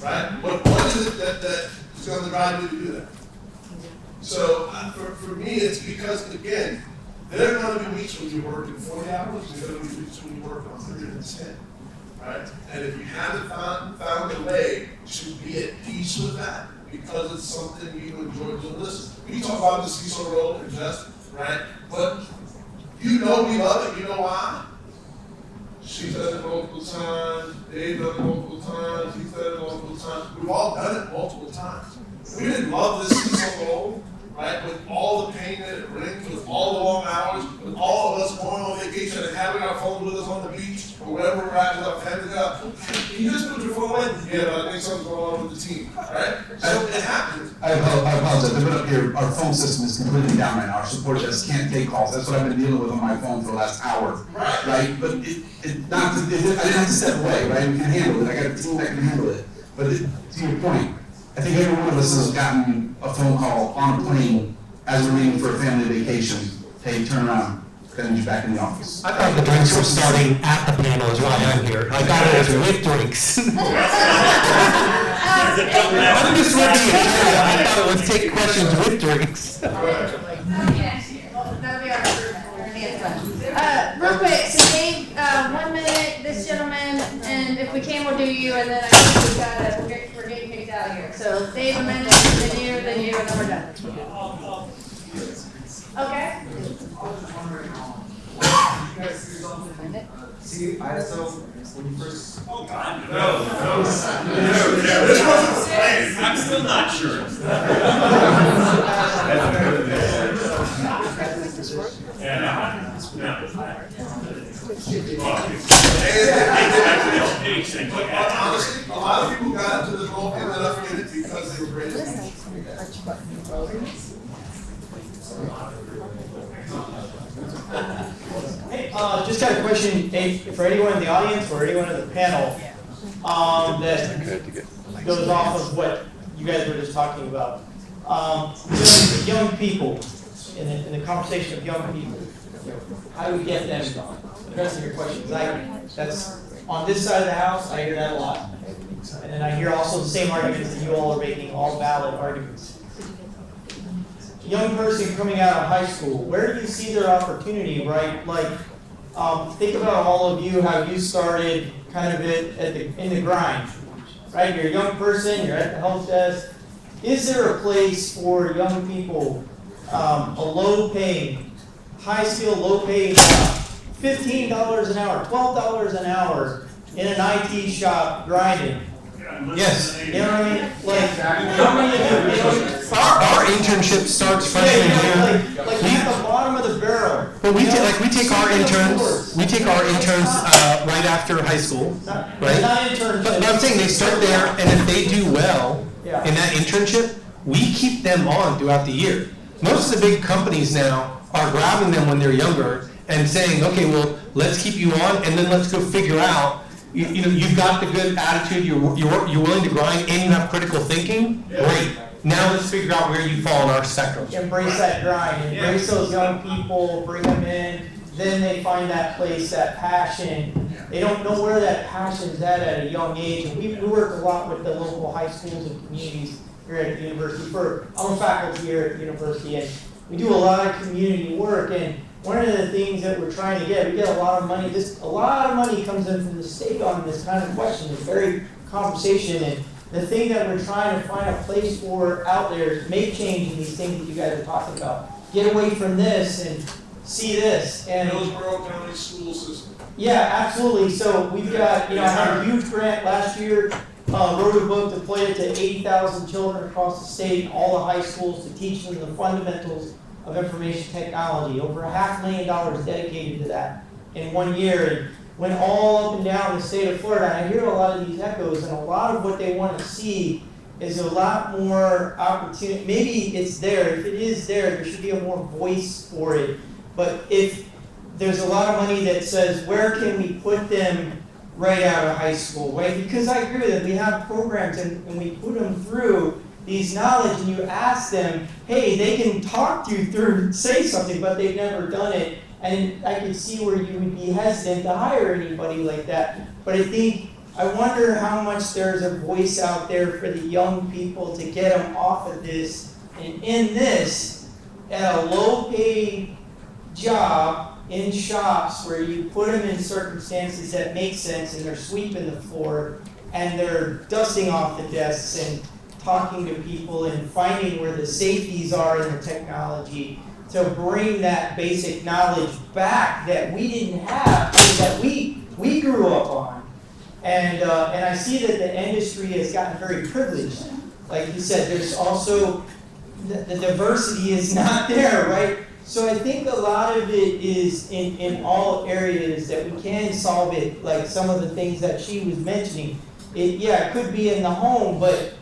Speaker 21: right? What is it that is going to drive you to do that? So for me, it's because, again, there are going to be weeks when you're working 40 hours, there are going to be weeks when you work 110, right? And if you haven't found a way to be at peace with that, because it's something you enjoy doing, listen, we talk about the CISO role and just, right? But you know we love it, you know why? She's done it multiple times, they've done it multiple times, he's done it multiple times. We've all done it multiple times. We didn't love this CISO role, right? With all the pain that it brings, with all the long hours, with all of us going on vacation and having our phones with us on the beach, or wherever we're at with our family up. You just put your phone away, yeah, but I think something's going on with the team, right? So it happens.
Speaker 19: I apologize. I've been up here. Our phone system is completely down right now. Our support desk can't take calls. That's what I've been dealing with on my phone for the last hour, right? But I didn't have to step away, right? We can handle it. I got a team that can handle it. But to your point, I think every one of us has gotten a phone call on a plane as we're leaving for a family vacation. Hey, turn around. That means you're back in the office.
Speaker 12: I thought the drinks were starting at the panel is why I'm here. I got it as with drinks. I'm just ready to I thought it was take questions with drinks.
Speaker 1: Real quick, so Dave, 1 minute, this gentleman, and if we can, we'll do you, and then I think we're getting kicked out of here. So Dave, a minute, then you, and then we're done. Okay?
Speaker 2: CISO, when you first.
Speaker 5: Oh, God, no. I'm still not sure.
Speaker 21: Honestly, a lot of people got into this role and then I forget it because they were great.
Speaker 17: Hey, just got a question for anyone in the audience or anyone in the panel that goes off of what you guys were just talking about. Young people, in the conversation of young people, how do we get them addressing your questions? That's on this side of the house, I hear that a lot. And then I hear also the same arguments that you all are making, all valid arguments. Young person coming out of high school, where do you see their opportunity, right? Like, think about all of you, how you started kind of in the grind, right? You're a young person, you're at the help desk. Is there a place for young people, a low-paying, high-skill, low-paying job, $15 an hour, $12 an hour in an IT shop grinding?
Speaker 12: Yes.
Speaker 17: You know what I mean? Like, how many of you,
Speaker 12: Our internship starts freshman year.
Speaker 17: like at the bottom of the barrel.
Speaker 12: But we take our interns right after high school, right?
Speaker 17: Not internships.
Speaker 12: But I'm saying they start there, and if they do well
Speaker 17: Yeah.
Speaker 12: in that internship, we keep them on throughout the year. Most of the big companies now are grabbing them when they're younger and saying, okay, well, let's keep you on, and then let's go figure out. You know, you've got the good attitude. You're willing to grind, and you have critical thinking. Great. Now let's figure out where you fall in our spectrum.
Speaker 17: Embrace that grind, embrace those young people, bring them in, then they find that place, that passion. They don't know where that passion is at a young age. And we work a lot with the local high schools and communities here at the university. I'm a faculty here at the university, and we do a lot of community work. And one of the things that we're trying to get, we get a lot of money. A lot of money comes in from the state on this kind of question. It's very conversation, and the thing that we're trying to find a place for out there is make change in these things that you guys are talking about. Get away from this and see this. And
Speaker 21: Hillsborough County School System.
Speaker 17: yeah, absolutely. So we've got, I had a huge grant last year, wrote a book, deployed it to 80,000 children across the state, and all the high schools to teach them the fundamentals of information technology. Over $500,000 dedicated to that in 1 year. And went all up and down the state of Florida. And I hear a lot of these echoes, and a lot of what they want to see is a lot more opportunity. Maybe it's there. If it is there, there should be a more voice for it. But if there's a lot of money that says, where can we put them right out of high school, right? Because I agree with it. We have programs, and we put them through these knowledge, and you ask them, hey, they can talk you through, say something, but they've never done it. And I could see where you would be hesitant to hire anybody like that. But I wonder how much there's a voice out there for the young people to get them off of this and in this at a low-paid job in shops where you put them in circumstances that make sense, and they're sweeping the floor and they're dusting off the desks and talking to people and finding where the safeties are in the technology, to bring that basic knowledge back that we didn't have, that we grew up on. And I see that the industry has gotten very privileged. Like you said, there's also, the diversity is not there, right? So I think a lot of it is in all areas that we can solve it, like some of the things that she was mentioning. It could be in the home, but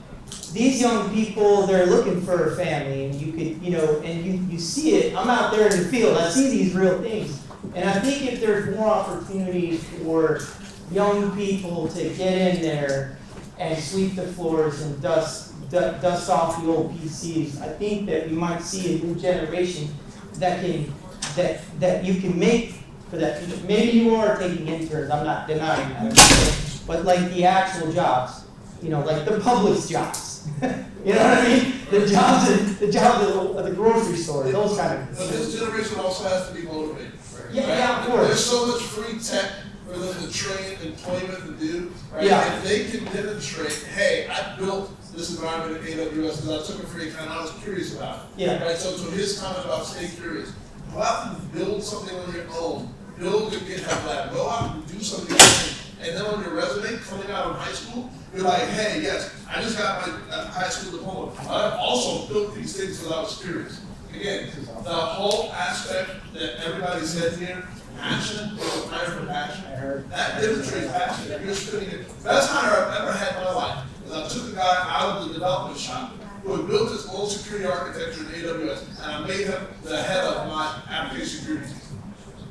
Speaker 17: these young people, they're looking for a family, and you could, and you see it. I'm out there in the field, I see these real things. And I think if there's more opportunities for young people to get in there and sweep the floors and dust off the old PCs, I think that we might see a new generation that you can make for that future. Maybe you are taking interns, I'm not denying that, but like the actual jobs, like the Publix jobs. You know what I mean? The jobs at the grocery store, those kind of things.
Speaker 21: But this generation also has to be motivated. Right?
Speaker 17: Yeah, of course.
Speaker 21: There's so much free tech for them to train, employment to do. Right?
Speaker 17: Yeah.
Speaker 21: If they can demonstrate, hey, I built this environment at AWS because I took it free and I was curious about it.
Speaker 17: Yeah.
Speaker 21: Right. So his comment about stay curious. Go out and build something on your own. Build a GitHub lab. Go out and do something and then on your resume coming out of high school, you're like, hey, yes, I just got my high school diploma. I've also built these things without experience. Again, the whole aspect that everybody said here, passion, hire for passion, that demonstrates passion. If you're spending it, best hire I've ever had in my life is I took a guy out of the development shop who had built his own security architecture in AWS, and I made him the head of my application security team.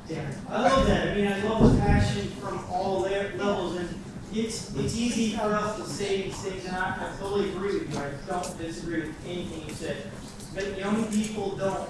Speaker 17: Yeah, I love that. I mean, I love the passion from all levels, and it's easy for us to say these things, and I totally agree with you. I don't disagree with anything you said. But young people don't.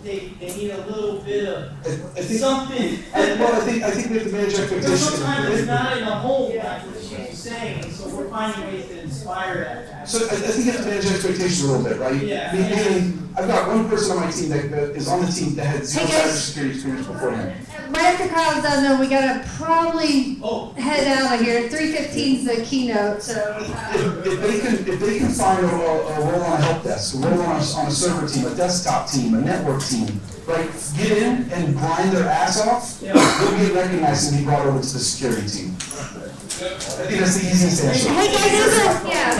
Speaker 17: They need a little bit of something.
Speaker 19: Well, I think we have to manage
Speaker 17: So
Speaker 19: expectations.
Speaker 17: sometimes it's not in the home, like what she's saying, so we're finding ways to inspire that.
Speaker 19: So I think you have to manage expectations a little bit, right?
Speaker 17: Yeah.
Speaker 19: Meaning, I've got one person on my team that is on the team that had zero
Speaker 1: Hey, guys.
Speaker 19: cybersecurity experience beforehand.
Speaker 1: Right after Kyle's done, though, we gotta probably head out of here. 3:15 is the keynote, so.
Speaker 19: If they can find a role on a help desk, a role on a server team, a desktop team, a network team, right? Get in and grind their ass off, they'll get recognized and be brought over to the security team. I think that's the easiest answer.
Speaker 1: Hey guys,